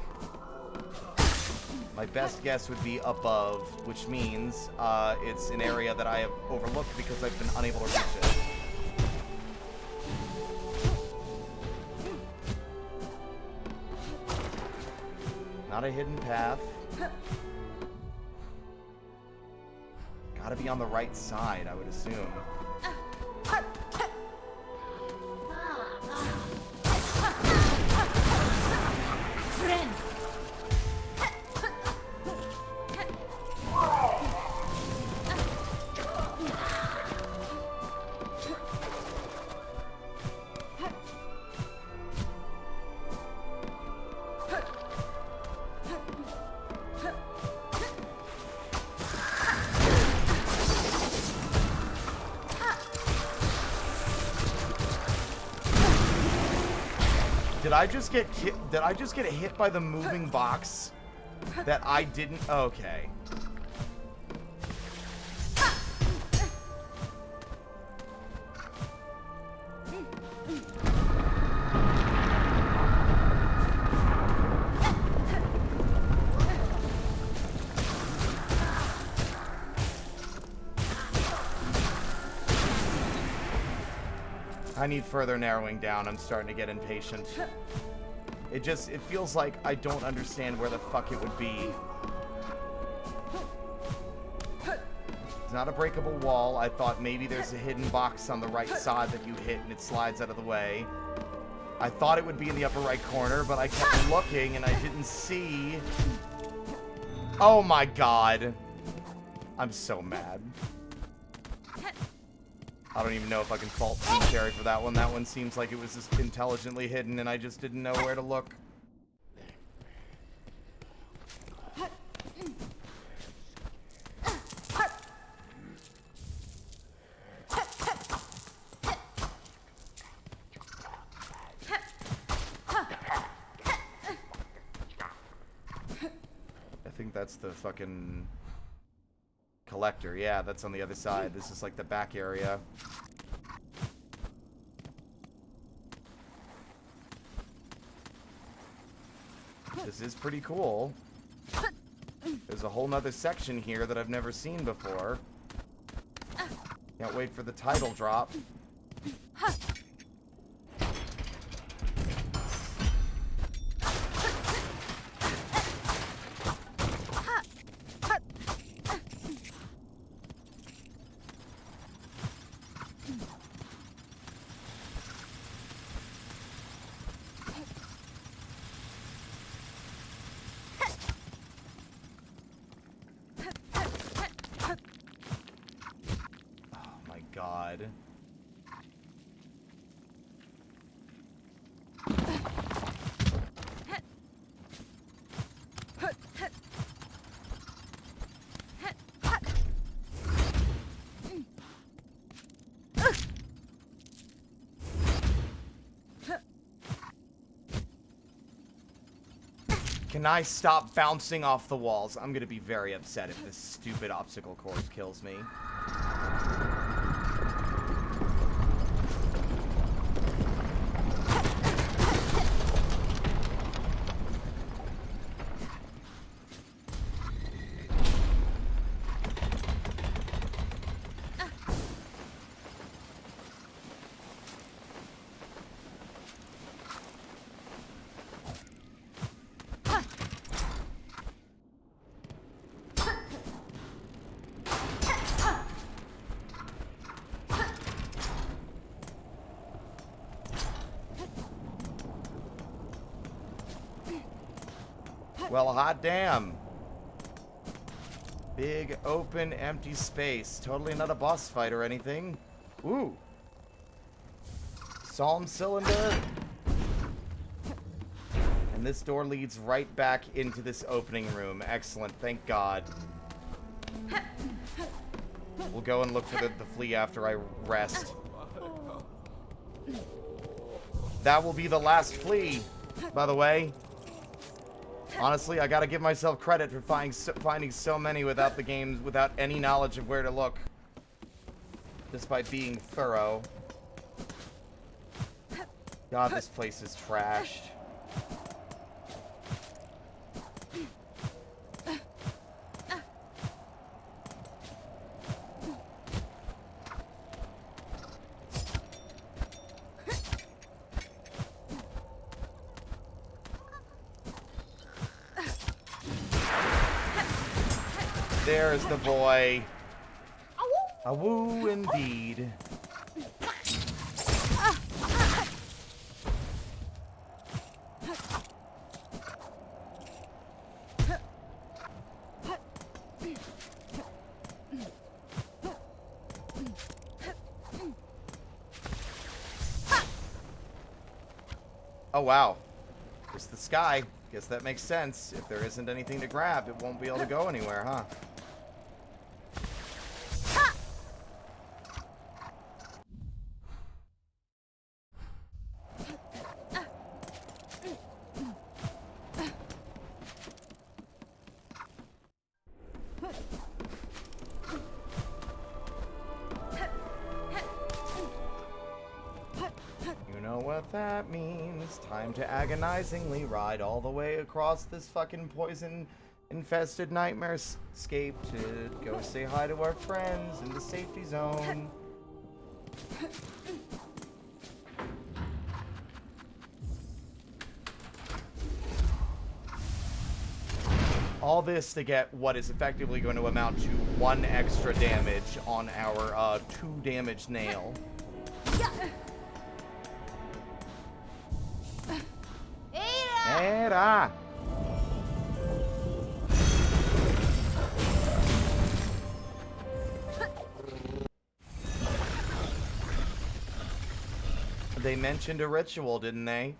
My best guess would be above, which means it's an area that I have overlooked because I've been unable to reach it. Not a hidden path. Gotta be on the right side, I would assume. Friend. Did I just get hit by the moving box that I didn't? Okay. I need further narrowing down. I'm starting to get impatient. It feels like I don't understand where the fuck it would be. It's not a breakable wall. I thought maybe there's a hidden box on the right side that you hit and it slides out of the way. I thought it would be in the upper right corner, but I kept looking and I didn't see. Oh my god. I'm so mad. I don't even know if I can fault Team Cherry for that one. That one seems like it was just intelligently hidden and I just didn't know where to look. I think that's the fucking... collector. Yeah, that's on the other side. This is like the back area. This is pretty cool. There's a whole nother section here that I've never seen before. Can't wait for the title drop. God. Can I stop bouncing off the walls? I'm gonna be very upset if this stupid obstacle course kills me. Well, hot damn. Big, open, empty space. Totally not a boss fight or anything. Ooh. Psalm cylinder. And this door leads right back into this opening room. Excellent. Thank God. We'll go and look for the flea after I rest. That will be the last flea, by the way. Honestly, I gotta give myself credit for finding so many without any knowledge of where to look. Just by being thorough. God, this place is trashed. There's the boy. A woo indeed. Oh wow. Just the sky. Guess that makes sense. If there isn't anything to grab, it won't be able to go anywhere, huh? That means time to agonizingly ride all the way across this fucking poison-infested nightmare-scape to go say hi to our friends in the safety zone. All this to get what is effectively going to amount to 1 extra damage on our 2 damage nail. Era! They mentioned a ritual, didn't they?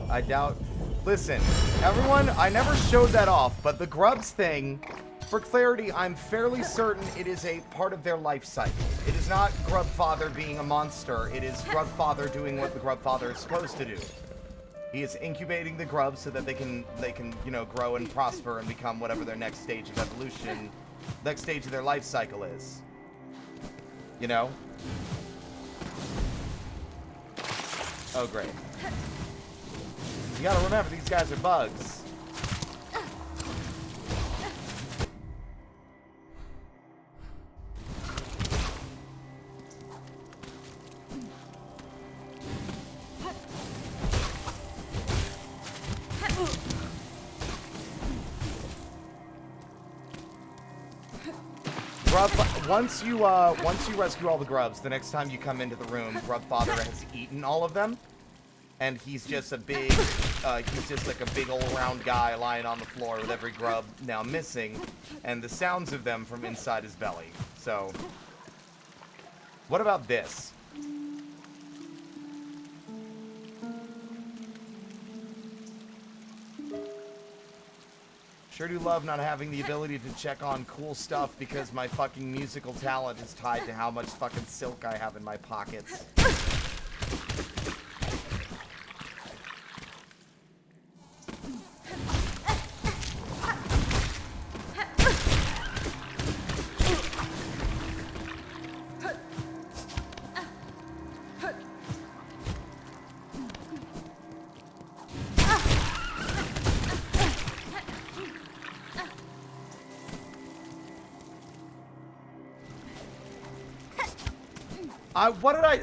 I doubt... Listen, everyone, I never showed that off, but the grubs thing, for clarity, I'm fairly certain it is a part of their life cycle. It is not Grubfather being a monster, it is Grubfather doing what the Grubfather is supposed to do. He is incubating the grubs so that they can, you know, grow and prosper and become whatever their next stage of evolution, next stage of their life cycle is. You know? Oh, great. You gotta remember, these guys are bugs. Once you rescue all the grubs, the next time you come into the room, Grubfather has eaten all of them, and he's just a big, he's just like a big old round guy lying on the floor with every grub now missing, and the sounds of them from inside his belly. So, what about this? Sure do love not having the ability to check on cool stuff because my fucking musical talent is tied to how much fucking silk I have in my pockets.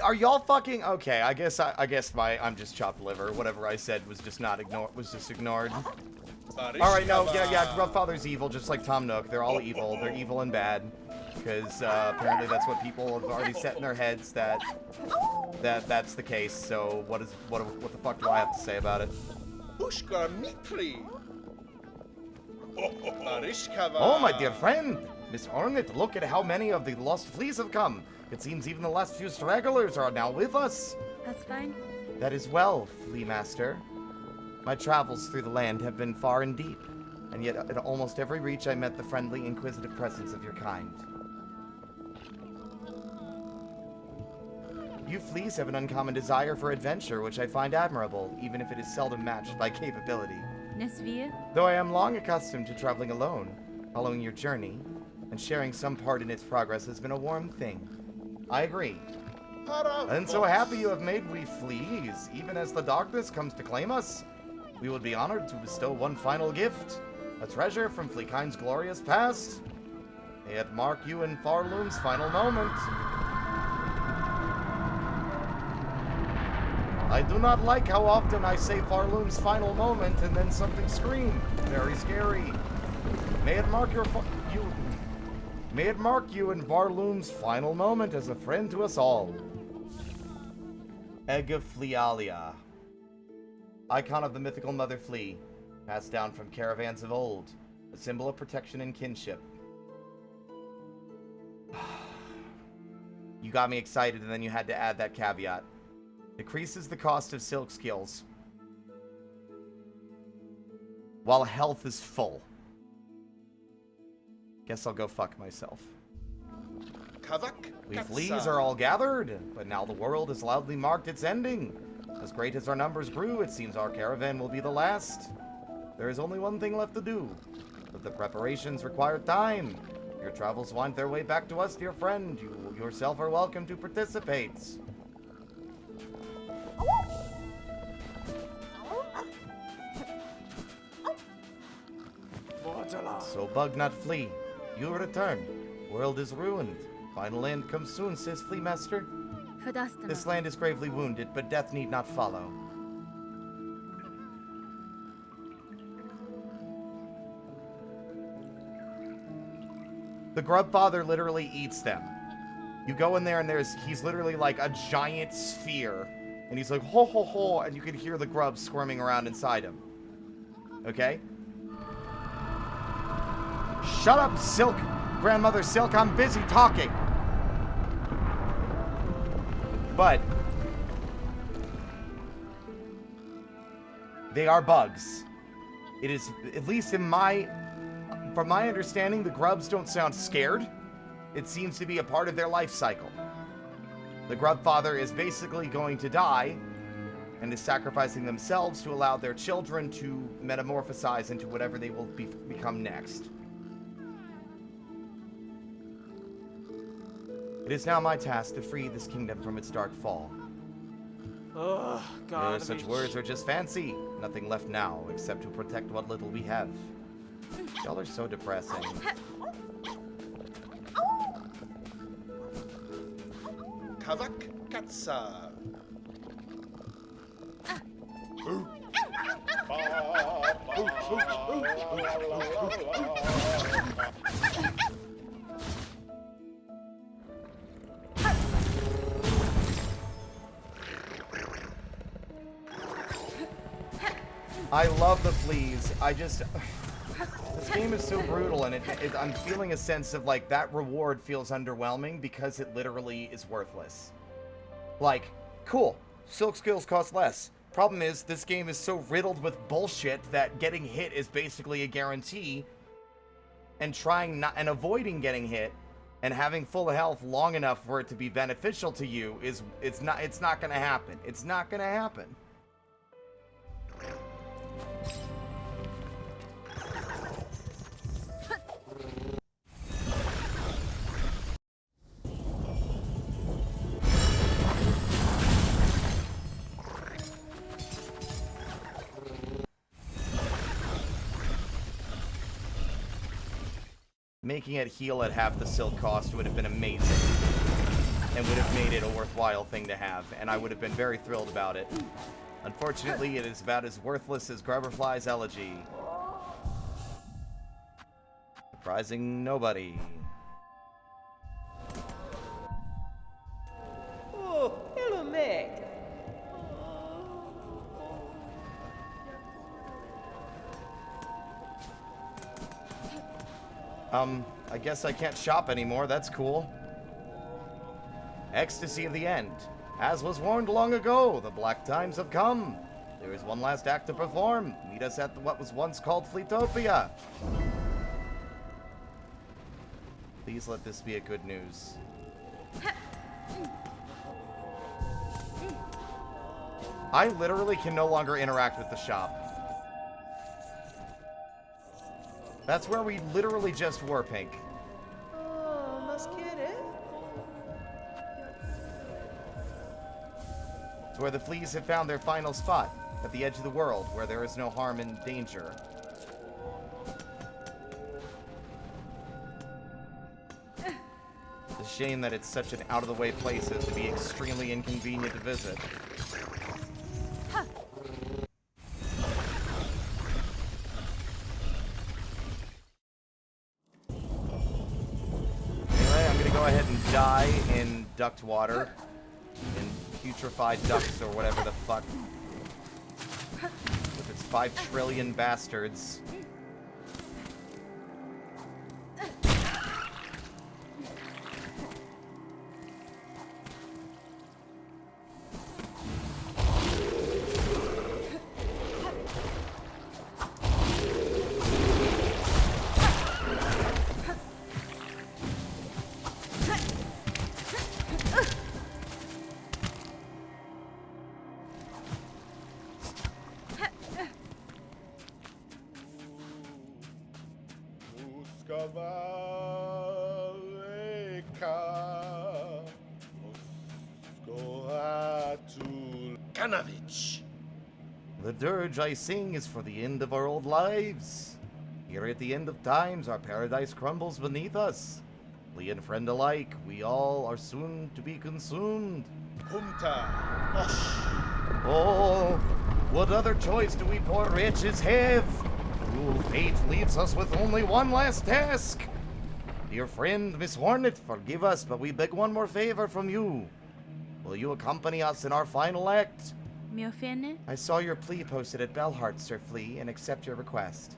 Are y'all fucking okay? I guess I'm just chopped liver. Whatever I said was just ignored. All right, no, yeah, Grubfather's evil, just like Tom Nook. They're all evil. They're evil and bad, because apparently that's what people have already set in their heads that's the case. So what the fuck do I have to say about it? Oh, my dear friend, Miss Hornet, look at how many of the lost fleas have come. It seems even the last few stragglers are now with us. That's fine. That is well, Flea Master. My travels through the land have been far and deep, and yet at almost every reach I met the friendly, inquisitive presence of your kind. You fleas have an uncommon desire for adventure, which I find admirable, even if it is seldom matched by capability. Nesvia? Though I am long accustomed to traveling alone, following your journey, and sharing some part in its progress has been a warm thing. I agree. And so happy you have made we fleas, even as the darkness comes to claim us. We would be honored to bestow one final gift, a treasure from Fleakind's glorious past. May it mark you in Farloom's final moment. I do not like how often I say Farloom's final moment and then something scream. Very scary. May it mark May it mark you in Farloom's final moment as a friend to us all. Egg of Flealia. Icon of the mythical mother flea, passed down from caravans of old, a symbol of protection and kinship. You got me excited, and then you had to add that caveat. Decreases the cost of silk skills, while health is full. Guess I'll go fuck myself. We fleas are all gathered, but now the world has loudly marked its ending. As great as our numbers grew, it seems our caravan will be the last. There is only one thing left to do, but the preparations require time. Your travels wind their way back to us, dear friend. You yourself are welcome to participate. So bug not flee. You return. World is ruined. Final end comes soon, says Flea Master. This land is gravely wounded, but death need not follow. The Grub Father literally eats them. You go in there and he's literally like a giant sphere. And he's like, ho ho ho, and you can hear the grubs squirming around inside him. Okay? Shut up, Silk! Grandmother Silk, I'm busy talking! But they are bugs. It is, at least from my understanding, the grubs don't sound scared. It seems to be a part of their life cycle. The Grub Father is basically going to die and is sacrificing themselves to allow their children to metamorphosize into whatever they will become next. It is now my task to free this kingdom from its dark fall. Oh, God. Such words are just fancy. Nothing left now except to protect what little we have. Y'all are so depressing. Kavak Katsa. I love the fleas. This game is so brutal, and I'm feeling a sense of, like, that reward feels underwhelming because it literally is worthless. Like, cool, silk skills cost less. Problem is, this game is so riddled with bullshit that getting hit is basically a guarantee, and avoiding getting hit and having full health long enough for it to be beneficial to you it's not gonna happen. It's not gonna happen. Making it heal at half the silk cost would have been amazing. And would have made it a worthwhile thing to have, and I would have been very thrilled about it. Unfortunately, it is about as worthless as Grubberfly's elegy. Surprising nobody. Oh, hello, mate. I guess I can't shop anymore. That's cool. Ecstasy of the end. As was warned long ago, the black times have come. There is one last act to perform. Meet us at what was once called Fleetopia. Please let this be a good news. I literally can no longer interact with the shop. That's where we literally just were, Pink. Oh, mas querer? It's where the fleas have found their final spot, at the edge of the world, where there is no harm and danger. It's a shame that it's such an out-of-the-way place as to be extremely inconvenient to visit. Anyway, I'm gonna go ahead and die in duct water. In putrefied ducts or whatever the fuck. With its 5 trillion bastards. The dirge I sing is for the end of our old lives. Here at the end of times, our paradise crumbles beneath us. Flea and friend alike, we all are soon to be consumed. Humta. Osh. Oh, what other choice do we poor wretches have? Cruel fate leaves us with only one last task. Dear friend, Miss Hornet, forgive us, but we beg one more favor from you. Will you accompany us in our final act? Me offende? I saw your plea posted at Bellheart, Sir Flea, and accept your request.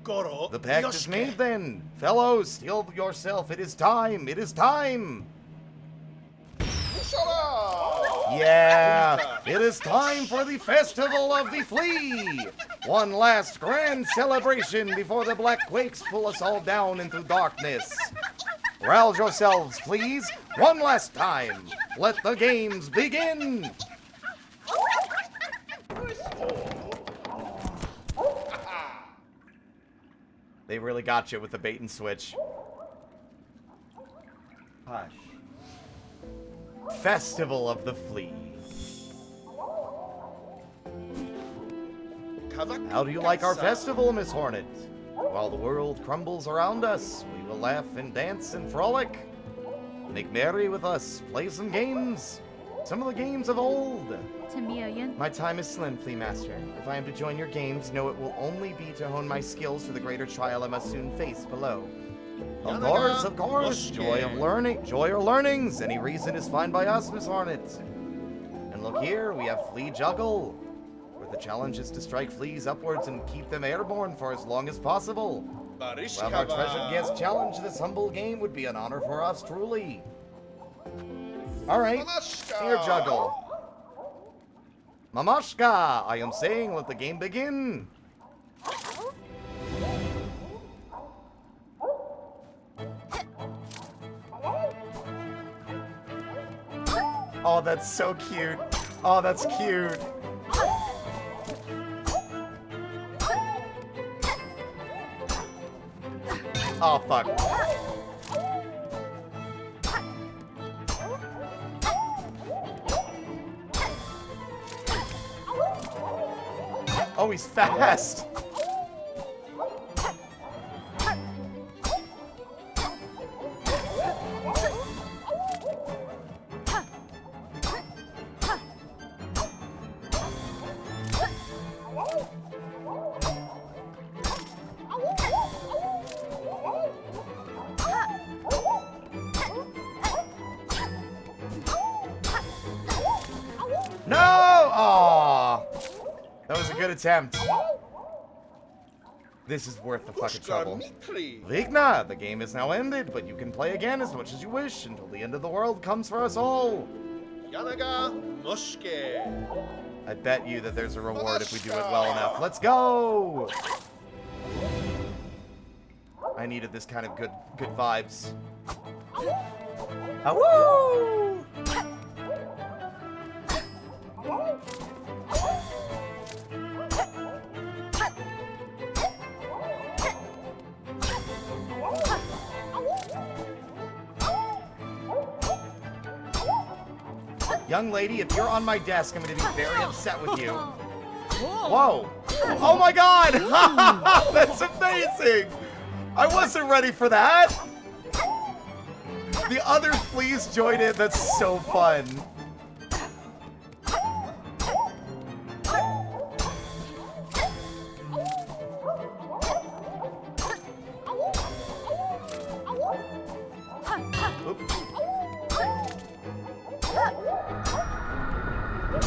Goro. The pact is made then. Fellows, steel yourself. It is time. It is time. Yeah, it is time for the Festival of the Flea. One last grand celebration before the Black Quakes pull us all down into darkness. Rouse yourselves, please. One last time. Let the games begin. They really got you with the bait and switch. Hush. Festival of the Flea. How do you like our festival, Miss Hornet? While the world crumbles around us, we will laugh and dance and frolic. Make merry with us, play some games. Some of the games of old. My time is slim, Flea Master. If I am to join your games, know it will only be to hone my skills for the greater trial I must soon face below. Of course. Joy or learnings. Any reason is fine by us, Miss Hornet. And look here, we have Flea Juggle, where the challenge is to strike fleas upwards and keep them airborne for as long as possible. Well, our treasured guest challenge this humble game would be an honor for us, truly. Alright, air juggle. Mamashka, I am saying let the game begin. Oh, that's so cute. Oh, that's cute. Oh, fuck. Oh, he's fast. No! Aw. That was a good attempt. This is worth the fucking Ushka trouble. Mitri. Vigna, the game is now ended, but you can play again as much as you wish until the end of the world comes for us all. Yanaga Mushke. I bet you that there's a reward if we do it well enough. Let's go! I needed this kind of good vibes. Awoo! Young lady, if you're on my desk, I'm going to be very upset with you. Whoa. Oh my god! That's amazing! I wasn't ready for that! The other fleas joined in. That's so fun.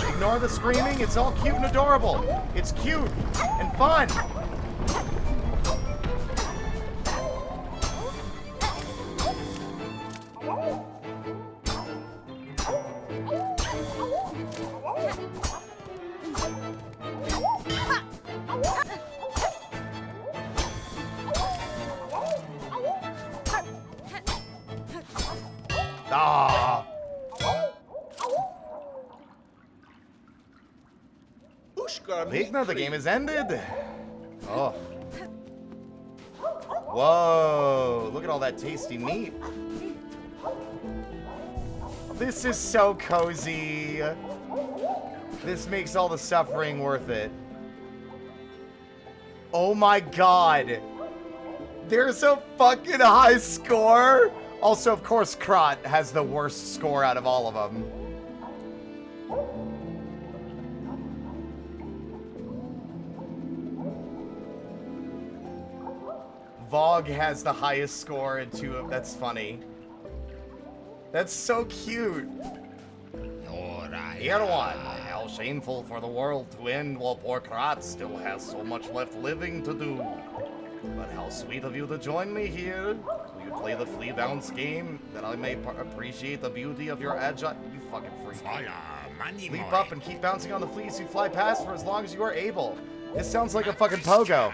Ignore the screaming, it's all cute and adorable. It's cute and fun. Ah. Vigna, the game is ended. Oh. Whoa, look at all that tasty meat. This is so cozy. This makes all the suffering worth it. Oh my god. There's a fucking high score. Also, of course, Krot has the worst score out of all of them. Vogue has the highest score in 2 of... That's funny. That's so cute. Dear one, how shameful for the world to end while poor Krat still has so much left living to do. But how sweet of you to join me here. Will you play the flea bounce game that I may appreciate the beauty of your agile... You fucking freak. Leap up and keep bouncing on the fleas who fly past for as long as you are able. This sounds like a fucking pogo.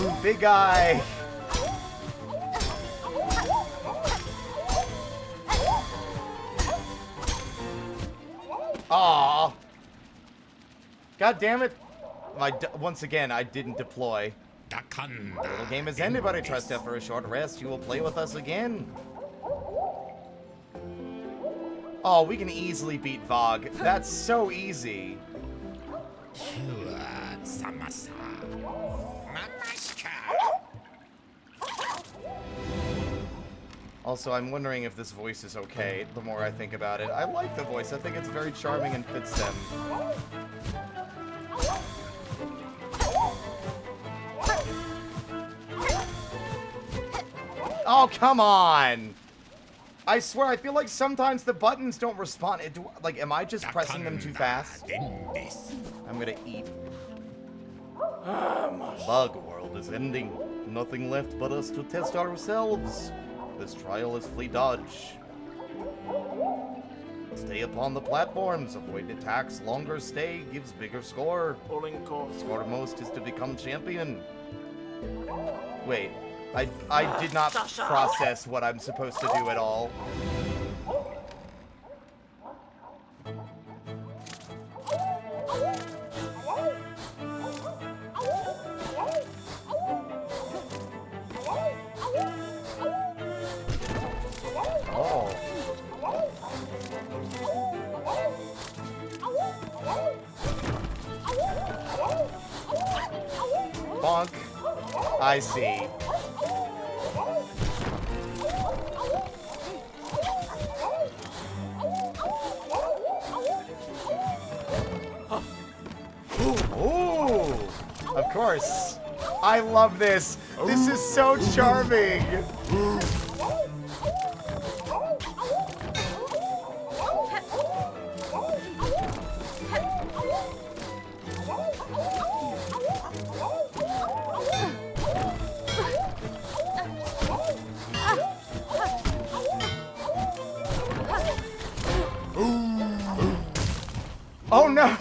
Ooh, big guy. Aw. God damn it. Once again, I didn't deploy. The little game is ended, but I trust that for a short rest, you will play with us again. Oh, we can easily beat Vogue. That's so easy. Also, I'm wondering if this voice is okay, the more I think about it. I like the voice. I think it's very charming and fits them. Oh, come on! I swear, I feel like sometimes the buttons don't respond. Like, am I just pressing them too fast? I'm gonna eat. Bug world is ending. Nothing left but us to test ourselves. This trial is flea dodge. Stay upon the platforms. Avoid attacks. Longer stay gives bigger score. Score most is to become champion. Wait. I did not process what I'm supposed to do at all. Oh. Bonk. I see. Of course. I love this. This is so charming. Oh no!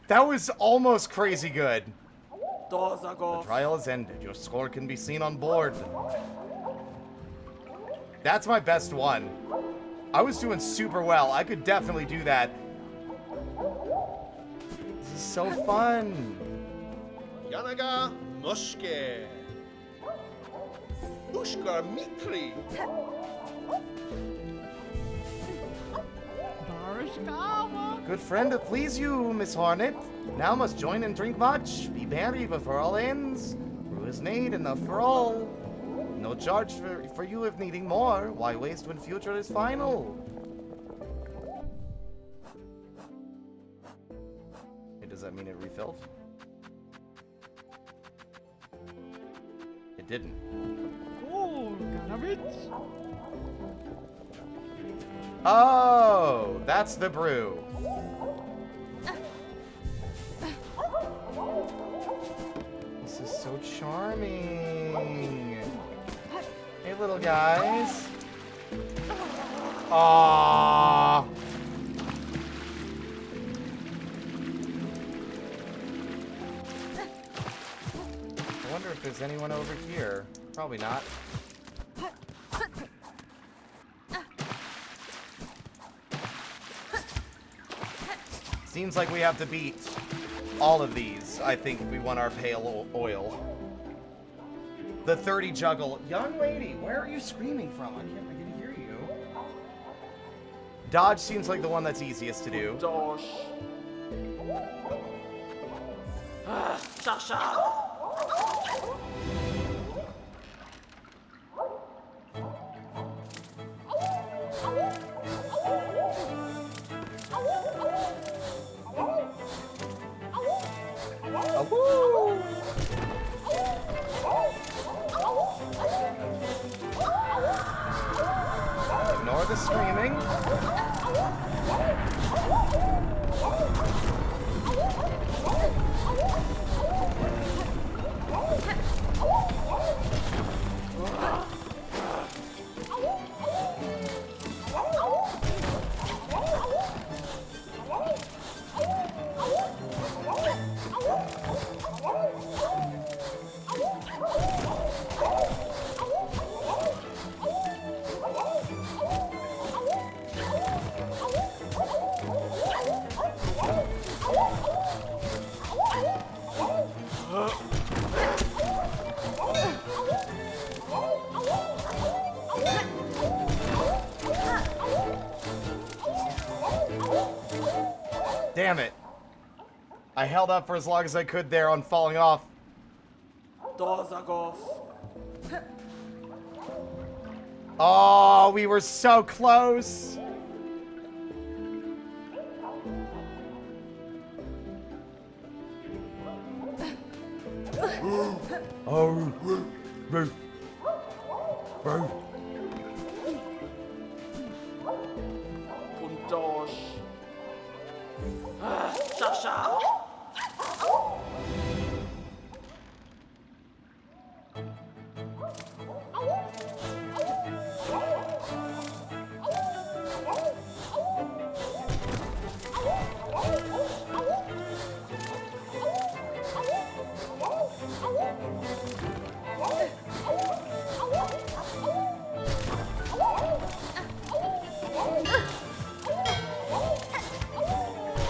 That was almost crazy good. Doors are The off. trial has ended. Your score can be seen on board. That's my best one. I was doing super well. I could definitely do that. This is so fun. Yanaga Moshke. Ushkar Mikri. Good friend to please you, Miss Hornet. Now must join and drink much. Be merry before all ends. Brew is made enough for all. No charge for you if needing more. Why waste when future is final? Hey, does that mean it refilled? It didn't. Oh, that's the brew. This is so charming. Hey, little guys. Aww. I wonder if there's anyone over here. Probably not. Seems like we have to beat all of these, I think, if we want our pale oil. The 30 juggle. Young lady, where are you screaming from? I can hear you. Dodge seems like the one that's easiest to do. Dosh. Sasha. Woo! Ignore the screaming. Damn it. I held up for as long as I could there on falling off. Doors are off. Oh, we were so close. Oh, Ruth. Ruth. Dosh. Sasha.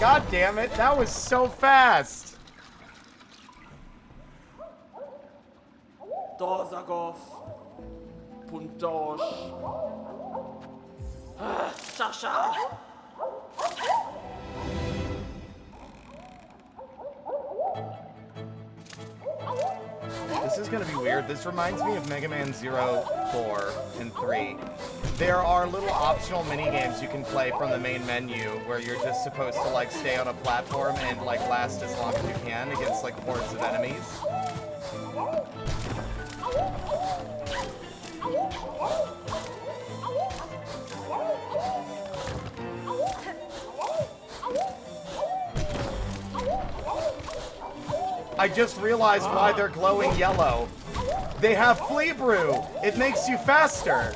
God damn it, that was so fast. Doors are off. Puntosh. Sasha. this is gonna be weird. This reminds me of Mega Man 0, 4, and 3. There are little optional mini games you can play from the main menu where you're just supposed to like stay on a platform and like last as long as you can against like hordes of enemies. I just realized why they're glowing yellow. They have flea brew. It makes you faster.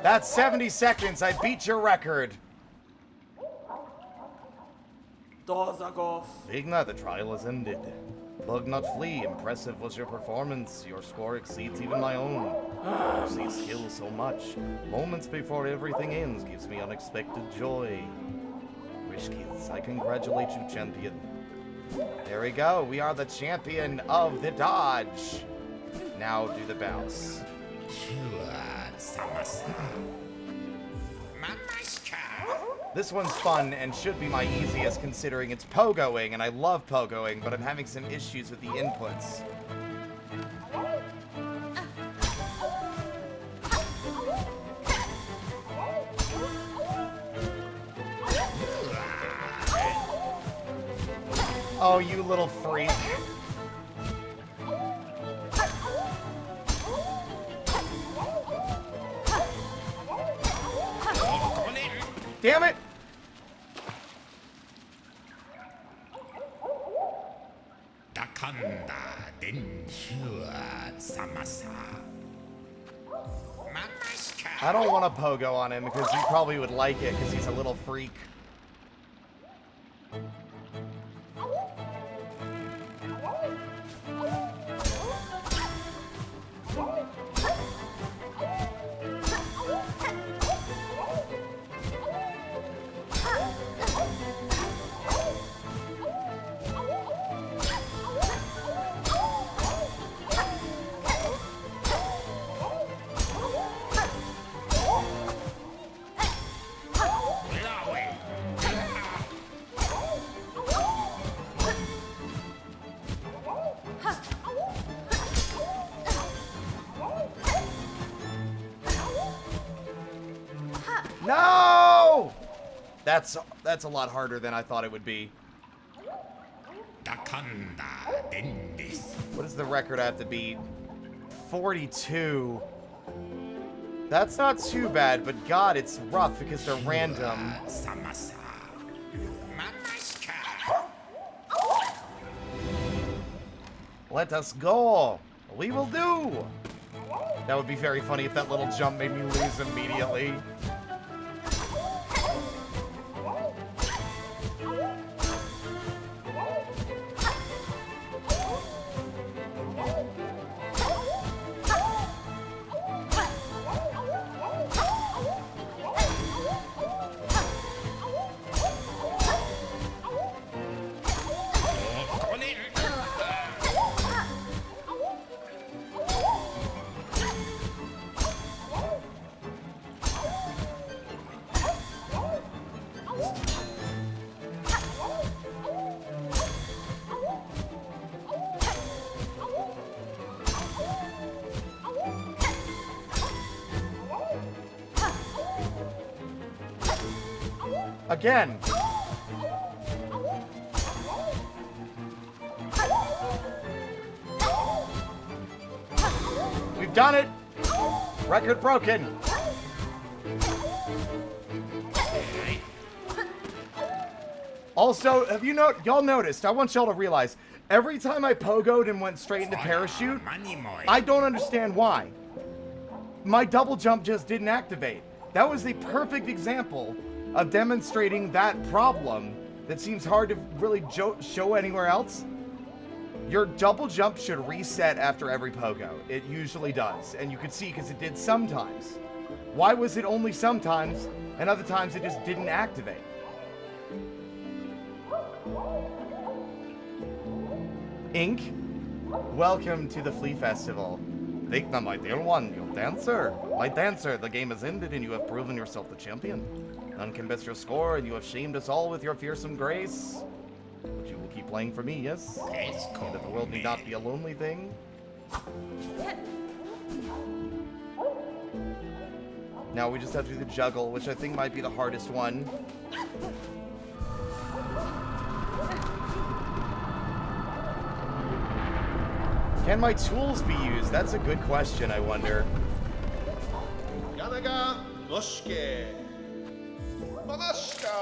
That's 70 seconds. I beat your record. Doors are off. Vigna, the trial is ended. Bug not flee. Impressive was your performance. Your score exceeds even my own. I see skill so much. Moments before everything ends gives me unexpected joy. Wish kids, I congratulate you, champion. There we go. We are the champion of the dodge. Now do the bounce. This one's fun and should be my easiest considering it's pogoing, and I love pogoing, but I'm having some issues with the inputs. Oh, you little freak. Damn it! I don't want to pogo on him because he probably would like it because he's a little freak. No! That's a lot harder than I thought it would be. What is the record I have to beat? 42. That's not too bad, but God, it's rough because they're random. Let us go. We will do. That would be very funny if that little jump made me lose immediately. Again. We've done it. Record broken. Also, have you y'all noticed? I want y'all to realize every time I pogoed and went straight into parachute, I don't understand why. My double jump just didn't activate. That was the perfect example of demonstrating that problem that seems hard to really show anywhere else. Your double jump should reset after every pogo. It usually does, and you can see because it did sometimes. Why was it only sometimes, and other times it just didn't activate? Ink, welcome to the Flea Festival. Vigna, my dear one, your dancer. My dancer, the game has ended and you have proven yourself the champion. None can best your score, and you have shamed us all with your fearsome grace. But you will keep playing for me, yes? Yes, So that the world need not be a lonely thing. Now we just have to do the juggle, which I think might be the hardest one. Can my tools be used? That's a good question, I wonder. Yanaga Nosuke. Manashka.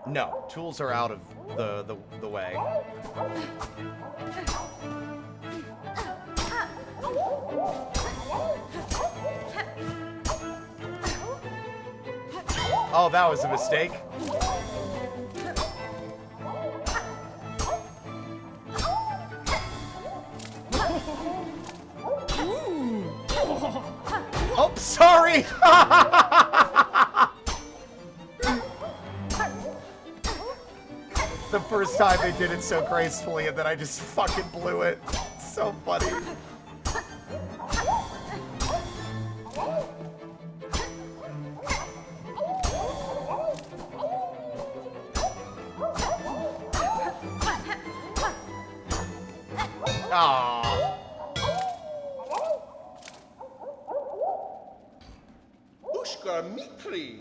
No, tools are out of the way. Oh, that was a mistake. Oh, sorry! The first time they did it so gracefully, and then I just fucking blew it. So funny. Aww. Ushka Mikli.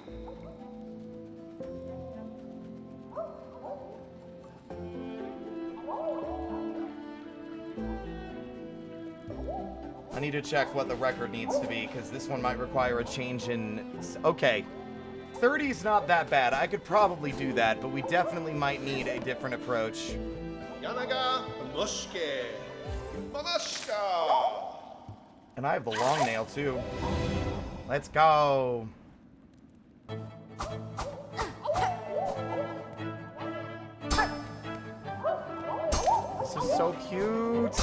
I need to check what the record needs to be, because this one might require a change in... Okay. 30's not that bad. I could probably do that, but we definitely might need a different approach. Yanaga Nosuke. Manashka. And I have the long nail, too. Let's go. This is so cute.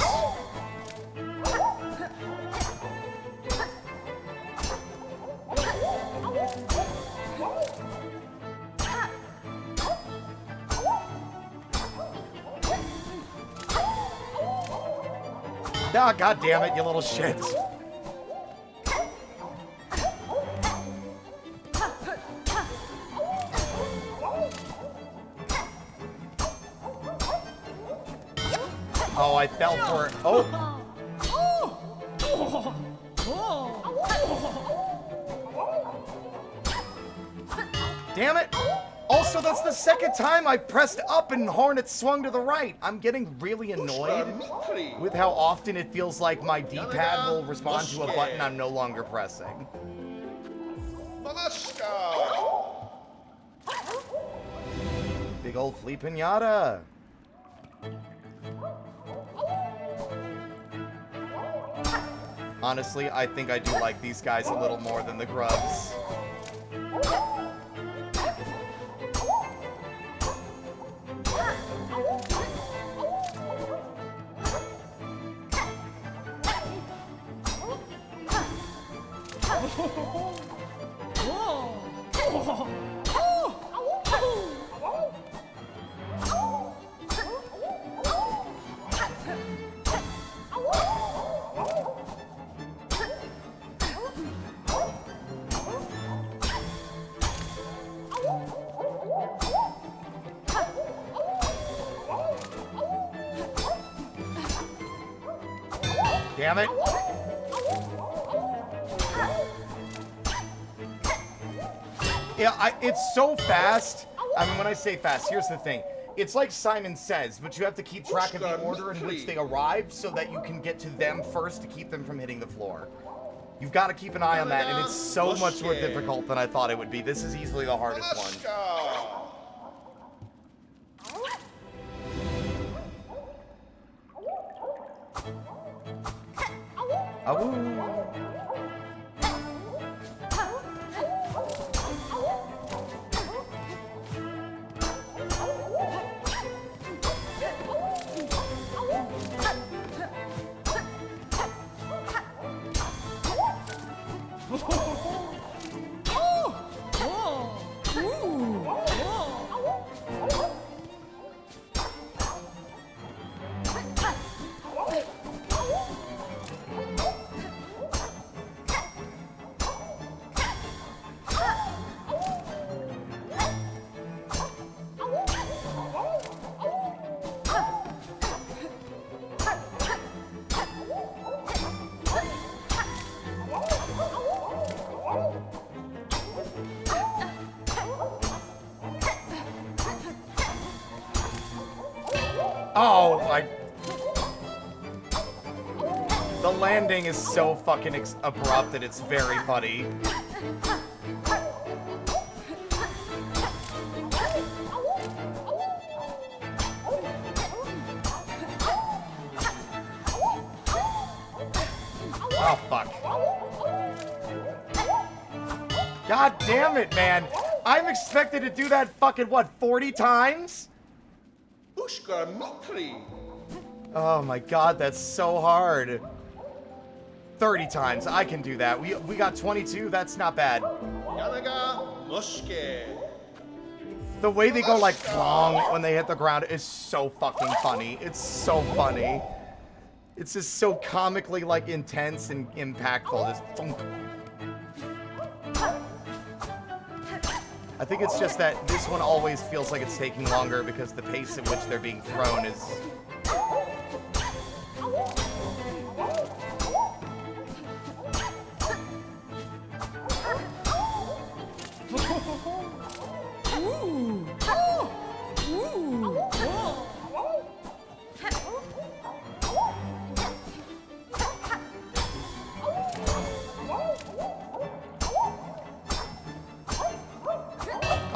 Ah, God damn it, you little shit. Oh, I fell for it. Oh. Damn it. Also, that's the second time I pressed up and Hornet swung to the right. I'm getting really annoyed with how often it feels like my D-pad will respond to a button I'm no longer pressing. Big old flea pinata. Honestly, I think I do like these guys a little more than the grubs. Damn it. Yeah, it's so fast. I mean, when I say fast, here's the thing. It's like Simon Says, but you have to keep track of the order in which they arrive so that you can get to them first to keep them from hitting the floor. You've got to keep an eye on that, and it's so much more difficult than I thought it would be. This is easily the hardest one. Oh, the landing is so fucking abrupt that it's very funny. Oh, fuck. God damn it, man. I'm expected to do that fucking, what, 40 times? Ushkar Mitri. Oh my god, that's so hard. 30 times. I can do that. We got 22. That's not bad. Yanaga Mushke. The way they go like plong when they hit the ground is so fucking funny. It's so funny. It's just so comically like intense and impactful. Just thunk. I think it's just that this one always feels like it's taking longer because the pace at which they're being thrown is...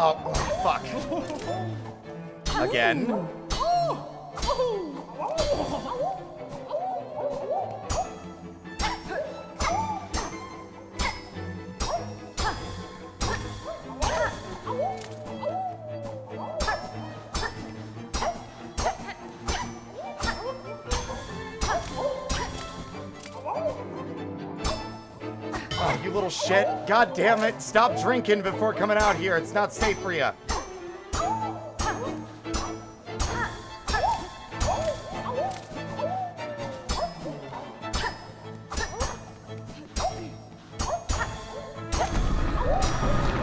Oh, fuck. Again. Oh, you little shit. God damn it. Stop drinking before coming out here. It's not safe for you.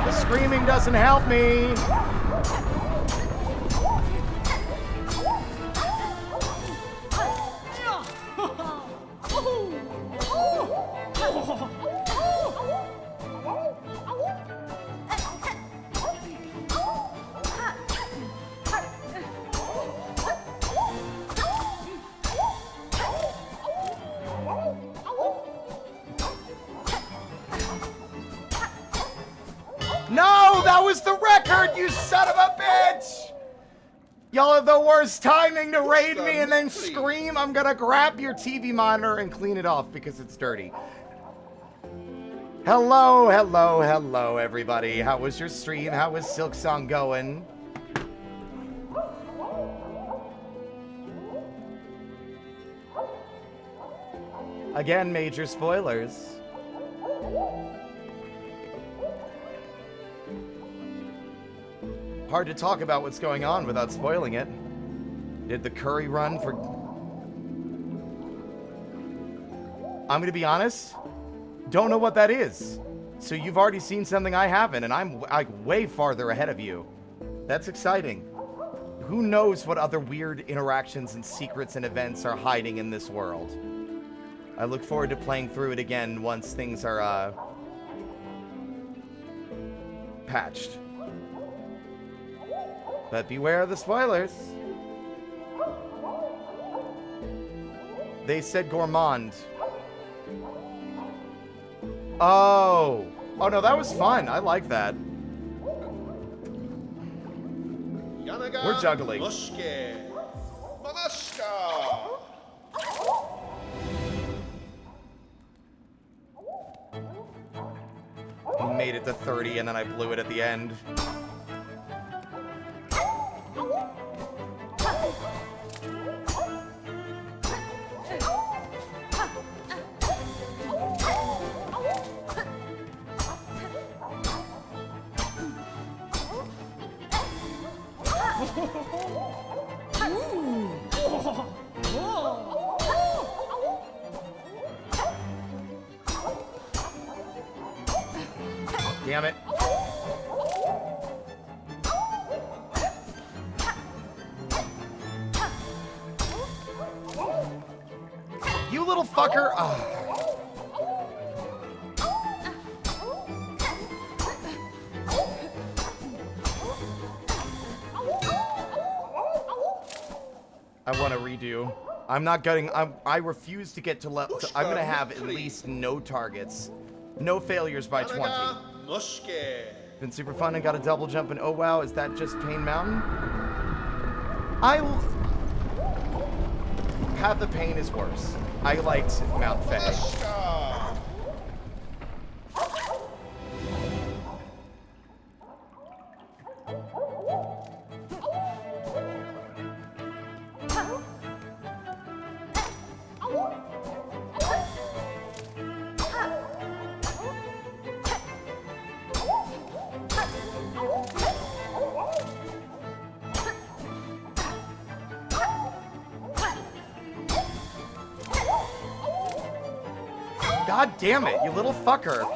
The screaming doesn't help me. No, that was the record, you son of a bitch! Y'all are the worst timing to raid me and then scream. I'm gonna grab your TV monitor and clean it off because it's dirty. Hello, hello, hello, everybody. How was your stream? How was Silksong going? Again, major spoilers. Hard to talk about what's going on without spoiling it. Did the curry run for... I'm gonna be honest, don't know what that is. So you've already seen something I haven't, and I'm like way farther ahead of you. That's exciting. Who knows what other weird interactions and secrets and events are hiding in this world. I look forward to playing through it again once things are, patched. But beware of the spoilers. They said gourmand. Oh. Oh no, that was fun. I like that. Yanaga We're juggling. Mushke. Manashka. We made it to 30 and then I blew it at the end. Damn it. You little fucker. Oh. I want to redo. I'm not getting. I refuse to get to level. I'm gonna have at least no targets, no failures by 20. Yanaga Mushke. Been super fun and got a double jump and oh wow, is that just Pain Mountain? Path of Pain is worse. I liked Mount Faye. Mushka. God damn it, you little fucker.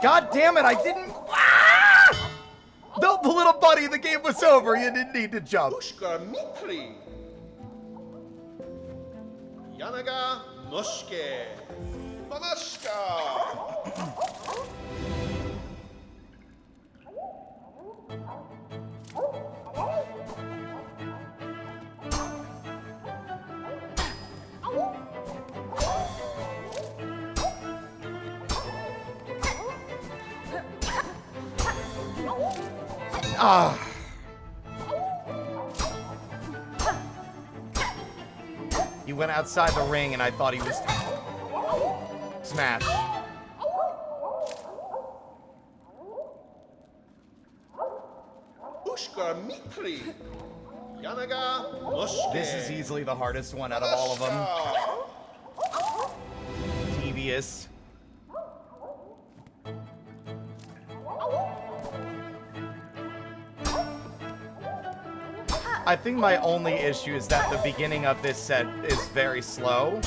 God damn it, I didn't. Ah! The little buddy, the game was over. You didn't need to jump. Ushka Mikri. Yanaga Mushke. Manashka. Ah. He went outside the ring and I thought he was... Smash. Ushka Mikri. Yanaga Mushke. This is easily the hardest one out of all of them. Devious. I think my only issue is that the beginning of this set is very slow.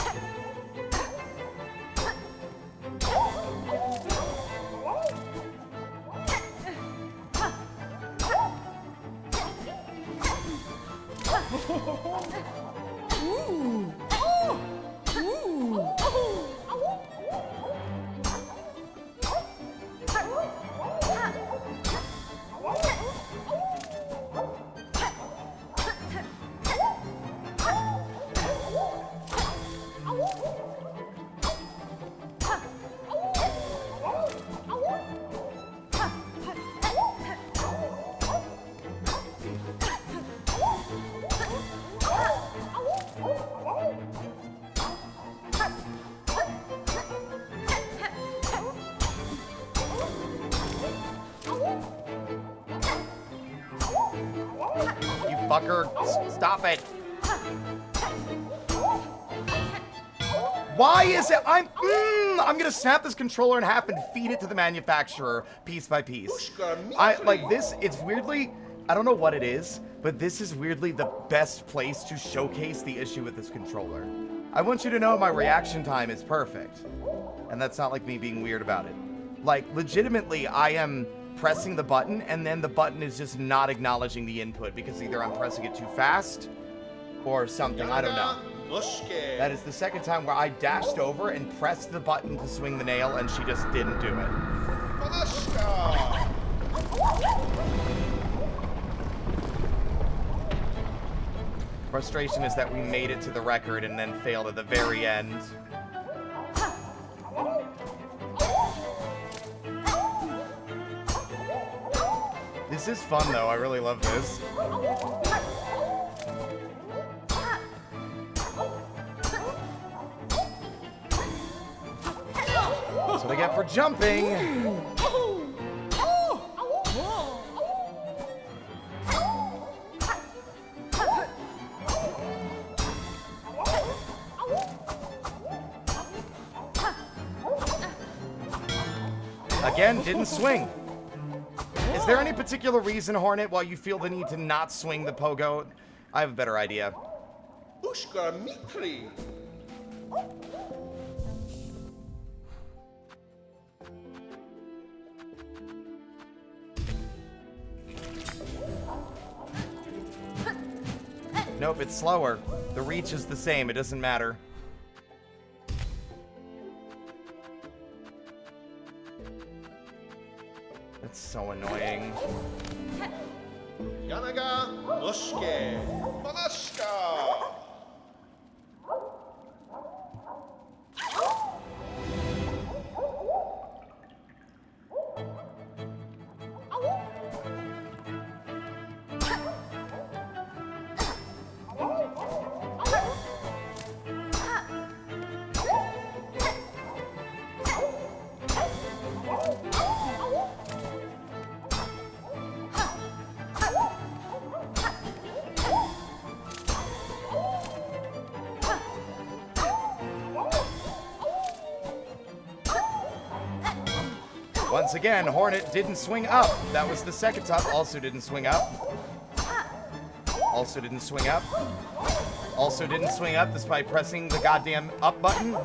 Fucker, stop it. Why is it? I'm gonna snap this controller in half and feed it to the manufacturer piece by piece. I like this. It's weirdly, I don't know what it is, but this is weirdly the best place to showcase the issue with this controller. I want you to know my reaction time is perfect, and that's not like me being weird about it. Like legitimately, I am pressing the button and then the button is just not acknowledging the input because either I'm pressing it too fast or something. I don't know. That is the second time where I dashed over and pressed the button to swing the nail and she just didn't do it. Frustration is that we made it to the record and then failed at the very end. This is fun, though. I really love this. That's what I get for jumping. Again, didn't swing. Is there any particular reason, Hornet, why you feel the need to not swing the pogo? I have a better idea. Ushka Mitri. Nope, it's slower. The reach is the same. It doesn't matter. That's so annoying. Yanaga Noshike. Manashka. Once again, Hornet didn't swing up. That was the second time. Also didn't swing up. Also didn't swing up. Also didn't swing up despite pressing the goddamn up button.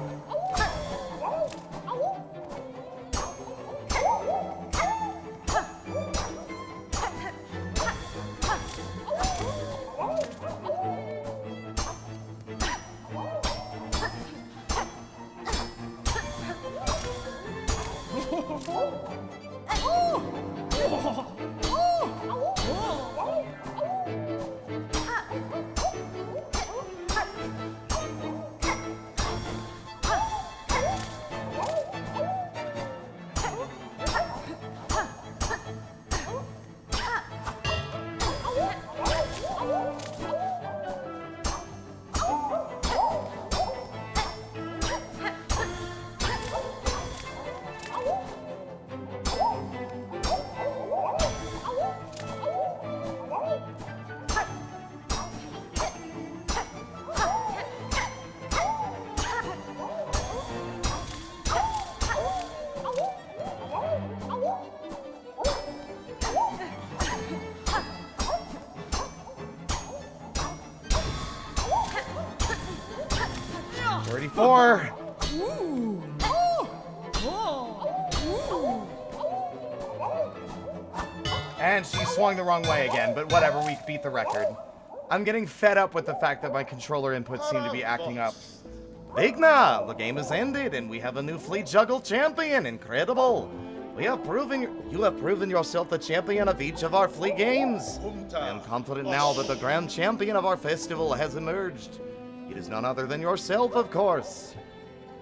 And she swung the wrong way again, but whatever, we beat the record. I'm getting fed up with the fact that my controller inputs seem to be acting up. Vigna, the game has ended and we have a new Fleet Juggle champion. Incredible. You have proven yourself the champion of each of our Fleet games. I am confident now that the grand champion of our festival has emerged. It is none other than yourself, of course.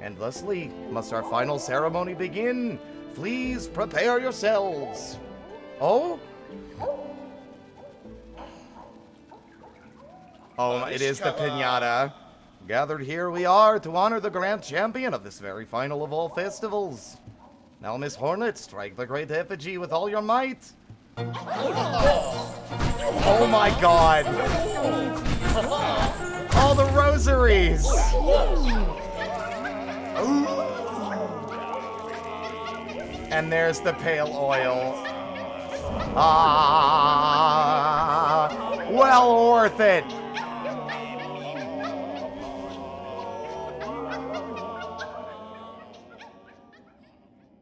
And thusly, must our final ceremony begin. Please prepare yourselves. Oh? Oh, it is the piñata. Gathered here we are to honor the grand champion of this very final of all festivals. Now, Miss Hornet, strike the great effigy with all your might. Oh my god. All the rosaries. And there's the pale oil. Ah, well worth it.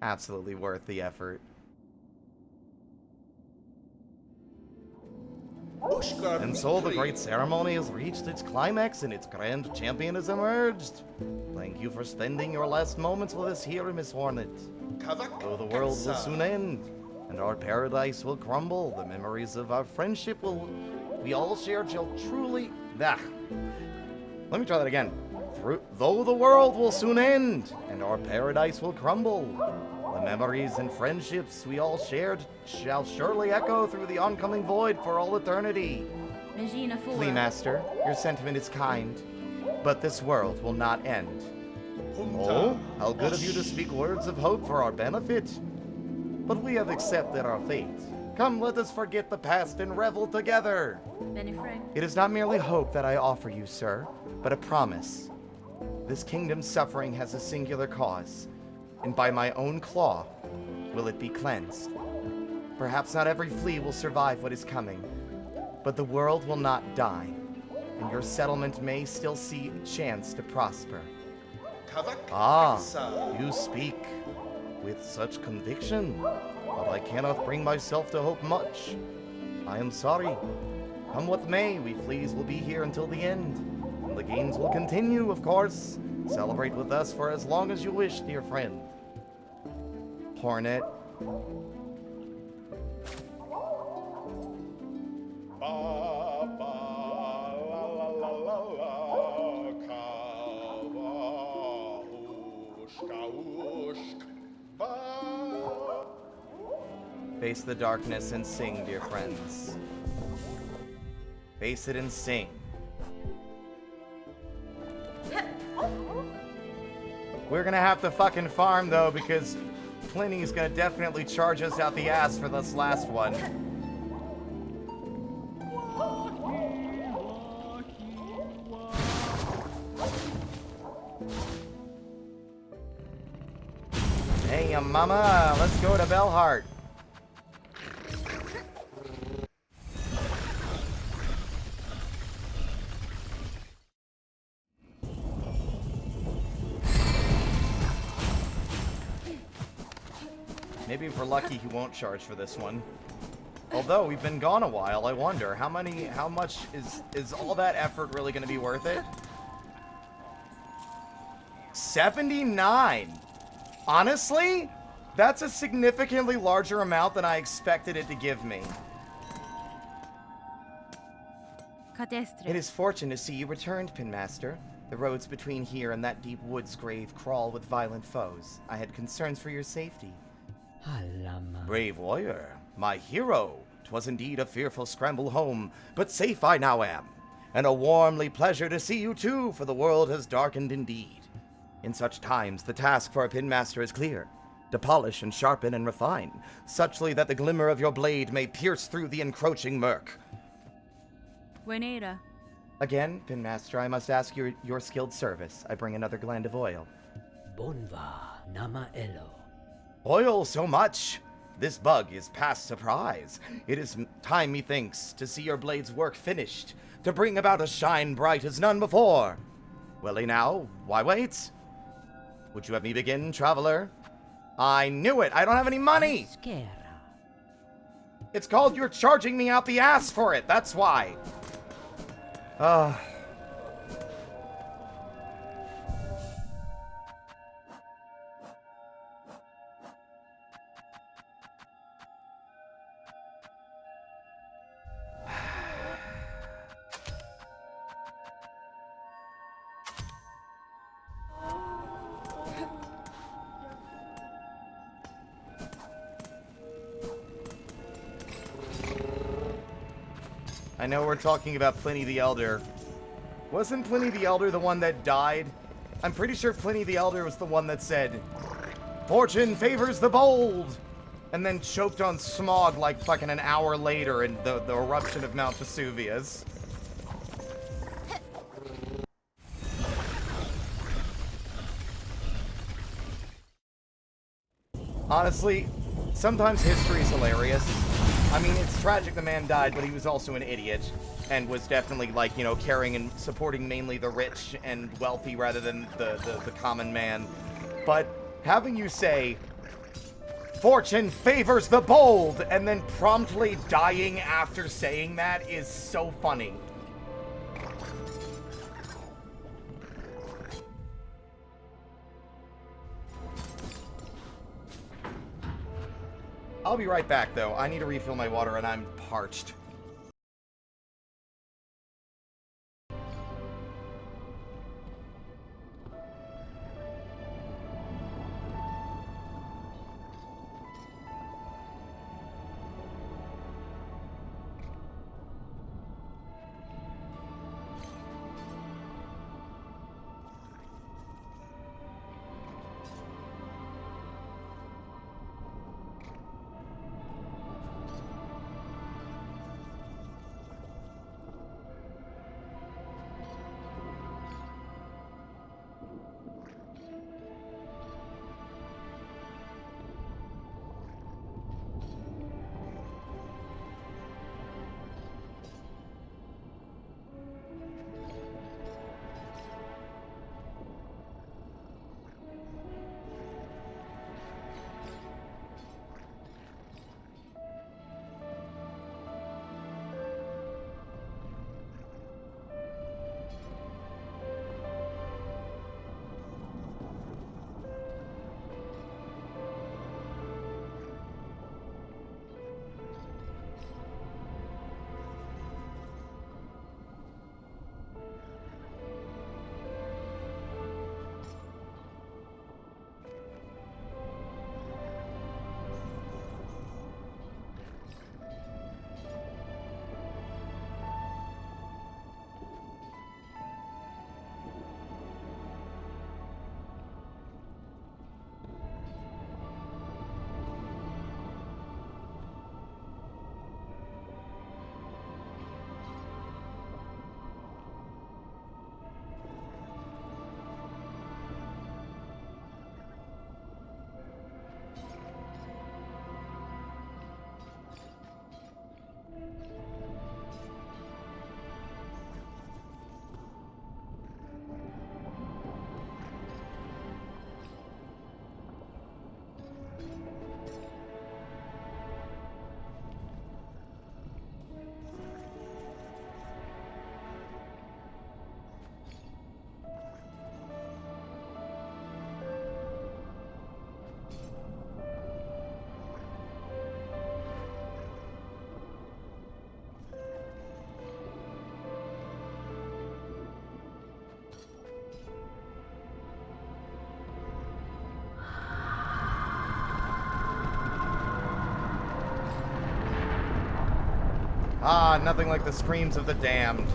Absolutely worth the effort. And so the great ceremony has reached its climax and its grand champion has emerged. Thank you for spending your last moments with us here, Miss Hornet. Though the world will soon end, and our paradise will crumble, the memories of our friendship we all shared shall truly... Let me try that again. Though the world will soon end, and our paradise will crumble, The memories and friendships we all shared shall surely echo through the oncoming void for all eternity. Regina Fua. Flea Master, your sentiment is kind, but this world will not end. Oh, how good of you to speak words of hope for our benefit. But we have accepted our fate. Come, let us forget the past and revel together. Benny Frank. It is not merely hope that I offer you, sir, but a promise. This kingdom's suffering has a singular cause, and by my own claw will it be cleansed. Perhaps not every flea will survive what is coming, but the world will not die, and your settlement may still see a chance to prosper. Ah, you speak with such conviction, but I cannot bring myself to hope much. I am sorry. Come what may, we fleas will be here until the end. And the games will continue, of course. Celebrate with us for as long as you wish, dear friend. Hornet. Face the darkness and sing, dear friends. Face it and sing. We're gonna have to fucking farm, though, because Pliny's gonna definitely charge us out the ass for this last one. Hey, mama, let's go to Bellheart. Maybe if we're lucky, he won't charge for this one. Although we've been gone a while, I wonder how much is all that effort really going to be worth it? 79. Honestly, that's a significantly larger amount than I expected it to give me. It is fortunate to see you returned, Pinmaster. The roads between here and that deep woods grave crawl with violent foes. I had concerns for your safety. Brave warrior, my hero. 'Twas indeed a fearful scramble home, but safe I now am. And a warmly pleasure to see you too, for the world has darkened indeed. In such times, the task for a pinmaster is clear. To polish and sharpen and refine, suchly that the glimmer of your blade may pierce through the encroaching murk. Buenera. Again, Pinmaster, I must ask your skilled service. I bring another gland of oil. Bonva nama elo. Oil so much! This bug is past surprise. It is time, methinks, to see your blade's work finished, to bring about a shine bright as none before. Willie now, why wait? Would you have me begin, traveler? I knew it! I don't have any money! It's called you're charging me out the ass for it, that's why. I know we're talking about Pliny the Elder. Wasn't Pliny the Elder the one that died? I'm pretty sure Pliny the Elder was the one that said, "Fortune favors the bold!" And then choked on smog like fucking an hour later in the eruption of Mount Vesuvius. Honestly, sometimes history's hilarious. I mean, it's tragic the man died, but he was also an idiot. And was definitely, like, you know, caring and supporting mainly the rich and wealthy rather than the common man. But having you say, "Fortune favors the bold," and then promptly dying after saying that is so funny. I'll be right back, though. I need to refill my water, and I'm parched. Ah, nothing like the screams of the damned.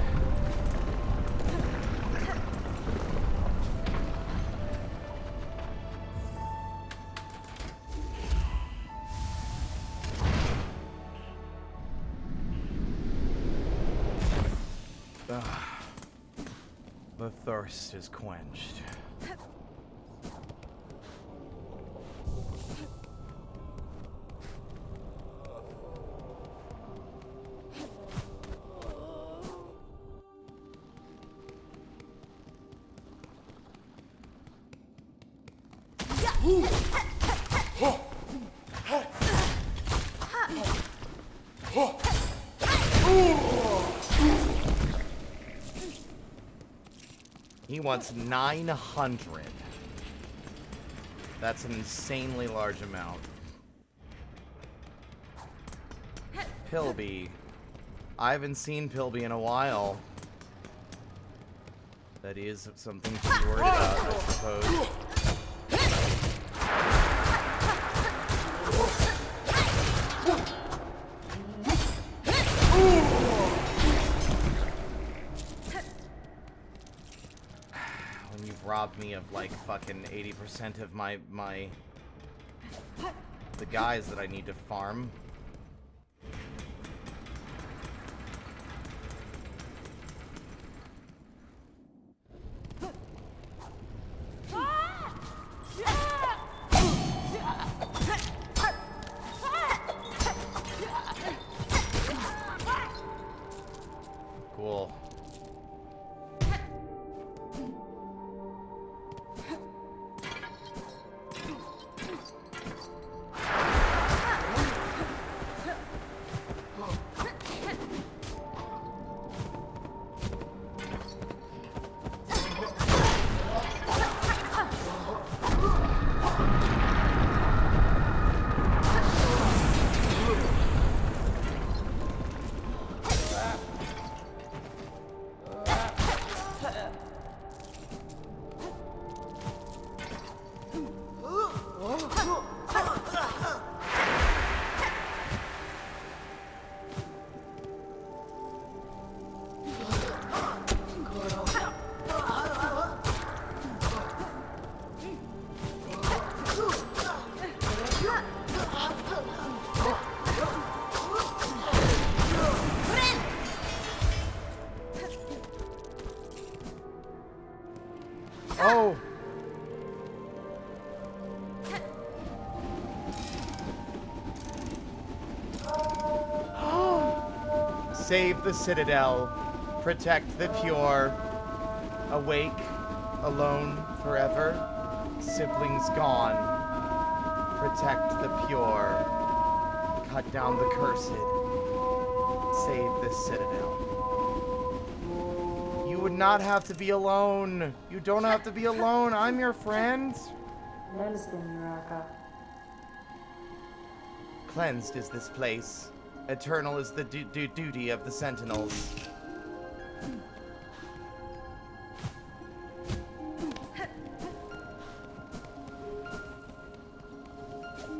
The thirst is quenched. He wants 900. That's an insanely large amount. Pilby. I haven't seen Pilby in a while. That is something to be worried about, I suppose. When you've robbed me of like fucking 80% of the guys that I need to farm. Cool. Oh! Save the Citadel. Protect the pure. Awake. Alone forever. Siblings gone. Protect the pure. Cut down the cursed. Save the Citadel. You would not have to be alone. You don't have to be alone. I'm your friend. Cleansed is this place. Eternal is the duty of the Sentinels.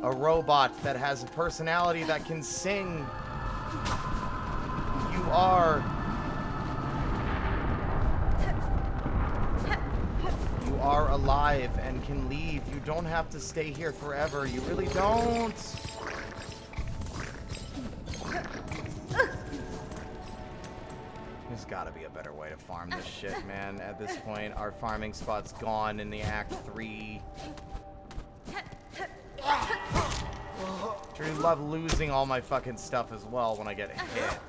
A robot that has a personality that can sing. You are alive and can leave. You don't have to stay here forever. You really don't. There's gotta be a better way to farm this shit, man. At this point, our farming spot's gone in the Act 3. Truly love losing all my fucking stuff as well when I get hit.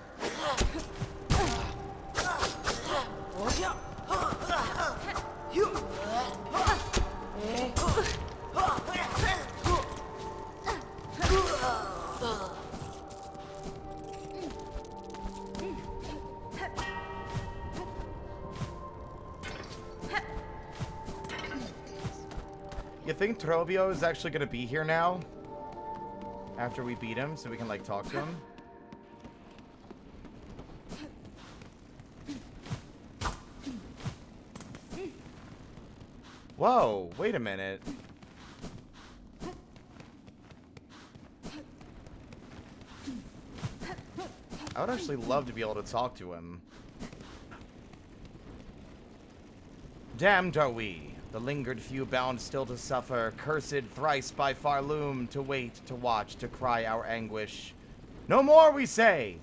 You think Trobio is actually gonna be here now? After we beat him, so we can, like, talk to him? Whoa, wait a minute. I would actually love to be able to talk to him. Damned are we, the lingered few bound still to suffer, cursed thrice by Farloom, to wait, to watch, to cry our anguish. No more, we say!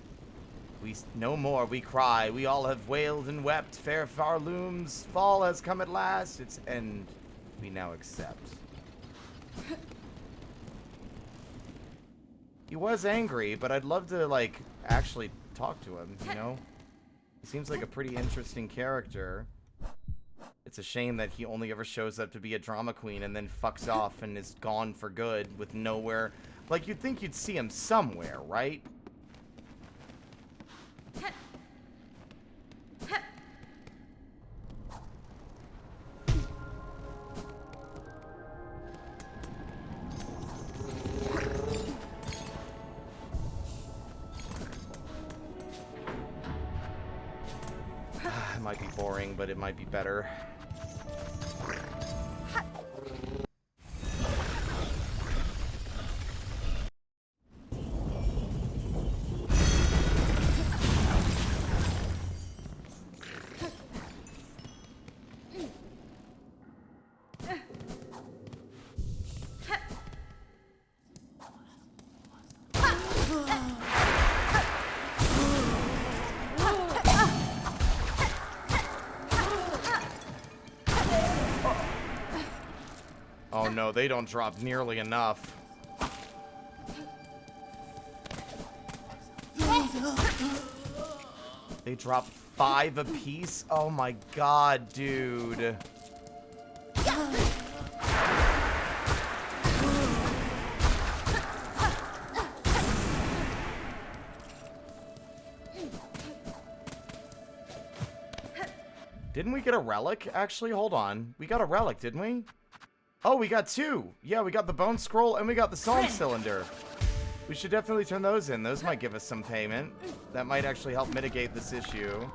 No more, we cry. We all have wailed and wept. Fair Farloom's fall has come at last. Its end we now accept. He was angry, but I'd love to, like, actually talk to him, you know? He seems like a pretty interesting character. It's a shame that he only ever shows up to be a drama queen and then fucks off and is gone for good with nowhere. Like, you'd think you'd see him somewhere, right? It might be boring, but it might be better. Oh no, they don't drop nearly enough. They drop 5 apiece? Oh my god, dude. Didn't we get a relic? Actually, hold on. We got a relic, didn't we? Oh, we got 2. Yeah, we got the bone scroll and we got the song cylinder. We should definitely turn those in. Those might give us some payment. That might actually help mitigate this issue.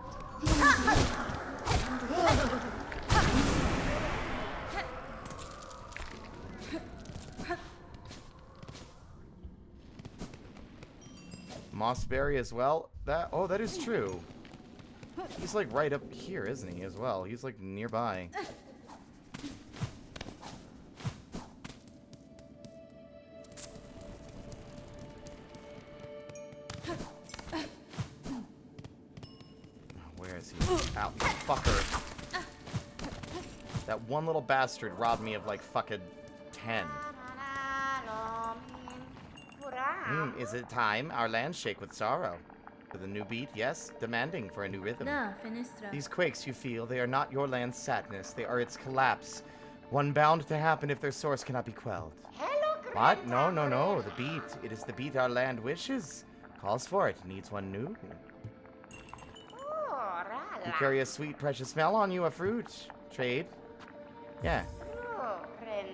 Mossberry as well. That is true. He's like right up here, isn't he, as well? He's like nearby. Where is he? Ow, you fucker. That one little bastard robbed me of like fucking 10. Is it time? Our lands shake with sorrow. With a new beat, yes, demanding for a new rhythm. Da, Finistra. These quakes you feel, they are not your land's sadness, they are its collapse. One bound to happen if their source cannot be quelled. What? No, no, no, the beat. It is the beat our land wishes. Calls for it, needs one new. You carry a sweet, precious smell on you, a fruit. Trade. Yeah.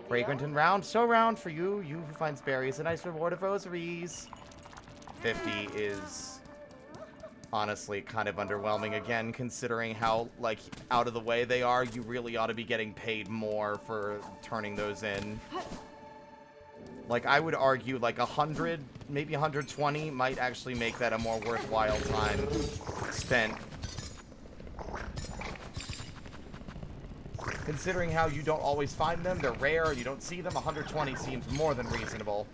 Fragrant and round, so round for you, you who finds berries, a nice reward of rosaries. 50 is honestly kind of underwhelming again, considering how, like, out of the way they are. You really ought to be getting paid more for turning those in. Like, I would argue, like, 100, maybe 120 might actually make that a more worthwhile time spent. Considering how you don't always find them, they're rare, you don't see them, 120 seems more than reasonable.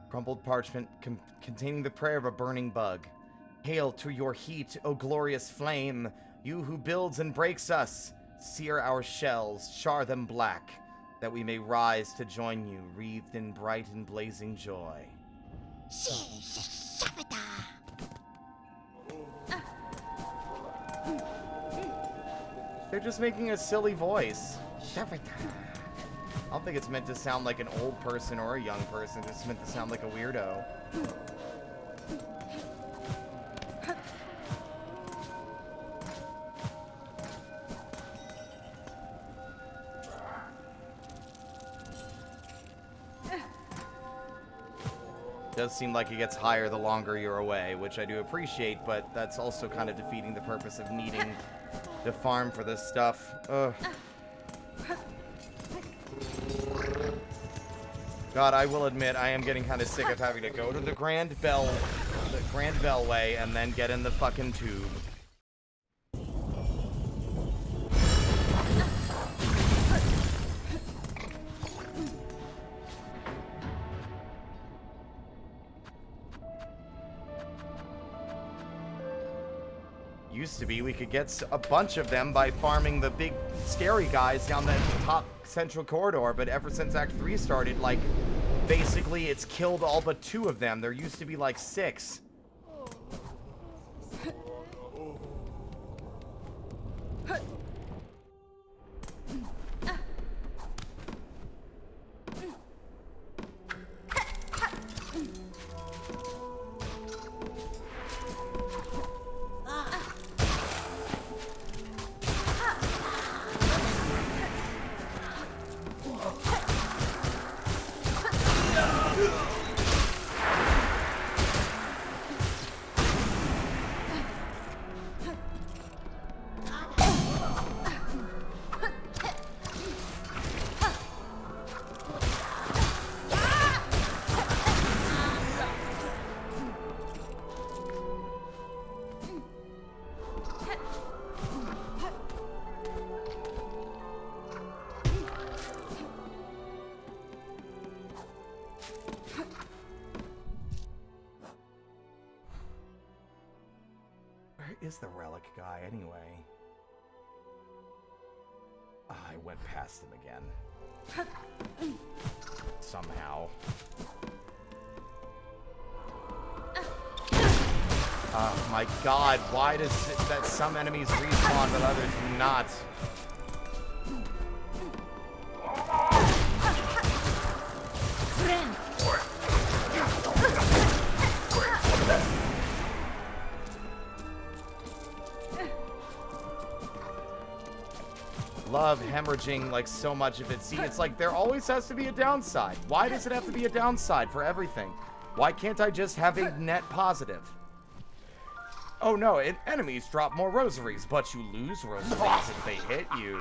Crumpled parchment containing the prayer of a burning bug. Hail to your heat, O glorious flame, you who builds and breaks us. Sear our shells, char them black, that we may rise to join you, wreathed in bright and blazing joy. They're just making a silly voice. I don't think it's meant to sound like an old person or a young person. It's meant to sound like a weirdo. Does seem like it gets higher the longer you're away, which I do appreciate, but that's also kind of defeating the purpose of needing to farm for this stuff. Ugh. God, I will admit, I am getting kind of sick of having to go to the Grand Bellway, and then get in the fucking tube. Used to be we could get a bunch of them by farming the big scary guys down that top central corridor, but ever since Act 3 started, like, basically it's killed all but 2 of them. There used to be like 6. Is the relic guy anyway? I went past him again. Somehow. Oh my god, why does it that some enemies respawn but others do not? Love hemorrhaging like so much of it. See, it's like there always has to be a downside. Why does it have to be a downside for everything? Why can't I just have a net positive? Oh no, enemies drop more rosaries, but you lose rosaries if they hit you.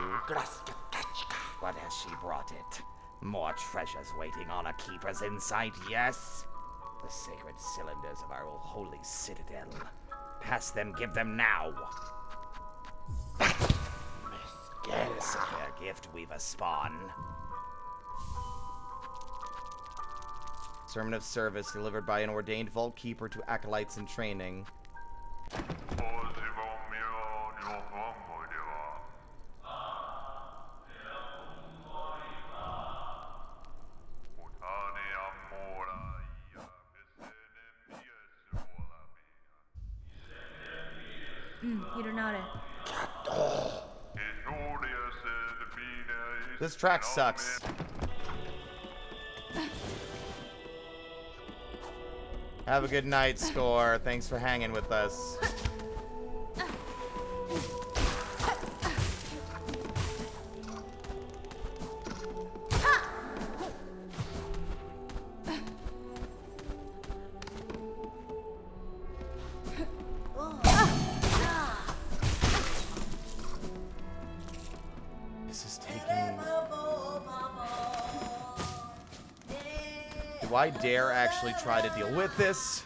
What has she brought it? More treasures waiting on a keeper's insight, yes? The sacred cylinders of our holy citadel. Pass them, give them now. Yes, a fair gift, Weaver Spawn. Sermon of service delivered by an ordained vault keeper to acolytes in training. Hironare. This track sucks. Have a good night, Score. Thanks for hanging with us. Do I dare actually try to deal with this?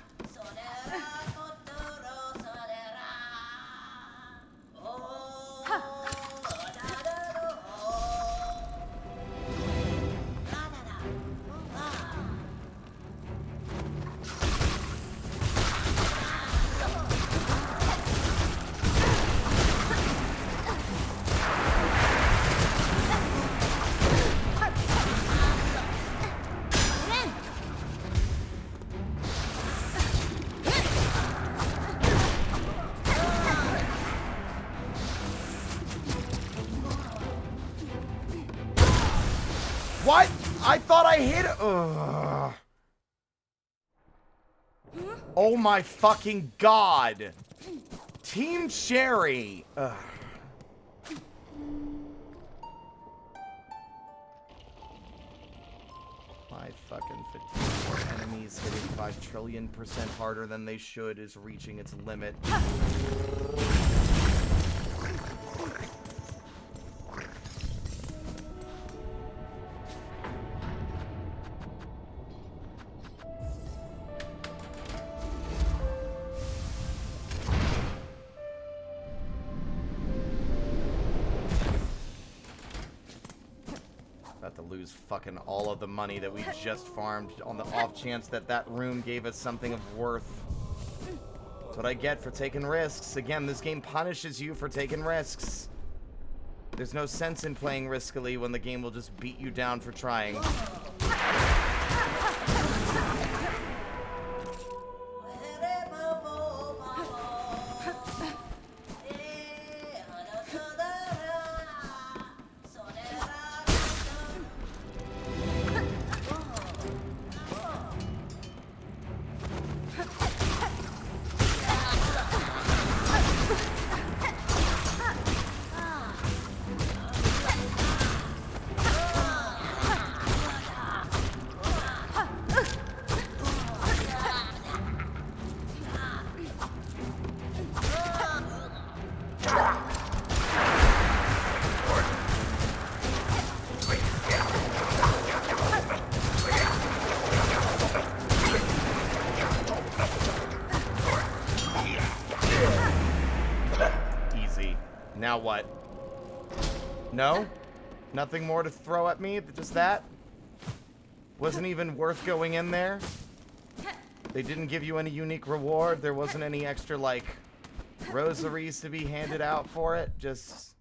What? I thought I hit it. Ugh. Oh my fucking god. Team Cherry. Ugh. My fucking fatigue for enemies hitting 5 trillion% harder than they should is reaching its limit. About to lose fucking all of the money that we just farmed on the off chance that that room gave us something of worth. That's what I get for taking risks. Again, this game punishes you for taking risks. There's no sense in playing riskily when the game will just beat you down for trying. Now what? No? Nothing more to throw at me? Just that? Wasn't even worth going in there? They didn't give you any unique reward? There wasn't any extra, like, rosaries to be handed out for it? Just...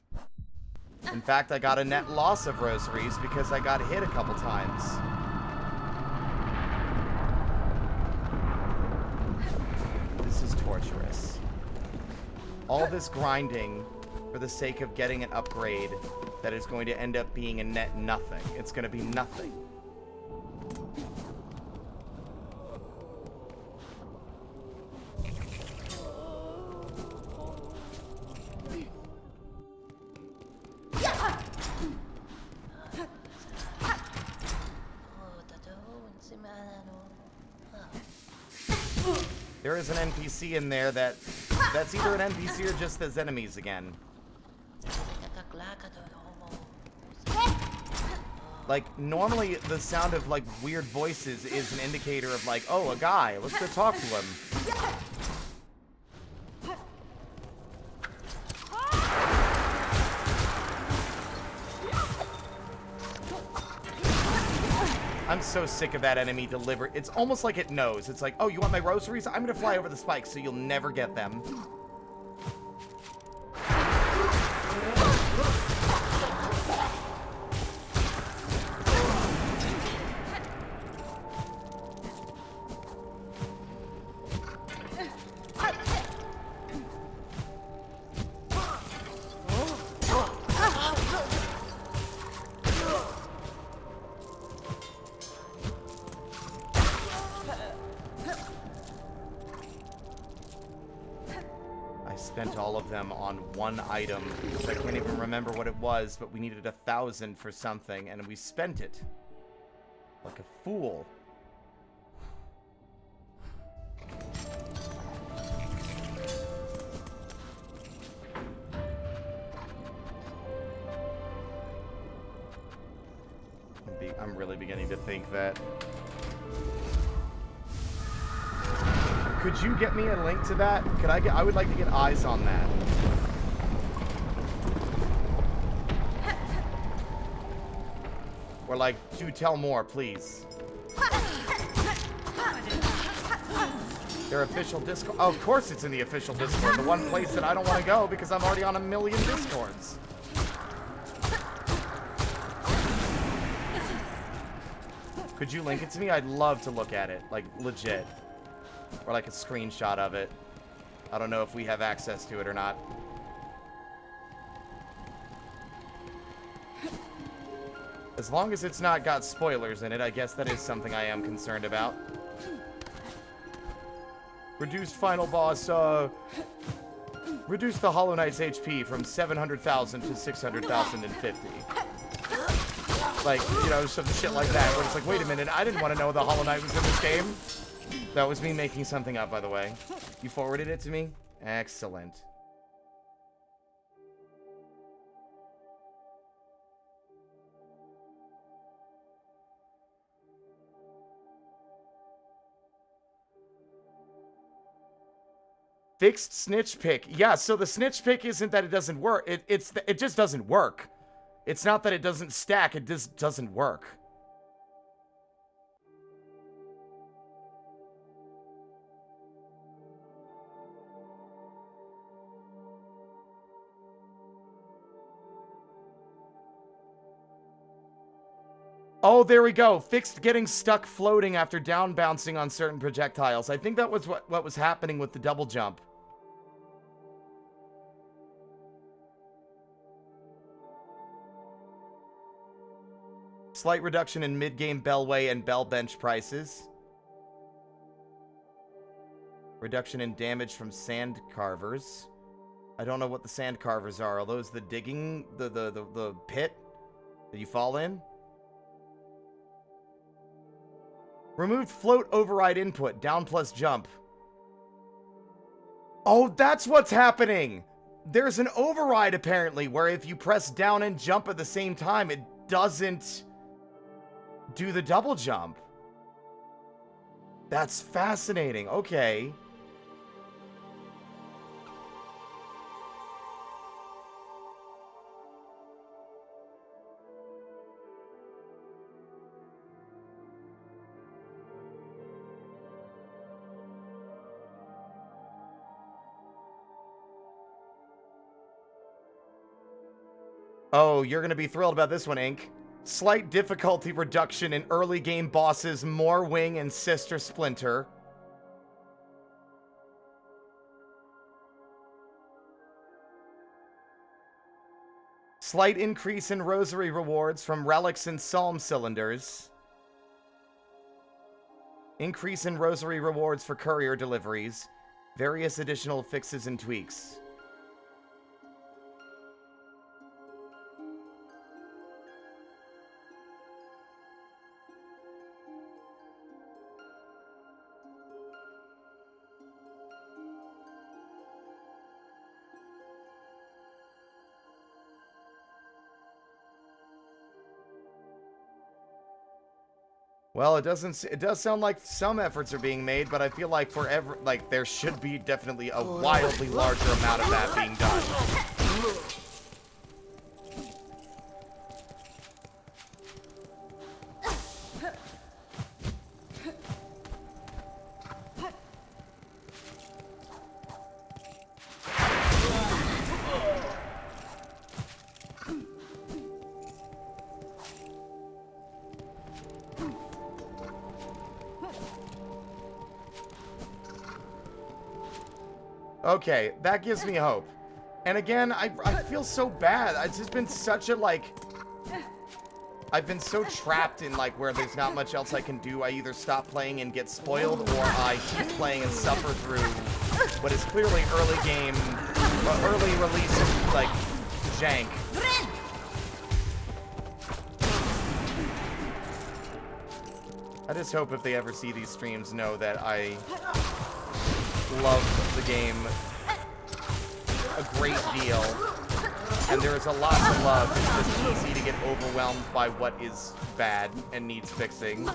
In fact, I got a net loss of rosaries because I got hit a couple times. This is torturous. All this grinding for the sake of getting an upgrade that is going to end up being a net nothing. It's going to be nothing. There is an NPC in there that's either an NPC or just as enemies again. Like, normally the sound of, like, weird voices is an indicator of, like, oh, a guy, let's go talk to him. I'm so sick of that enemy delivery. It's almost like it knows. It's like, oh, you want my rosaries? I'm gonna fly over the spikes so you'll never get them. Spent all of them on one item, which I can't even remember what it was, but we needed 1,000 for something, and we spent it. Like a fool. I'm really beginning to think that... Could you get me a link to that? I would like to get eyes on that. Or like, do tell more, please. Their official Discord. Oh, of course it's in the official Discord. The one place that I don't want to go because I'm already on a million Discords. Could you link it to me? I'd love to look at it. Like, legit. Or like a screenshot of it. I don't know if we have access to it or not. As long as it's not got spoilers in it, I guess that is something I am concerned about. Reduced final boss, reduce the Hollow Knight's HP from 700,000 to 600,050. Like, you know, some shit like that, where it's like, wait a minute, I didn't want to know the Hollow Knight was in this game. That was me making something up, by the way. You forwarded it to me? Excellent. Fixed snitch pick. Yeah, so the snitch pick isn't that it doesn't work. It just doesn't work. It's not that it doesn't stack, it just doesn't work. Oh, there we go. Fixed getting stuck floating after down bouncing on certain projectiles. I think that was what was happening with the double jump. Slight reduction in mid-game bellway and bell bench prices. Reduction in damage from sand carvers. I don't know what the sand carvers are. Are those the digging, the pit that you fall in? Removed float override input, down plus jump. Oh, that's what's happening! There's an override, apparently, where if you press down and jump at the same time, it doesn't do the double jump. That's fascinating. Okay. Oh, you're going to be thrilled about this one, Ink. Slight difficulty reduction in early game bosses More Wing and Sister Splinter. Slight increase in rosary rewards from relics and psalm cylinders. Increase in rosary rewards for courier deliveries. Various additional fixes and tweaks. Well, it does sound like some efforts are being made, but I feel like there should be definitely a wildly larger amount of that being done. Okay, that gives me hope. And again, I feel so bad. It's just been such a, like... I've been so trapped in, like, where there's not much else I can do. I either stop playing and get spoiled, or I keep playing and suffer through what is clearly early game, early release of, like, jank. I just hope if they ever see these streams know that I love the game a great deal, and there is a lot to love. It's just easy to get overwhelmed by what is bad and needs fixing.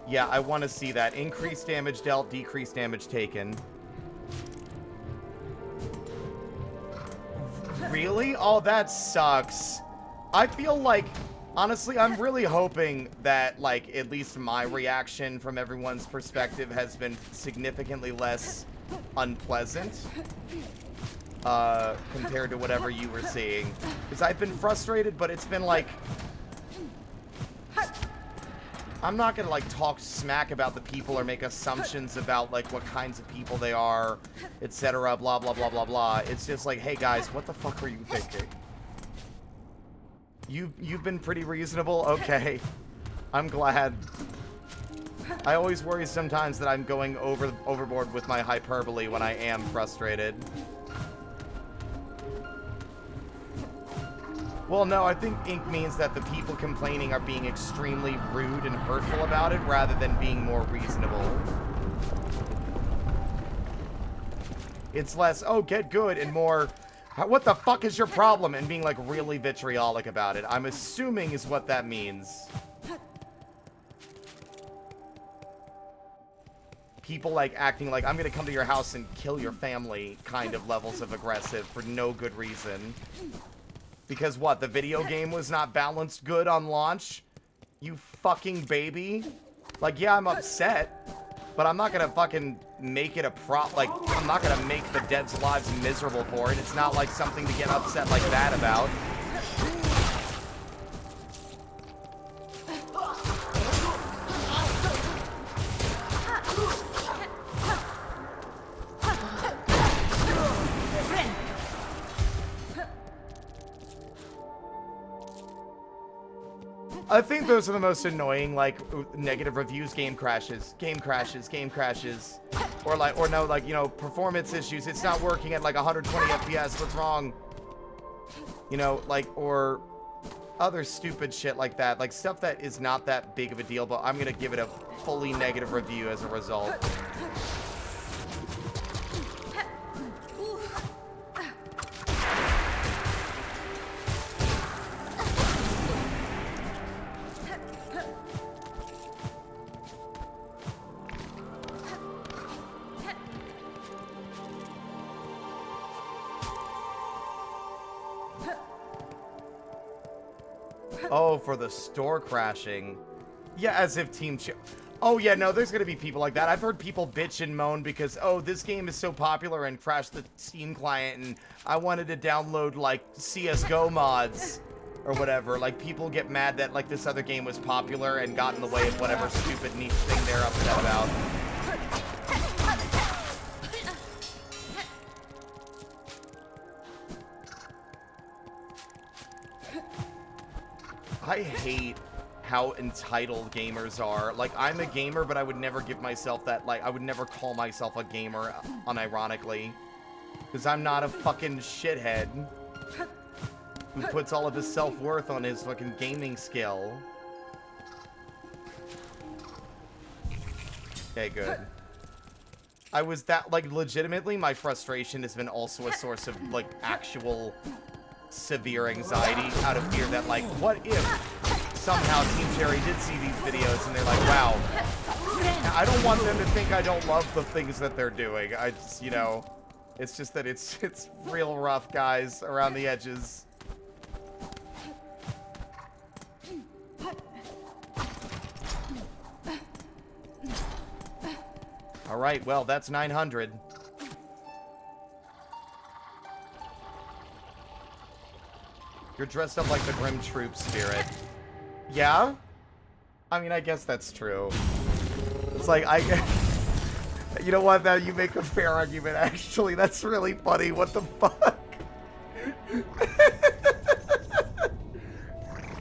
Yeah, I want to see that. Increased damage dealt, decreased damage taken. Really? Oh, that sucks. I feel like, honestly, I'm really hoping that, like, at least my reaction from everyone's perspective has been significantly less unpleasant. compared to whatever you were seeing. Because I've been frustrated, but it's been like... I'm not gonna, like, talk smack about the people or make assumptions about, like, what kinds of people they are, etc., blah, blah, blah, blah, blah. It's just like, hey, guys, what the fuck were you thinking? You've been pretty reasonable? Okay. I'm glad. I always worry sometimes that I'm going overboard with my hyperbole when I am frustrated. Well, no, I think ink means that the people complaining are being extremely rude and hurtful about it rather than being more reasonable. It's less, oh, get good, and more, what the fuck is your problem? And being, like, really vitriolic about it. I'm assuming is what that means. People, like, acting like, I'm gonna come to your house and kill your family kind of levels of aggressive for no good reason. Because what, the video game was not balanced good on launch? You fucking baby? Like, yeah, I'm upset, but I'm not gonna fucking make it a like, I'm not gonna make the devs' lives miserable for it. It's not like something to get upset like that about. I think those are the most annoying, like, negative reviews, game crashes, or like, or no, like, you know, performance issues, it's not working at like 120 FPS, what's wrong? You know, like, or other stupid shit like that, like stuff that is not that big of a deal, but I'm gonna give it a fully negative review as a result. Oh, for the store crashing. Yeah, as if oh, yeah, no, there's gonna be people like that. I've heard people bitch and moan because, oh, this game is so popular and crashed the Steam client and I wanted to download, like, CSGO mods or whatever. Like, people get mad that, like, this other game was popular and got in the way of whatever stupid niche thing they're upset about. I hate how entitled gamers are. Like, I'm a gamer, but I would never give myself that, like, I would never call myself a gamer unironically. Because I'm not a fucking shithead who puts all of his self-worth on his fucking gaming skill. Okay, good. I was that, like, legitimately, my frustration has been also a source of, like, actual severe anxiety out of fear that, like, what if somehow Team Cherry did see these videos and they're like, wow, I don't want them to think I don't love the things that they're doing. I just, you know, it's just that it's real rough, guys, around the edges. All right, well, that's 900. You're dressed up like the Grim Troop spirit. Yeah? I mean, I guess that's true. It's like, you know what, now you make a fair argument, actually. That's really funny. What the fuck?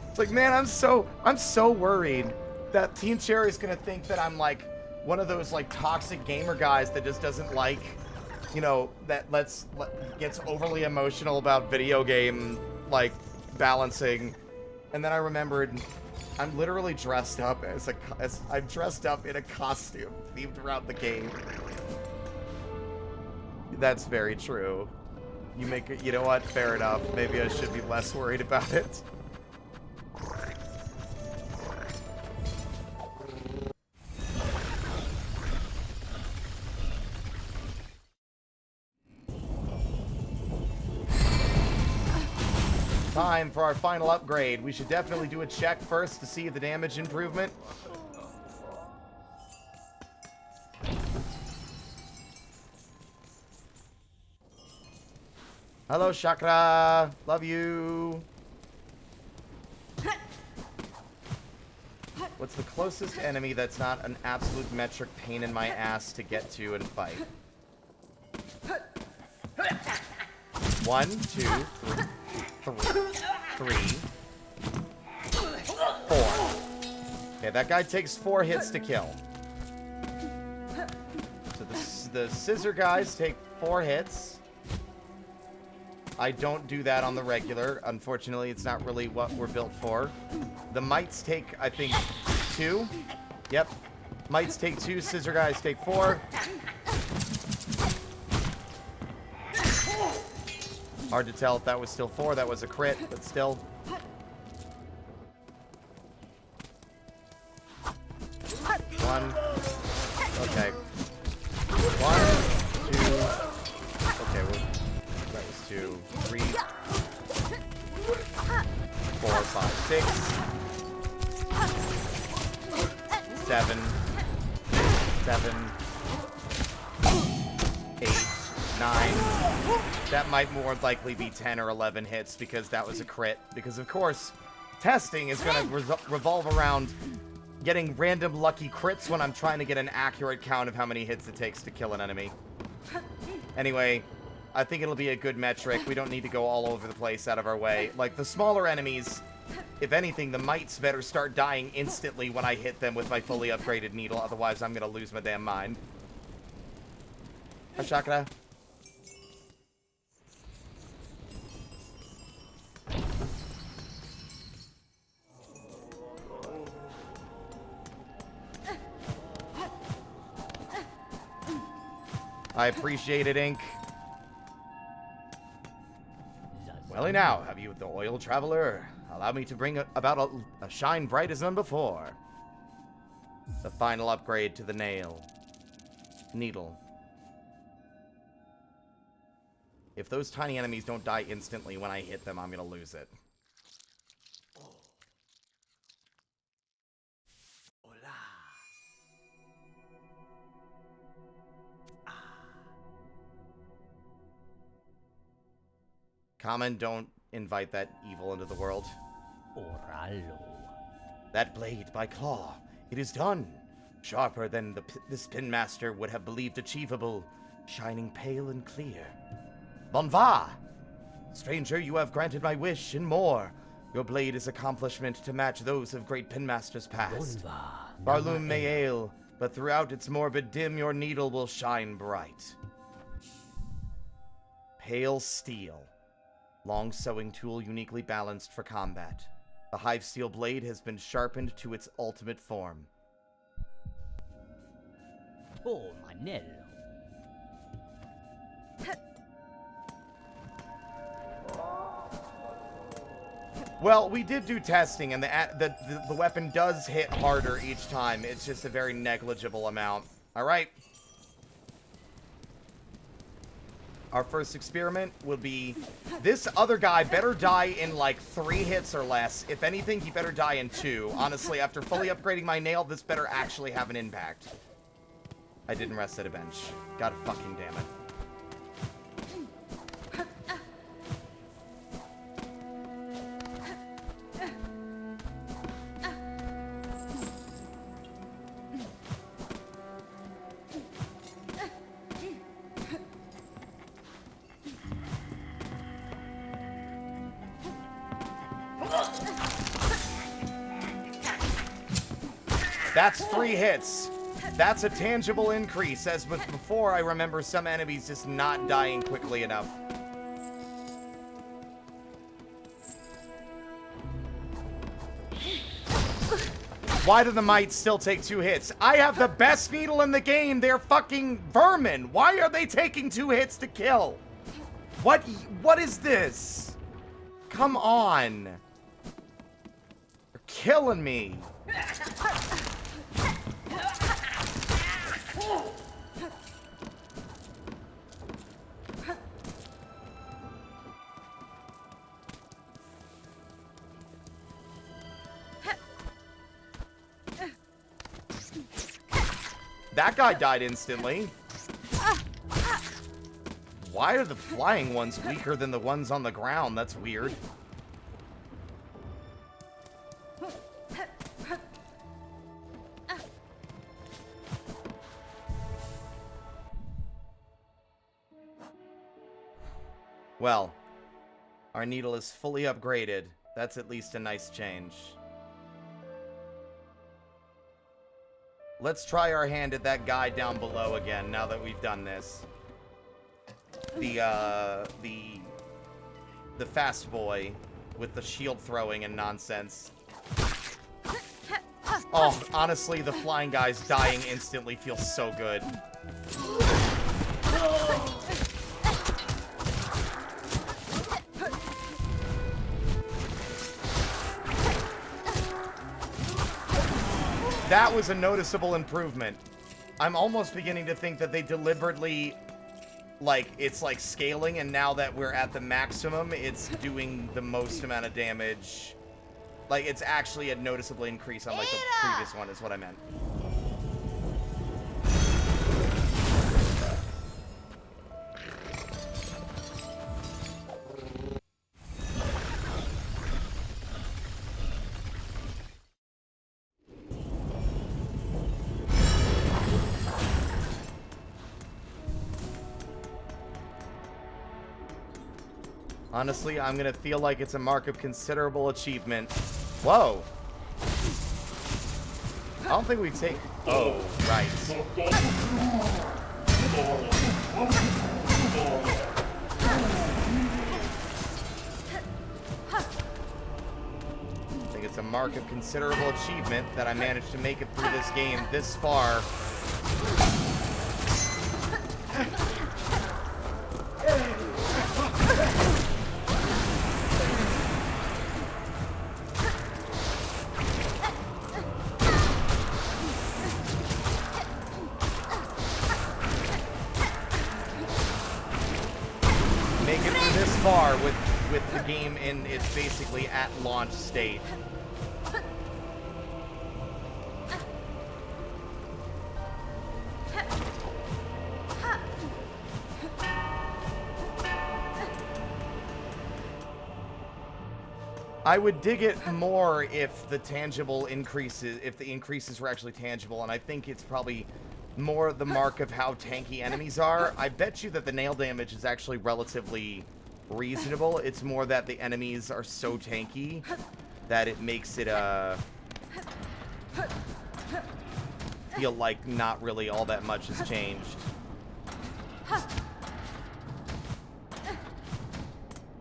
It's like, man, I'm so worried that Team Cherry's gonna think that I'm, like, one of those, like, toxic gamer guys that just doesn't like, you know, that gets overly emotional about video game, like, balancing. And then I remembered I'm literally dressed up I'm dressed up in a costume themed around the game. That's very true. You know what? Fair enough. Maybe I should be less worried about it. Time for our final upgrade. We should definitely do a check first to see the damage improvement. Hello, Chakra. Love you. What's the closest enemy that's not an absolute metric pain in my ass to get to and fight? 1, 2, 3, 4. Okay, that guy takes 4 hits to kill. So the scissor guys take 4 hits. I don't do that on the regular. Unfortunately, it's not really what we're built for. The mites take, I think, 2. Yep. Mites take 2, scissor guys take 4. Hard to tell if that was still 4. That was a crit, but still. One. Okay. 1, 2. Okay, well, that was 2, 3, 4, 5, 6, 7, 8, 9. That might more likely be 10 or 11 hits because that was a crit. Because, of course, testing is going to revolve around getting random lucky crits when I'm trying to get an accurate count of how many hits it takes to kill an enemy. Anyway, I think it'll be a good metric. We don't need to go all over the place out of our way. Like, the smaller enemies, if anything, the mites better start dying instantly when I hit them with my fully upgraded needle. Otherwise, I'm going to lose my damn mind. Ashakra. I appreciate it, Ink. Welly now, have you the oil traveler? Allow me to bring about a shine bright as none before. The final upgrade to the needle. If those tiny enemies don't die instantly when I hit them, I'm gonna lose it. Common, don't invite that evil into the world. Oralo. That blade by claw, it is done. Sharper than this pinmaster would have believed achievable, shining pale and clear. Bon va! Stranger, you have granted my wish and more. Your blade is accomplishment to match those of great pinmasters past. Barloom may ail, but throughout its morbid dim your needle will shine bright. Pale steel. Long sewing tool uniquely balanced for combat. The hive steel blade has been sharpened to its ultimate form. Oh, Manello. Well, we did do testing, and the weapon does hit harder each time. It's just a very negligible amount. All right. Our first experiment will be, this other guy better die in like 3 hits or less. If anything, he better die in 2. Honestly, after fully upgrading my nail, this better actually have an impact. I didn't rest at a bench. God fucking damn it. That's 3 hits. That's a tangible increase, as with before I remember some enemies just not dying quickly enough. Why do the mites still take 2 hits? I have the best needle in the game. They're fucking vermin. Why are they taking 2 hits to kill? What is this? Come on. You're killing me. That guy died instantly. Why are the flying ones weaker than the ones on the ground? That's weird. Well, our needle is fully upgraded. That's at least a nice change. Let's try our hand at that guy down below again, now that we've done this. The fast boy with the shield throwing and nonsense. Oh, honestly, the flying guys dying instantly feels so good. That was a noticeable improvement. I'm almost beginning to think that they deliberately, like, it's like scaling, and now that we're at the maximum, it's doing the most amount of damage. Like, it's actually a noticeable increase on, like, the previous one is what I meant. Honestly, I'm gonna feel like it's a mark of considerable achievement. Whoa! I don't think we take... Oh, right. I think it's a mark of considerable achievement that I managed to make it through this game this far. Far with the game in its basically at launch state. I would dig it more if the tangible increases, if the increases were actually tangible, and I think it's probably more the mark of how tanky enemies are. I bet you that the nail damage is actually relatively reasonable. It's more that the enemies are so tanky that it makes it feel like not really all that much has changed.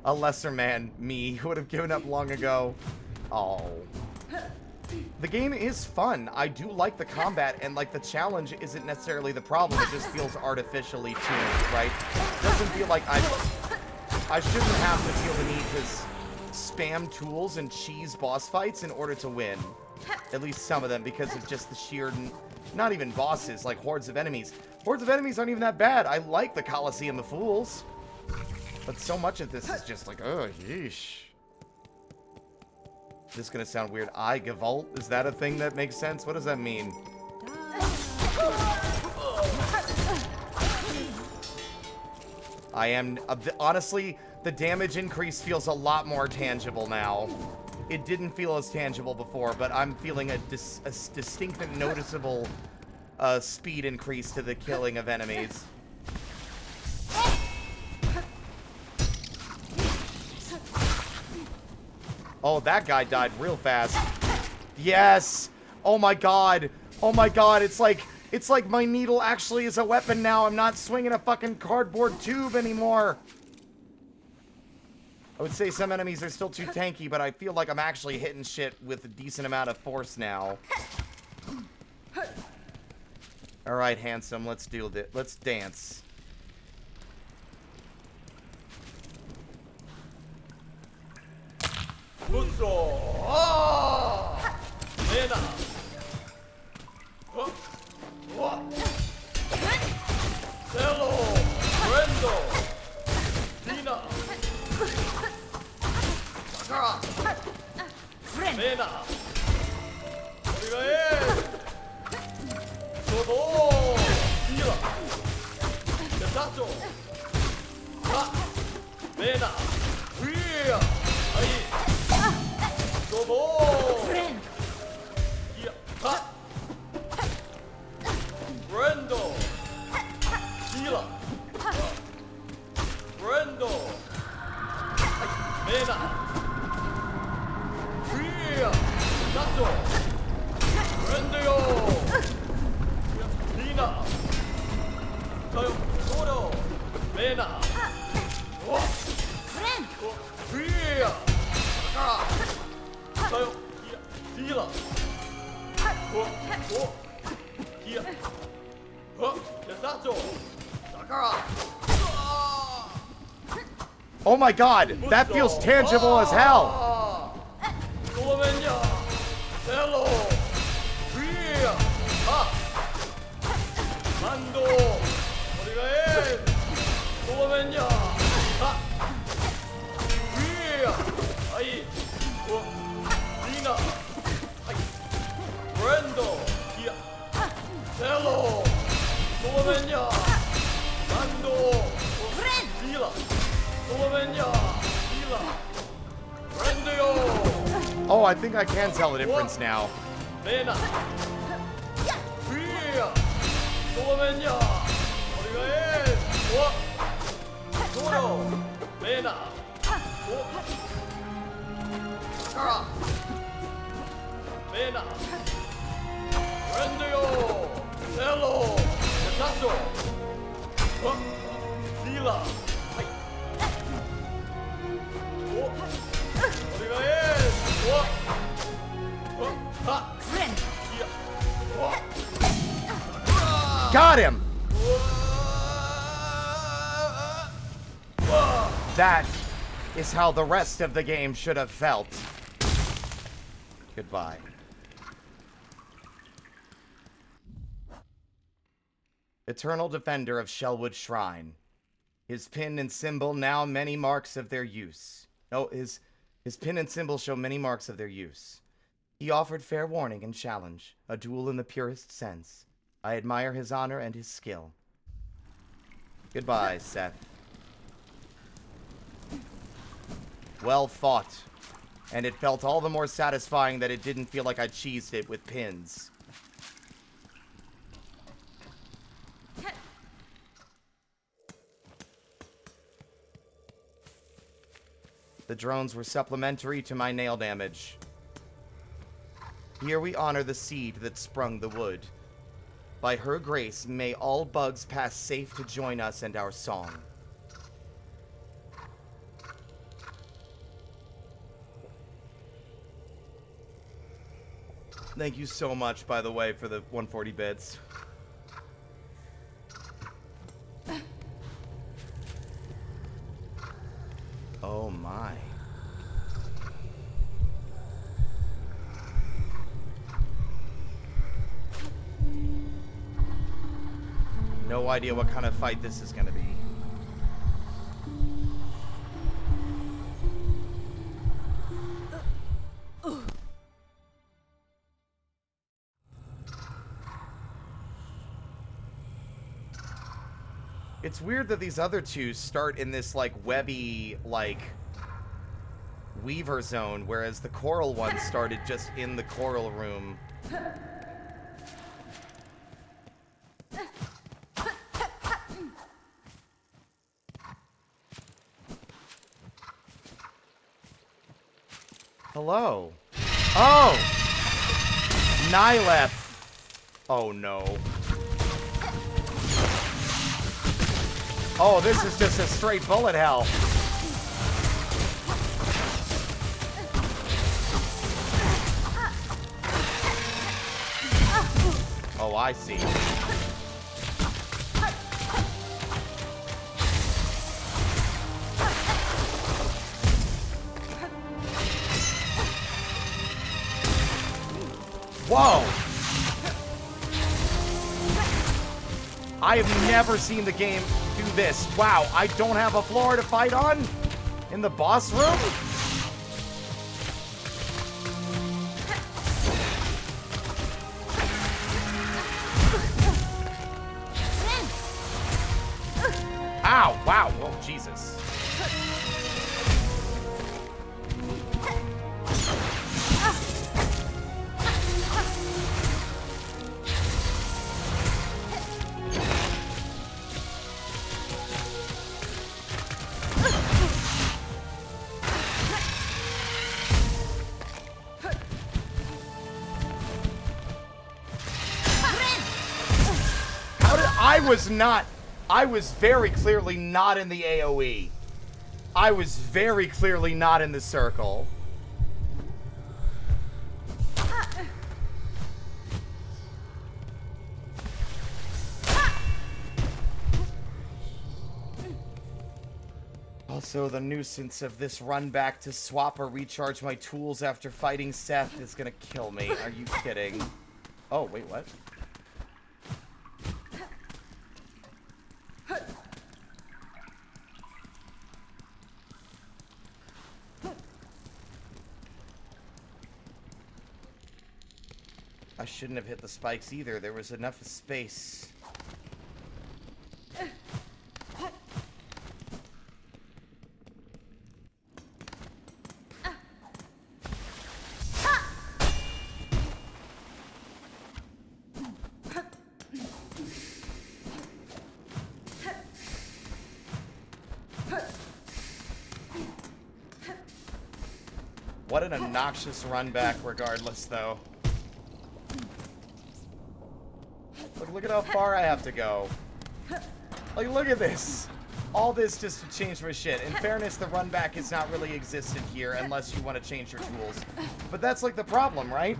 A lesser man, me, would have given up long ago. Oh. The game is fun. I do like the combat, and like the challenge isn't necessarily the problem. It just feels artificially tuned, right? It doesn't feel like I shouldn't have to feel the need to spam tools and cheese boss fights in order to win. At least some of them, because of just the sheer, not even bosses, like hordes of enemies. Hordes of enemies aren't even that bad. I like the Coliseum of Fools. But so much of this is just like, oh, yeesh. This is gonna sound weird. Gavolt? Is that a thing that makes sense? What does that mean? I am... honestly, the damage increase feels a lot more tangible now. It didn't feel as tangible before, but I'm feeling a distinct and noticeable speed increase to the killing of enemies. Oh, that guy died real fast. Yes! Oh my god! Oh my god, it's like my needle actually is a weapon now. I'm not swinging a fucking cardboard tube anymore. I would say some enemies are still too tanky, but I feel like I'm actually hitting shit with a decent amount of force now. Alright, handsome, let's do it. Let's dance. Muso! Ah! Nena! What? Cello! Brendo! Dina! Sakura! Nena! Origae! Sodo! Dila! Detacho! Mena. Ria. Ai. Dobo. Friend. Kia. Ha. Brendo. Sila. Brendo. Mena. Ria. Sato. Brendo. Nina. Tayo. Toro. Mena. Friend. Ria. Sakara. Tayo. Kia. Sila. Kia. Yasato. Sakara. Oh my god, that feels tangible as hell. Solomenya. Hello. Ria. Ha. Mando. Origae. Solomenya. Ha. Ria. Ai. Dina. Ai. Brendo. Kia. Hello. Solomenya. Mando. Friend. Sila. Solomenya. Sila. Brendo. Oh, I think I can tell the difference now. Mena. Ria. Solomenya. Origae. Toro. Mena. Sakara. Mena. Brendo. Hello. Yasato. Sila. Hai. Origae. Ha. Friend. Kia. Got him! That is how the rest of the game should have felt. Goodbye. Eternal Defender of Shellwood Shrine. His pin and symbol now many marks of their use. Oh, his pin and symbol show many marks of their use. He offered fair warning and challenge, a duel in the purest sense. I admire his honor and his skill. Goodbye, Seth. Well fought. And it felt all the more satisfying that it didn't feel like I cheesed it with pins. The drones were supplementary to my nail damage. Here we honor the seed that sprung the wood. By her grace, may all bugs pass safe to join us and our song. Thank you so much, by the way, for the 140 bits. Oh my. No idea what kind of fight this is gonna be. It's weird that these other two start in this, like, webby, like, weaver zone, whereas the coral one started just in the coral room. Hello. Oh! Nyleth. Oh, no. Oh, this is just a straight bullet hell. Oh, I see. Whoa! I have never seen the game do this. Wow, I don't have a floor to fight on? In the boss room? Ow, wow, oh, Jesus. I was very clearly not in the AoE. I was very clearly not in the circle. Also, the nuisance of this run back to swap or recharge my tools after fighting Seth is gonna kill me. Are you kidding? Oh, wait, what? I shouldn't have hit the spikes either. There was enough space. What an obnoxious run back regardless, though. Look at how far I have to go. Like, look at this. All this just to change my shit. In fairness, the run back is not really existent here unless you want to change your tools. But that's like the problem, right?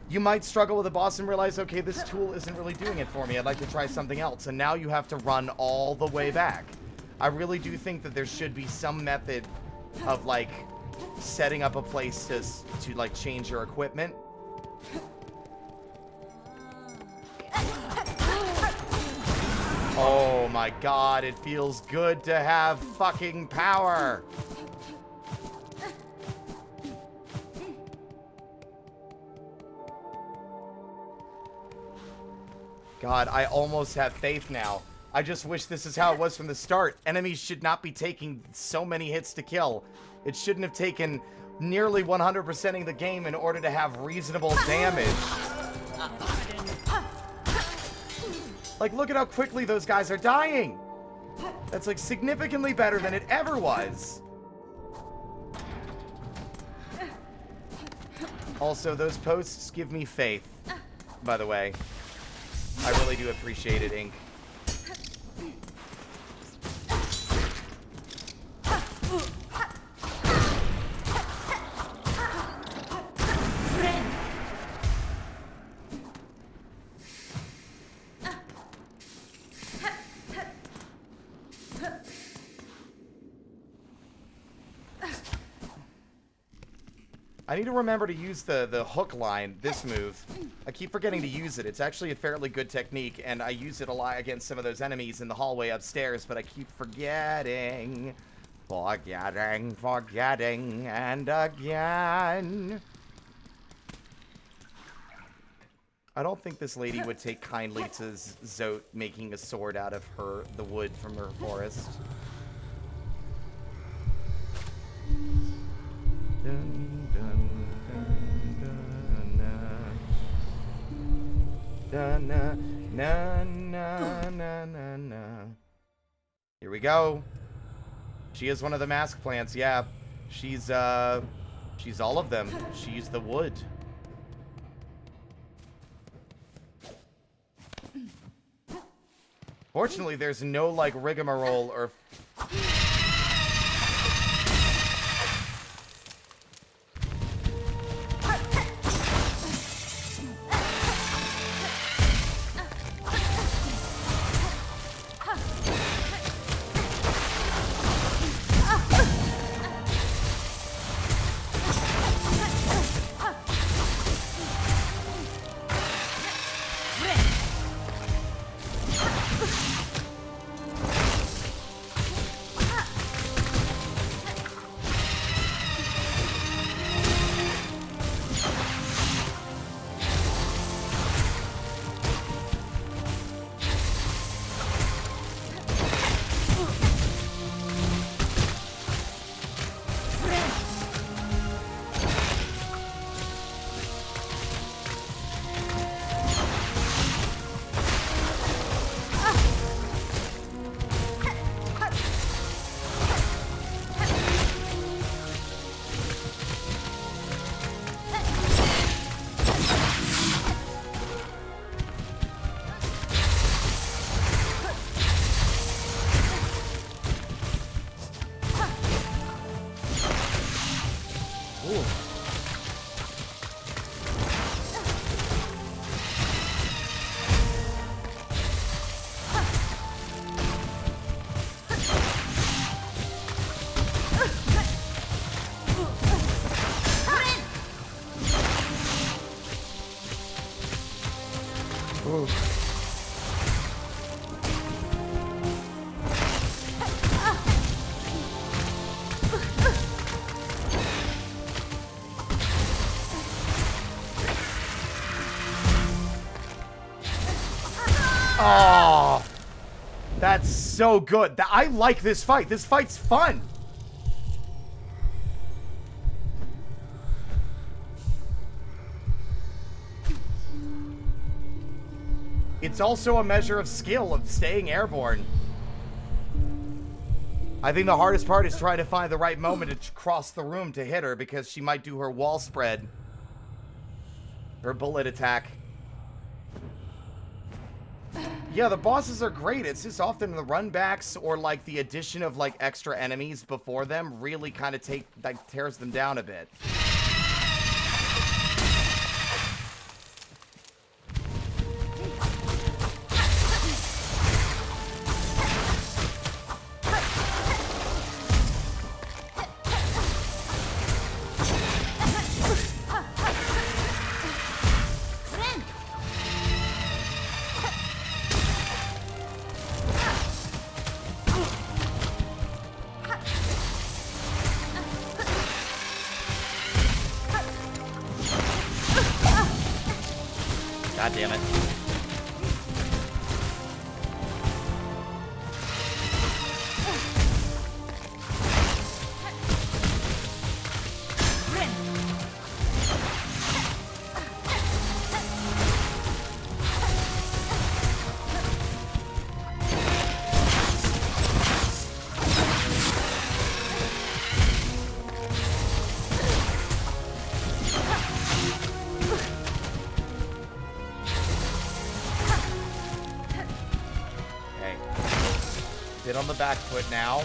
You might struggle with a boss and realize, okay, this tool isn't really doing it for me. I'd like to try something else. And now you have to run all the way back. I really do think that there should be some method of, like, setting up a place to like, change your equipment. Oh my god, it feels good to have fucking power. God, I almost have faith now. I just wish this is how it was from the start. Enemies should not be taking so many hits to kill. It shouldn't have taken nearly 100%ing the game in order to have reasonable damage. Like, look at how quickly those guys are dying. That's, like, significantly better than it ever was. Also, those posts give me faith, by the way. I really do appreciate it, Ink. I need to remember to use the hook line, this move. I keep forgetting to use it. It's actually a fairly good technique, and I use it a lot against some of those enemies in the hallway upstairs, but I keep forgetting. Forgetting, and again. I don't think this lady would take kindly to Zote making a sword out of the wood from her forest. Dun, dun, dun, dun, na, na, na, na, na, na. Here we go. She is one of the mask plants, yeah. She's all of them. She's the wood. Fortunately, there's no, like, rigmarole or... Oh, that's so good. I like this fight. This fight's fun. It's also a measure of skill of staying airborne. I think the hardest part is trying to find the right moment to cross the room to hit her because she might do her wall spread. Her bullet attack. Yeah, the bosses are great. It's just often the runbacks or like the addition of like extra enemies before them really kind of tears them down a bit. God damn it. On the back foot now.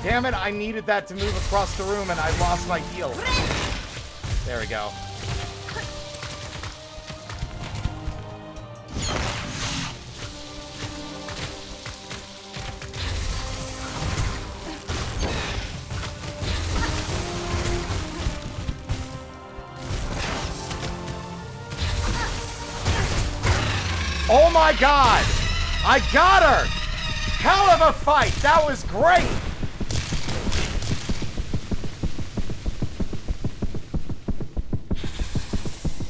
Damn it, I needed that to move across the room and I lost my heal. There we go. Oh my god! I got her! Hell of a fight! That was great!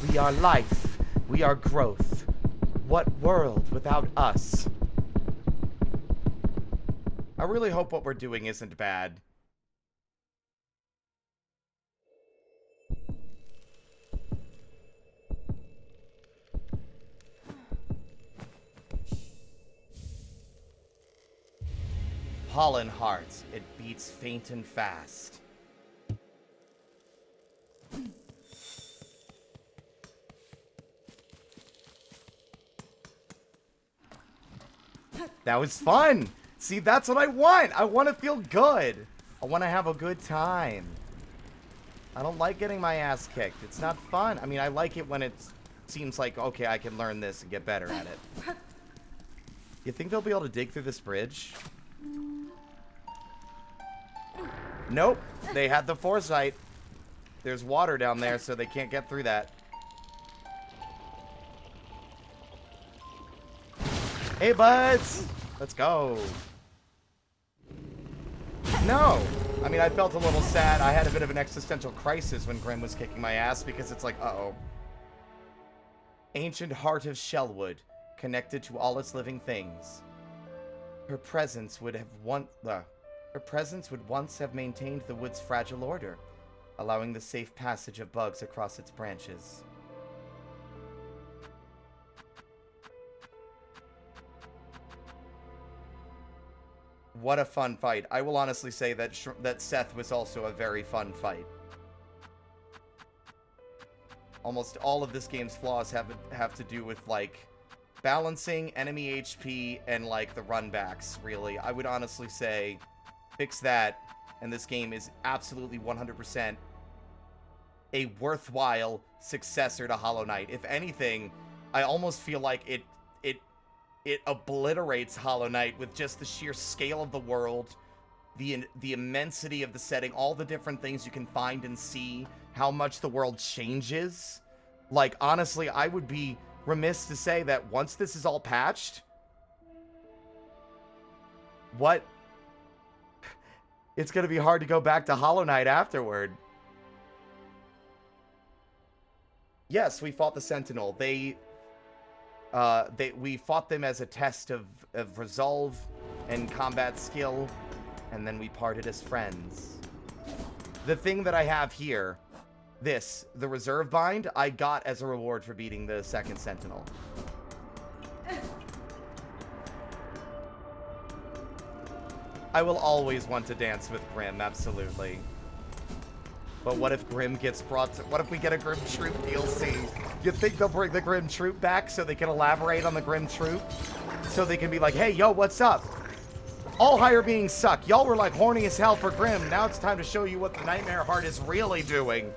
We are life. We are growth. What world without us? I really hope what we're doing isn't bad. Pollen heart, it beats faint and fast. That was fun! See, that's what I want! I want to feel good! I want to have a good time. I don't like getting my ass kicked. It's not fun. I mean, I like it when it seems like, okay, I can learn this and get better at it. You think they'll be able to dig through this bridge? Nope. They had the foresight. There's water down there, so they can't get through that. Hey, buds! Let's go. No! I mean, I felt a little sad. I had a bit of an existential crisis when Grim was kicking my ass because it's like, uh-oh. Ancient heart of Shellwood, connected to all its living things. Her presence would once have maintained the wood's fragile order, allowing the safe passage of bugs across its branches. What a fun fight. I will honestly say that that Seth was also a very fun fight. Almost all of this game's flaws have to do with, like, balancing enemy HP and, like, the runbacks, really. I would honestly say fix that, and this game is absolutely 100% a worthwhile successor to Hollow Knight. If anything, I almost feel like it obliterates Hollow Knight with just the sheer scale of the world, the immensity of the setting, all the different things you can find and see, how much the world changes. Like, honestly, I would be remiss to say that once this is all patched, What? It's gonna be hard to go back to Hollow Knight afterward. Yes, we fought the Sentinel. We fought them as a test of resolve and combat skill, and then we parted as friends. The thing that I have here, the reserve bind, I got as a reward for beating the second Sentinel. I will always want to dance with Grim, absolutely. But what if Grim gets brought to... What if we get a Grim Troop DLC? You think they'll bring the Grim Troop back so they can elaborate on the Grim Troop? So they can be like, hey, yo, what's up? All higher beings suck. Y'all were like horny as hell for Grim. Now it's time to show you what the Nightmare Heart is really doing.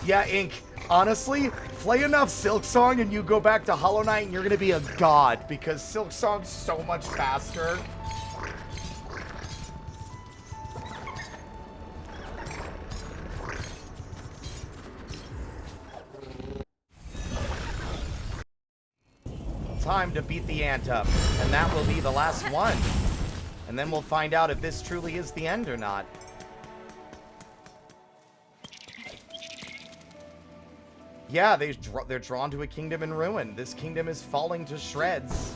Yeah, Ink. Honestly, play enough Silksong and you go back to Hollow Knight and you're gonna be a god because Silksong's so much faster. Time to beat the ant up, and that will be the last one. And then we'll find out if this truly is the end or not. Yeah, they're drawn to a kingdom in ruin. This kingdom is falling to shreds.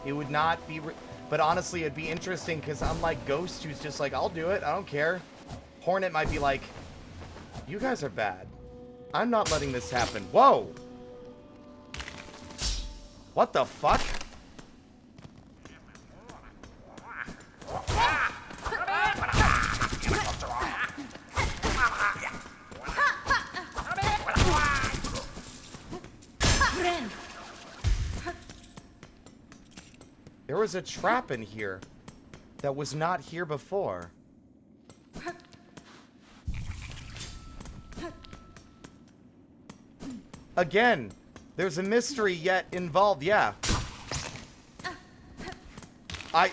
It would not be... But honestly, it'd be interesting, because unlike Ghost, who's just like, I'll do it, I don't care. Hornet might be like, you guys are bad. I'm not letting this happen. Whoa! What the fuck? There was a trap in here that was not here before. Again, there's a mystery yet involved, yeah.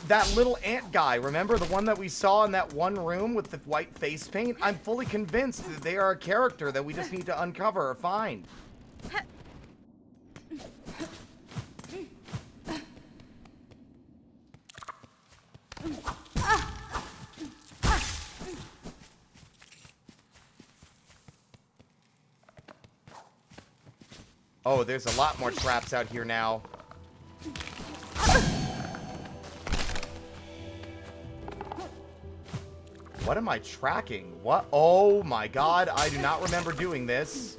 That little ant guy, remember the one that we saw in that one room with the white face paint? I'm fully convinced that they are a character that we just need to uncover or find. Oh, there's a lot more traps out here now. What am I tracking? What? Oh my god, I do not remember doing this.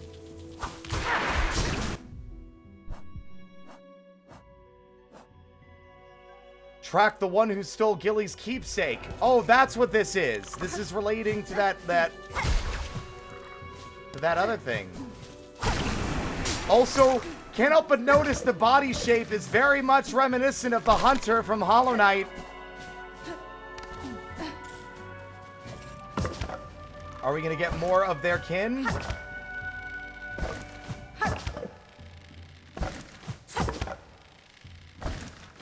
Track the one who stole Gilly's keepsake. Oh, that's what this is. This is relating to that other thing. Also, can't help but notice the body shape is very much reminiscent of the Hunter from Hollow Knight. Are we gonna get more of their kin?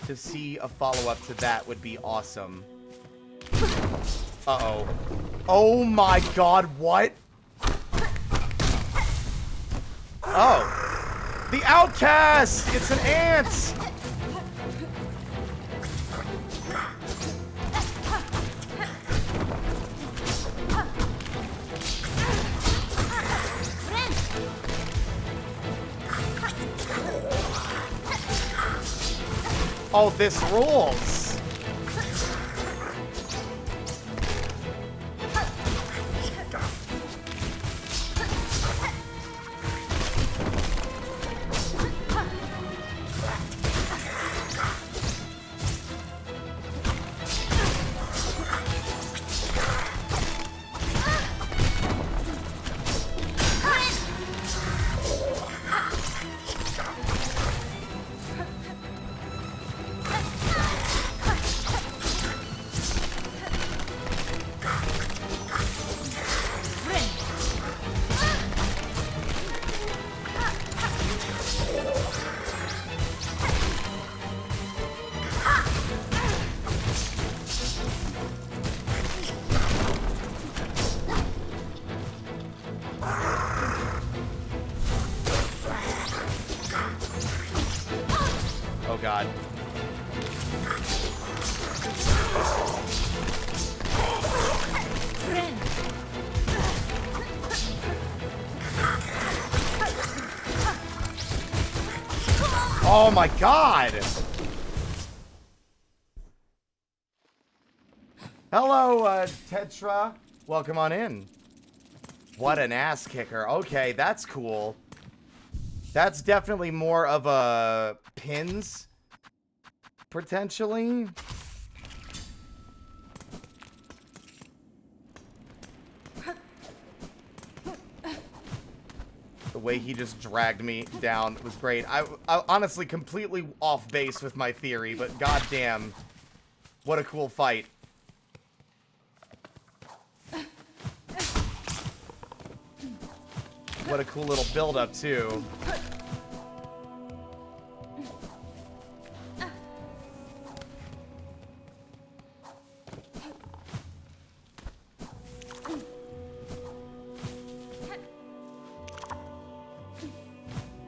To see a follow-up to that would be awesome. Uh-oh. Oh my god, what? Oh. The outcast! It's an ant! Oh, this rules! Oh my god! Hello, Tetra. Welcome on in. What an ass kicker. Okay, that's cool. That's definitely more of a pins, potentially. The way he just dragged me down was great. I honestly completely off base with my theory, but goddamn, what a cool fight. What a cool little build-up, too.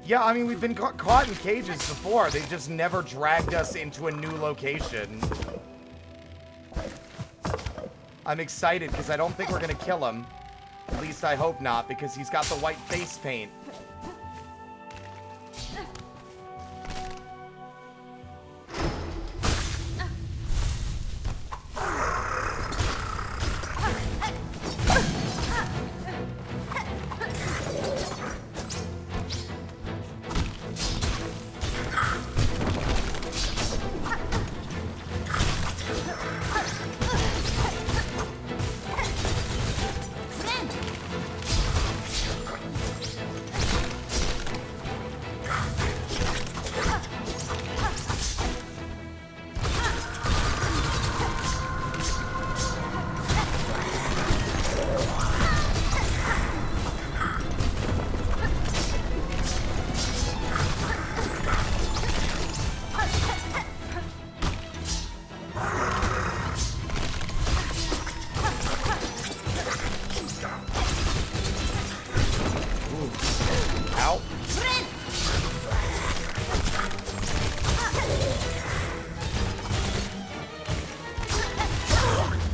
Yeah, I mean, we've been caught in cages before. They just never dragged us into a new location. I'm excited because I don't think we're going to kill him. At least I hope not, because he's got the white face paint.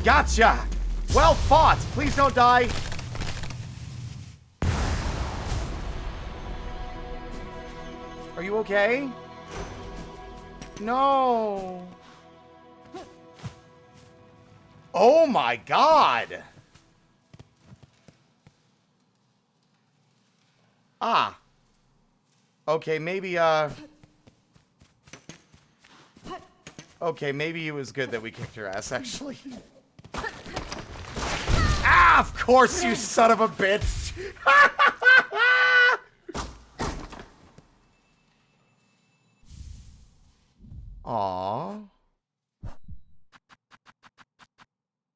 Gotcha! Well fought! Please don't die! Are you okay? No! Oh my god! Ah. Okay, maybe, okay, maybe it was good that we kicked your ass, actually. Ah, of course, you son of a bitch! Aww.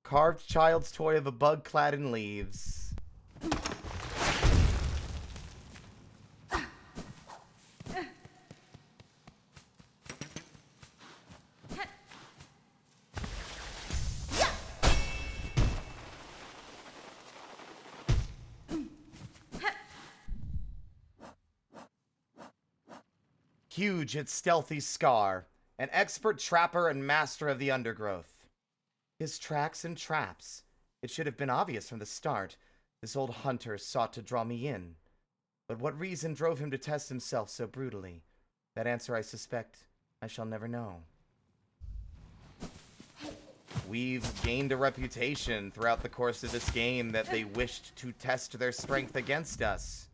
Carved child's toy of a bug clad in leaves. Huge its stealthy scar, an expert trapper and master of the undergrowth. His tracks and traps. It should have been obvious from the start. This old hunter sought to draw me in. But what reason drove him to test himself so brutally? That answer, I suspect, I shall never know. We've gained a reputation throughout the course of this game that they wished to test their strength against us.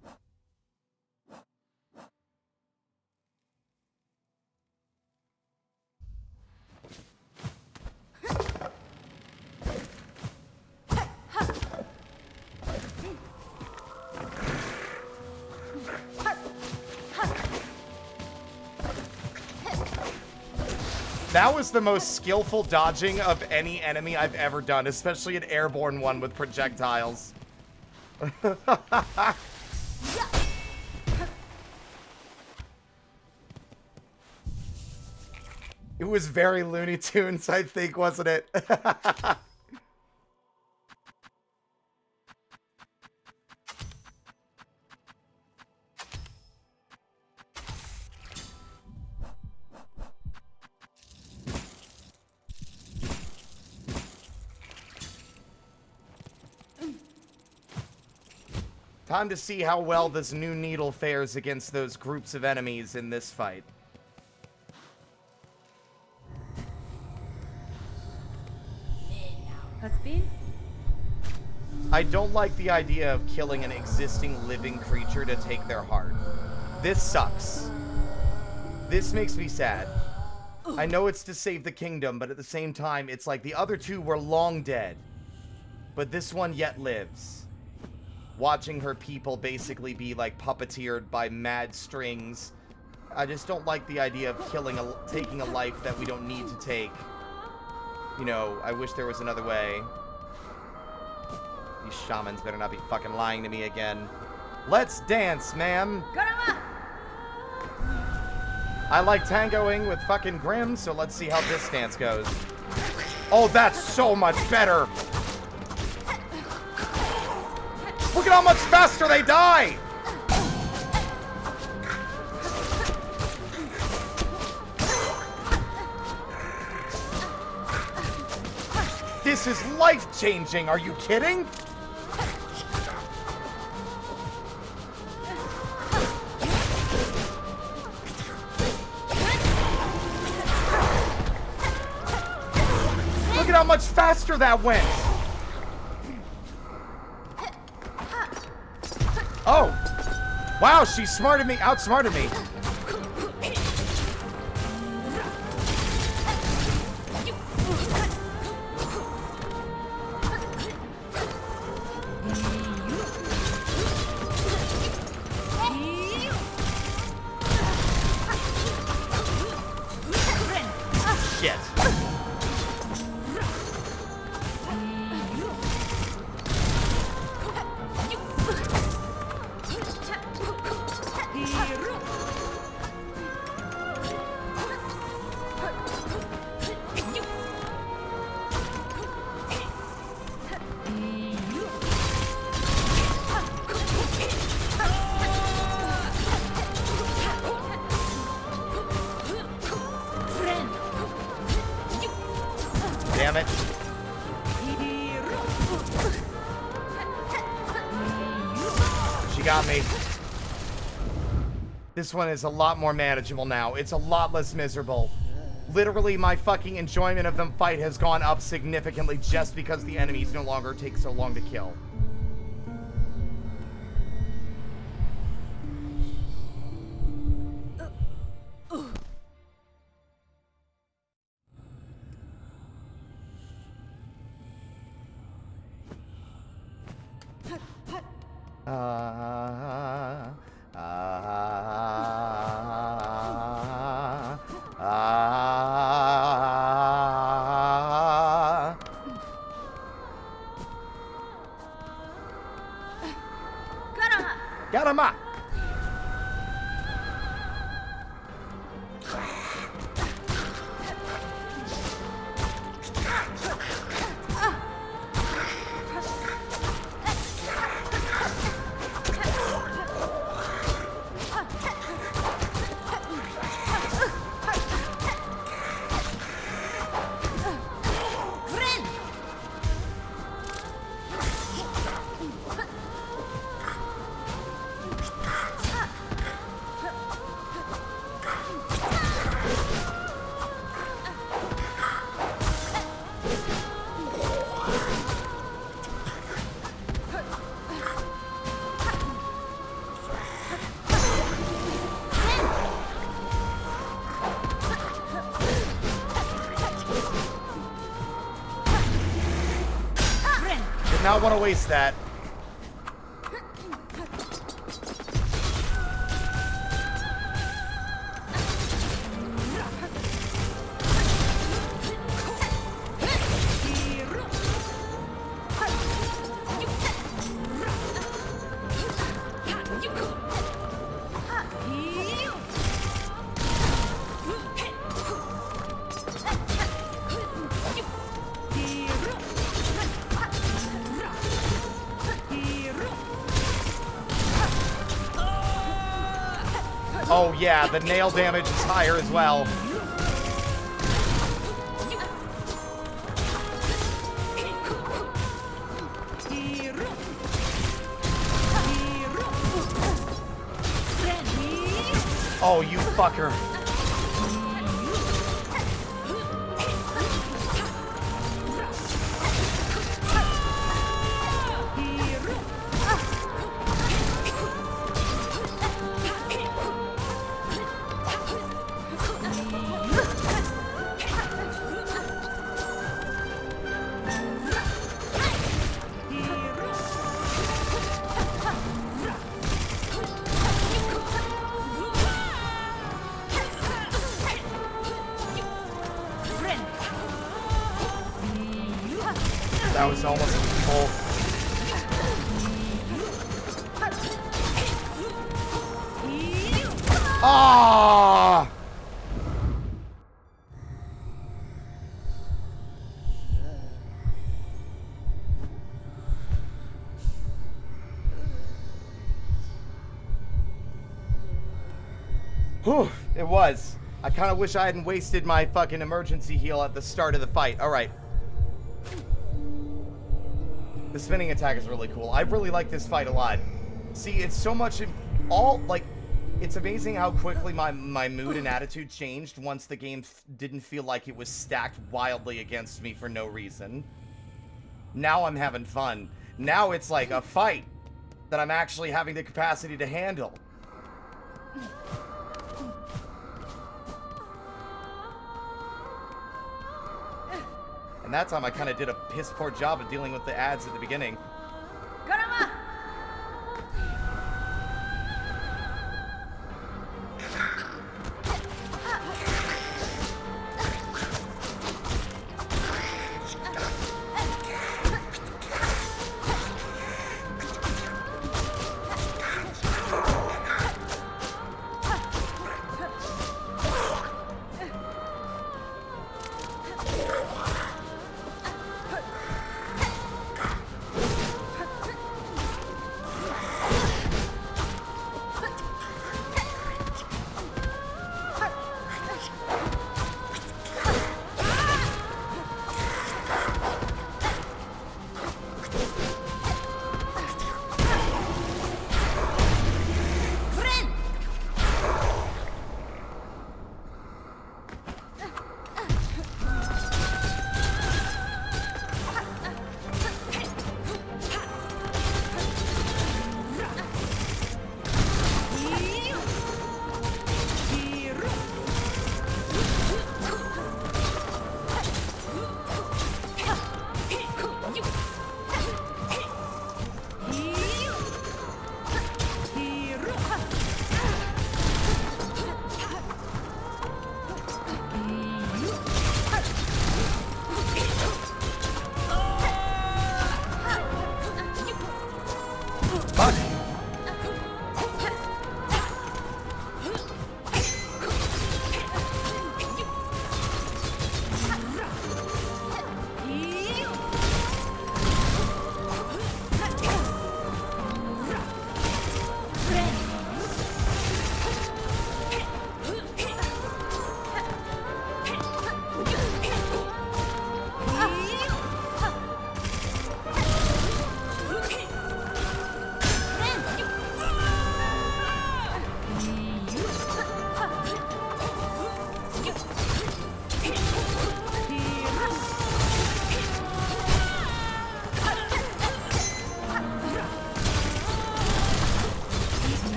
That was the most skillful dodging of any enemy I've ever done, especially an airborne one with projectiles. It was very Looney Tunes, I think, wasn't it? Time to see how well this new needle fares against those groups of enemies in this fight. I don't like the idea of killing an existing living creature to take their heart. This sucks. This makes me sad. I know it's to save the kingdom, but at the same time, it's like the other two were long dead. But this one yet lives. Watching her people basically be, like, puppeteered by mad strings. I just don't like the idea of taking a life that we don't need to take. You know, I wish there was another way. These shamans better not be fucking lying to me again. Let's dance, ma'am. I like tangoing with fucking Grim, so let's see how this dance goes. Oh, that's so much better. Look at how much faster they die. This is life-changing. Are you kidding? Look at how much faster that went. Oh. Wow, she outsmarted me. Shit. Damn it. She got me. This one is a lot more manageable now. It's a lot less miserable. Literally, my fucking enjoyment of them fight has gone up significantly just because the enemies no longer take so long to kill. Got him up. Did not want to waste that. Oh yeah, the nail damage is higher as well. Oh, you fucker. That was almost full. Ah! Whew, it was. I kind of wish I hadn't wasted my fucking emergency heal at the start of the fight. Alright. The spinning attack is really cool. I really like this fight a lot. See, it's so much it's amazing how quickly my mood and attitude changed once the game didn't feel like it was stacked wildly against me for no reason. Now I'm having fun. Now it's like a fight that I'm actually having the capacity to handle. And that time I kind of did a piss poor job of dealing with the ads at the beginning. Karama!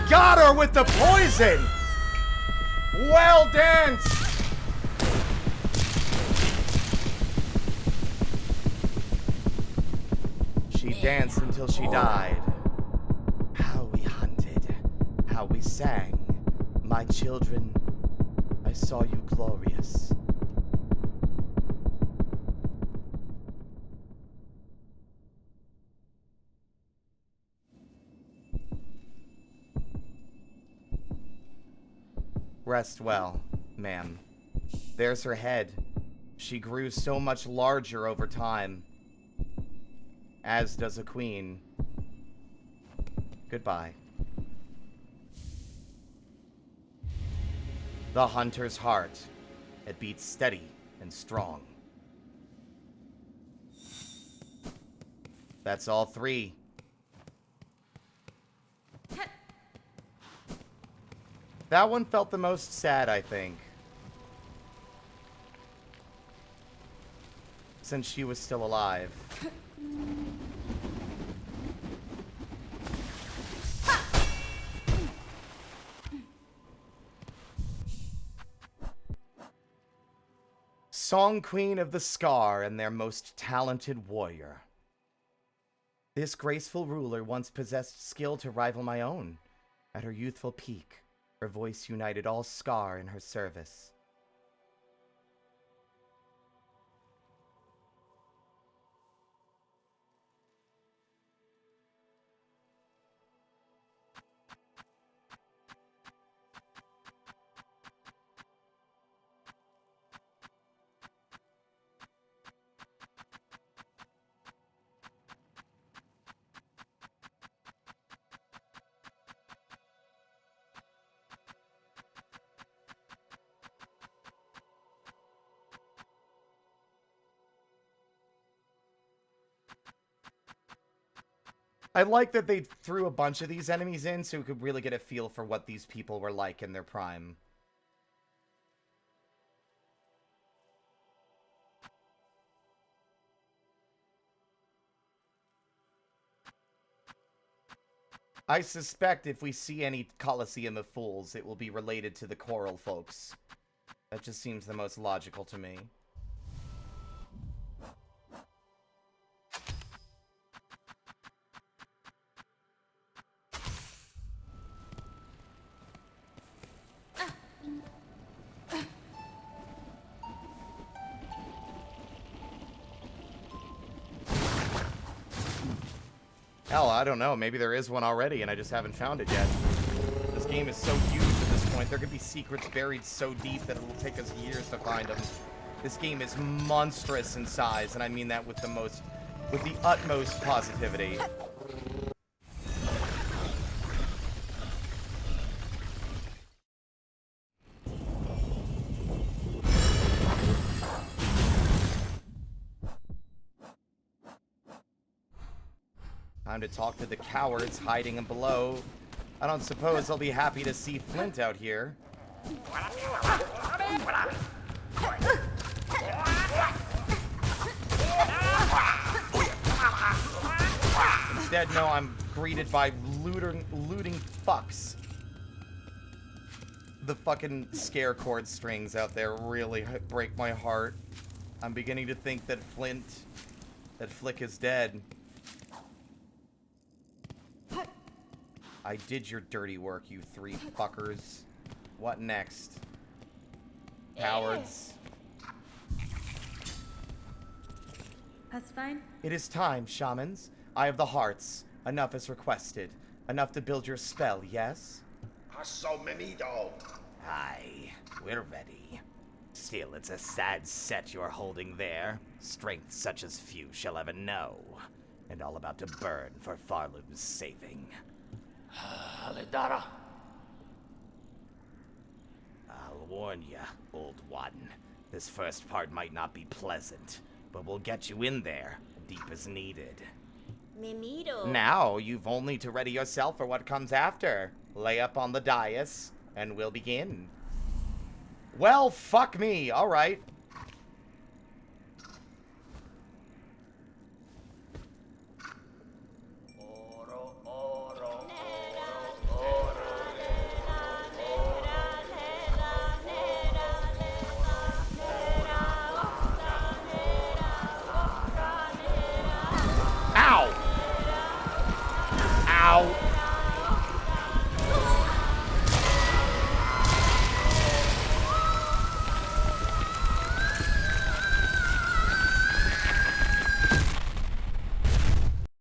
Got her with the poison! Well danced! She danced until she died. How we hunted, how we sang. My children, I saw you glorious. Rest well, ma'am. There's her head. She grew so much larger over time. As does a queen. Goodbye. The hunter's heart. It beats steady and strong. That's all three. That one felt the most sad, I think. Since she was still alive. Song Queen of the Scar and their most talented warrior. This graceful ruler once possessed skill to rival my own. At her youthful peak, her voice united all Scar in her service. I like that they threw a bunch of these enemies in so we could really get a feel for what these people were like in their prime. I suspect if we see any Colosseum of Fools, it will be related to the Coral folks. That just seems the most logical to me. Hell, I don't know. Maybe there is one already and I just haven't found it yet. This game is so huge at this point. There could be secrets buried so deep that it will take us years to find them. This game is monstrous in size, and I mean that with the utmost positivity. Time to talk to the cowards hiding below. I don't suppose they'll be happy to see Flint out here. Instead, no, I'm greeted by looting fucks. The fucking scare chord strings out there really break my heart. I'm beginning to think that Flick is dead. I did your dirty work, you three fuckers. What next? Cowards. That's fine. It is time, shamans. I have the hearts. Enough is requested. Enough to build your spell, yes? So many dog. Aye, we're ready. Still, it's a sad set you're holding there. Strength such as few shall ever know. And all about to burn for Farlum's saving. Alidara. I'll warn ya, old one. This first part might not be pleasant, but we'll get you in there, deep as needed. Mimito. Now, you've only to ready yourself for what comes after. Lay up on the dais, and we'll begin. Well, fuck me. All right. Ow! Ow!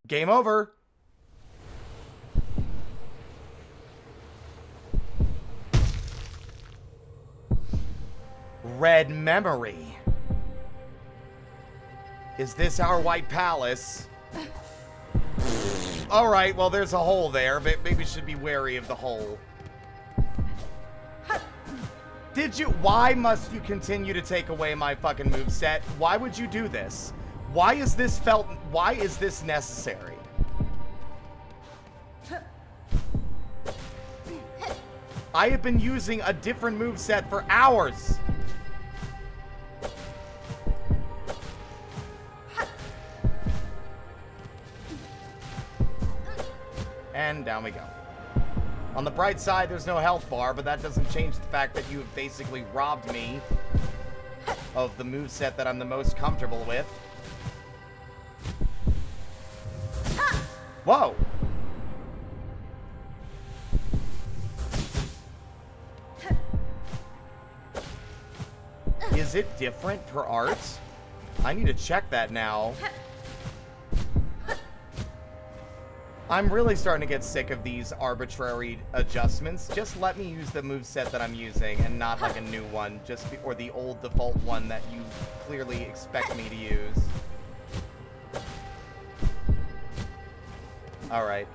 Game over. Red memory. Is this our White Palace? Alright, well there's a hole there, but maybe we should be wary of the hole. Why must you continue to take away my fucking moveset? Why would you do this? Why is this necessary? I have been using a different moveset for hours. And down we go. On the bright side, there's no health bar, but that doesn't change the fact that you have basically robbed me of the moveset that I'm the most comfortable with. Whoa! Is it different per art? I need to check that now. I'm really starting to get sick of these arbitrary adjustments. Just let me use the moveset that I'm using and not like a new one, or the old default one that you clearly expect me to use. Alright.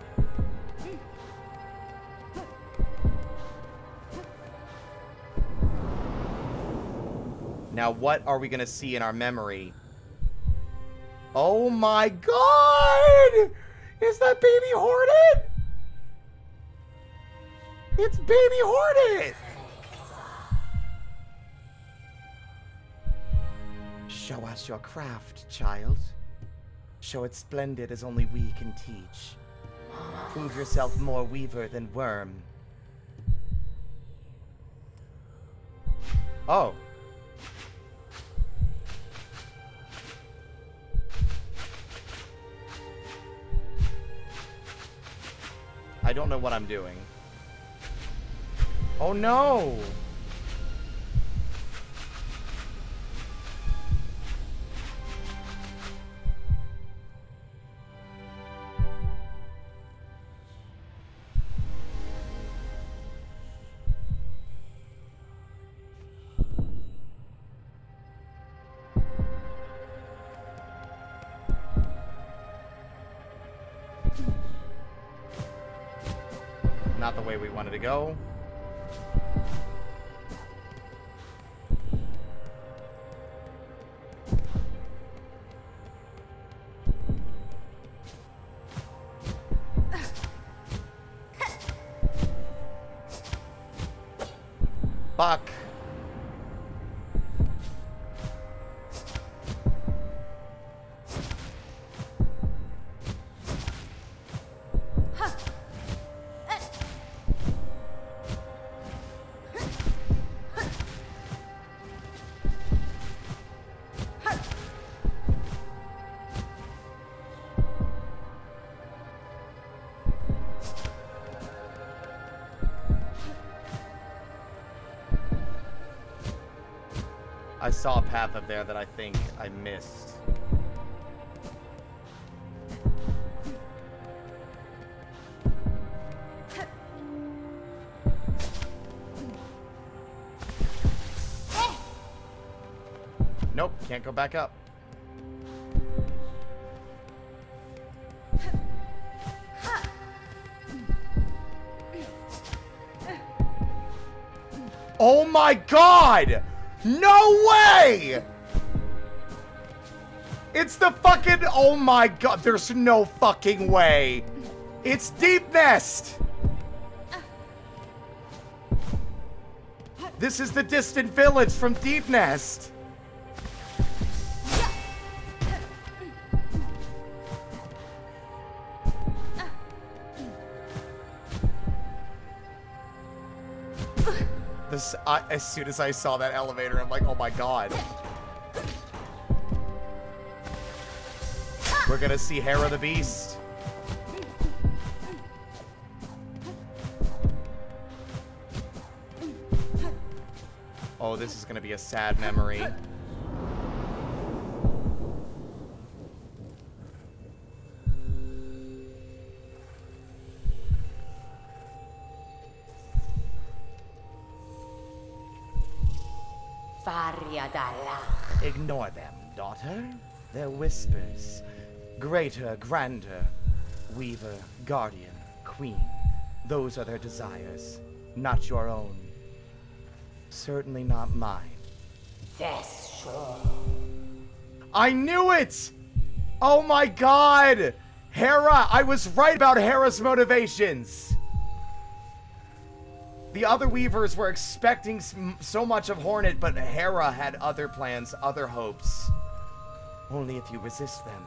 Now what are we gonna see in our memory? Oh my god! Is that baby Hornet? It's baby Hornet! Show us your craft, child. Show it splendid as only we can teach. Prove yourself more weaver than worm. Oh. I don't know what I'm doing. Oh no! Not the way we wanted to go. Fuck. I saw a path up there that I think I missed. Nope, can't go back up. Oh my god! No way! It's the fucking... Oh my god, there's no fucking way. It's Deep Nest! This is the distant village from Deep Nest. As soon as I saw that elevator, I'm like, oh my god. We're gonna see Hera the Beast. Oh, this is gonna be a sad memory. Ignore them, daughter. They're whispers. Greater, grander. Weaver, guardian, queen. Those are their desires. Not your own. Certainly not mine. That's sure. I knew it! Oh my god! Hera! I was right about Hera's motivations! The other Weavers were expecting so much of Hornet, but Hera had other plans, other hopes. Only if you resist them,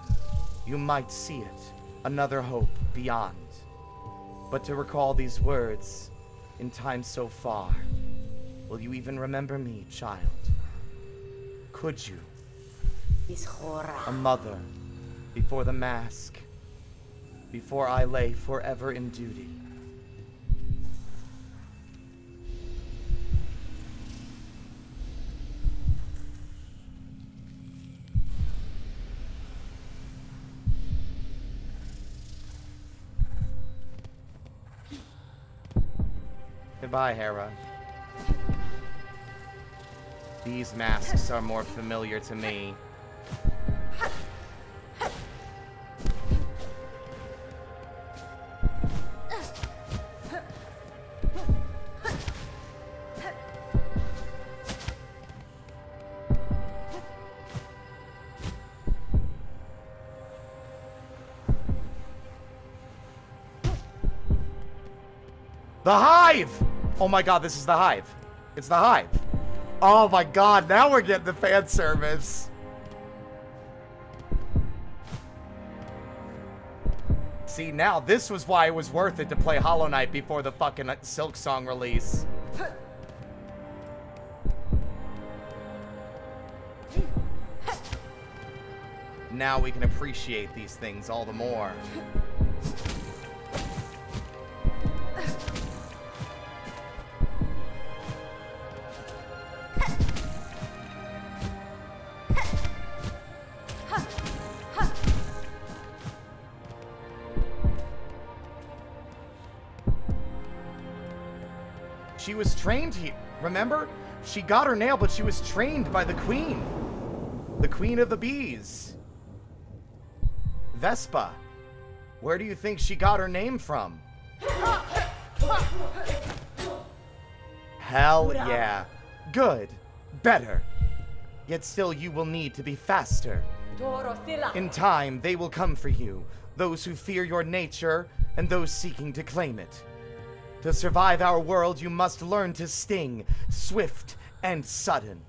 you might see it. Another hope beyond. But to recall these words, in time so far, will you even remember me, child? Could you? A mother, before the mask, before I lay forever in duty. Goodbye, Hera. These masks are more familiar to me. The Hive! Oh my god, this is the Hive. It's the Hive. Oh my god, now we're getting the fan service. See, now this was why it was worth it to play Hollow Knight before the fucking Silksong release. Now we can appreciate these things all the more. She was trained here. Remember? She got her nail, but she was trained by the queen. The queen of the bees. Vespa. Where do you think she got her name from? Hell yeah. Good. Better. Yet still you will need to be faster. In time, they will come for you. Those who fear your nature and those seeking to claim it. To survive our world, you must learn to sting, swift and sudden.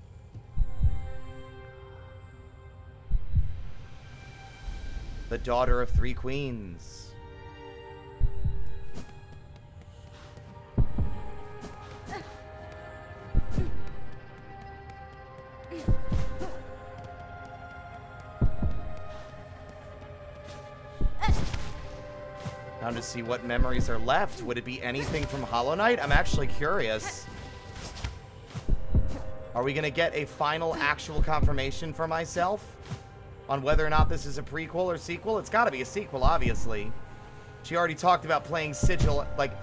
The daughter of three queens. Now to see what memories are left. Would it be anything from Hollow Knight? I'm actually curious. Are we gonna get a final actual confirmation for myself on whether or not this is a prequel or sequel? It's gotta be a sequel, obviously. She already talked about playing Sigil, like...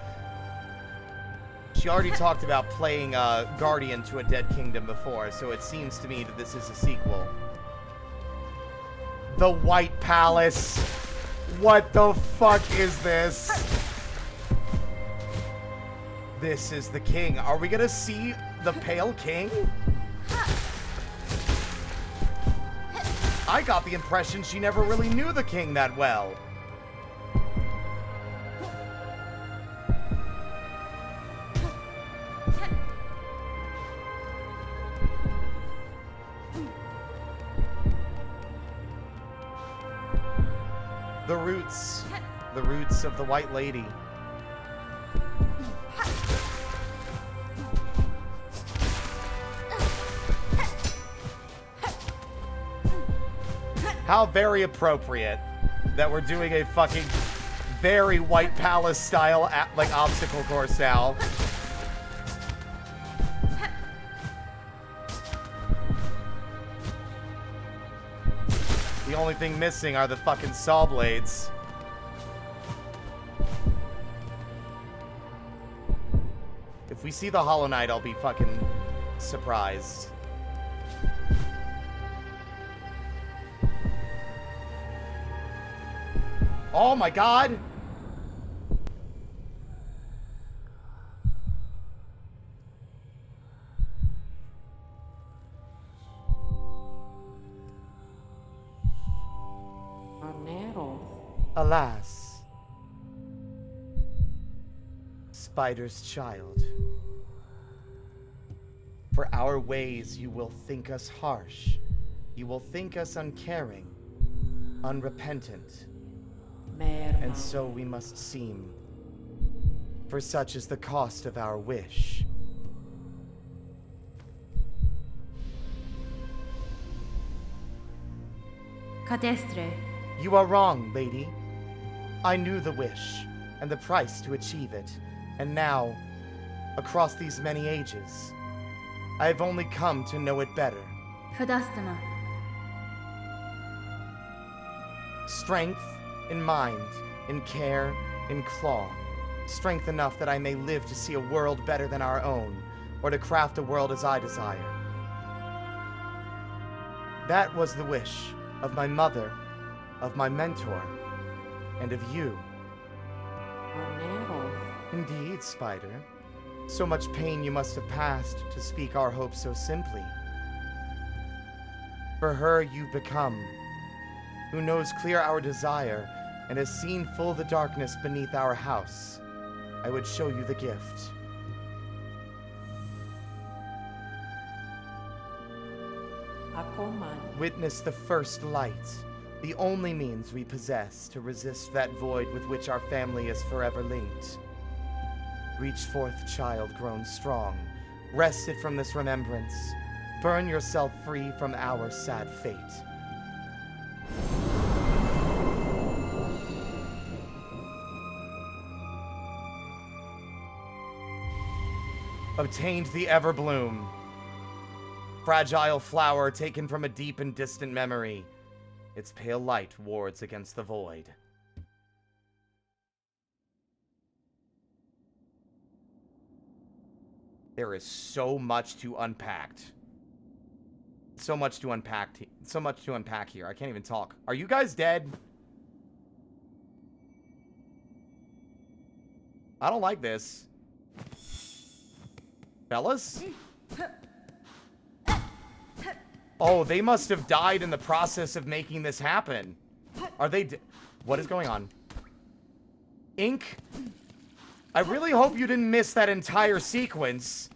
She already talked about playing Guardian to a Dead Kingdom before, so it seems to me that this is a sequel. The White Palace. What the fuck is this? This is the king. Are we gonna see the Pale King? I got the impression she never really knew the king that well. The roots of the White Lady. How very appropriate that we're doing a fucking very White Palace style like obstacle course now. The only thing missing are the fucking saw blades. If we see the Hollow Knight, I'll be fucking surprised. Oh my god! Alas, Spider's child, for our ways you will think us harsh, you will think us uncaring, unrepentant, and so we must seem, for such is the cost of our wish. Cadestre. You are wrong, lady. I knew the wish, and the price to achieve it, and now, across these many ages, I have only come to know it better. Fadastama. Strength in mind, in care, in claw, Strength enough that I may live to see a world better than our own, or to craft a world as I desire. That was the wish of my mother, of my mentor, and of you. Indeed, Spider. So much pain you must have passed to speak our hope so simply. For her you become, who knows clear our desire, and has seen full the darkness beneath our house. I would show you the gift. Witness the first light, the only means we possess to resist that void with which our family is forever linked. Reach forth, child grown strong, wrested from this remembrance. Burn yourself free from our sad fate. Obtained the Everbloom. Fragile flower taken from a deep and distant memory. Its pale light wards against the void. There is so much to unpack. So much to unpack. So much to unpack here. I can't even talk. Are you guys dead? I don't like this. Fellas? Oh, they must have died in the process of making this happen. Are they... What is going on? Ink? I really hope you didn't miss that entire sequence.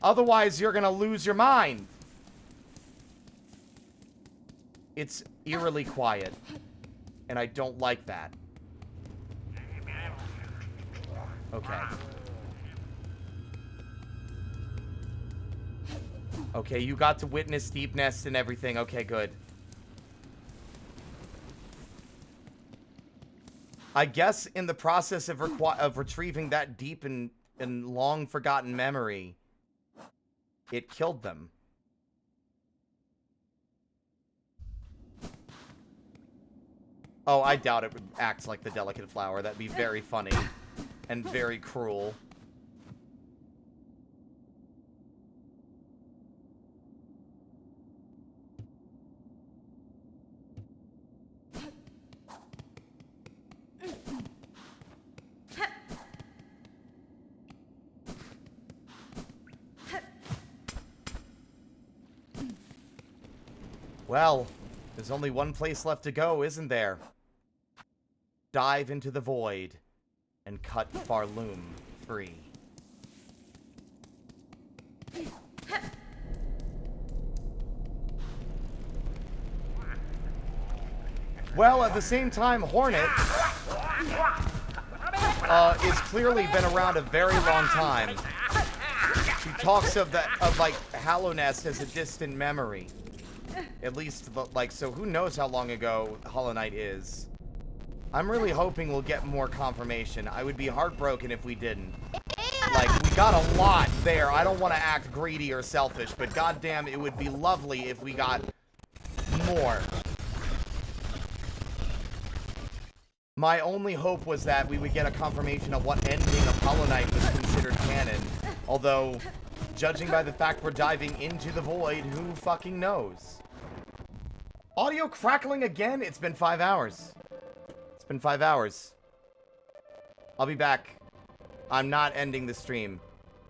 Otherwise, you're gonna lose your mind. It's eerily quiet. And I don't like that. Okay. Okay, you got to witness Deep Nest and everything. Okay, good. I guess in the process of retrieving that deep and long-forgotten memory, it killed them. Oh, I doubt it would act like the delicate flower. That'd be very funny and very cruel. Well, there's only one place left to go, isn't there? Dive into the void and cut Farloom free. Well, at the same time, Hornet is clearly been around a very long time. She talks of like Hallownest as a distant memory. At least, like, so who knows how long ago Hollow Knight is. I'm really hoping we'll get more confirmation. I would be heartbroken if we didn't. Like, we got a lot there. I don't want to act greedy or selfish, but goddamn, it would be lovely if we got more. My only hope was that we would get a confirmation of what ending of Hollow Knight was considered canon. Although, judging by the fact we're diving into the void, who fucking knows? Audio crackling again? It's been 5 hours. It's been 5 hours. I'll be back. I'm not ending the stream.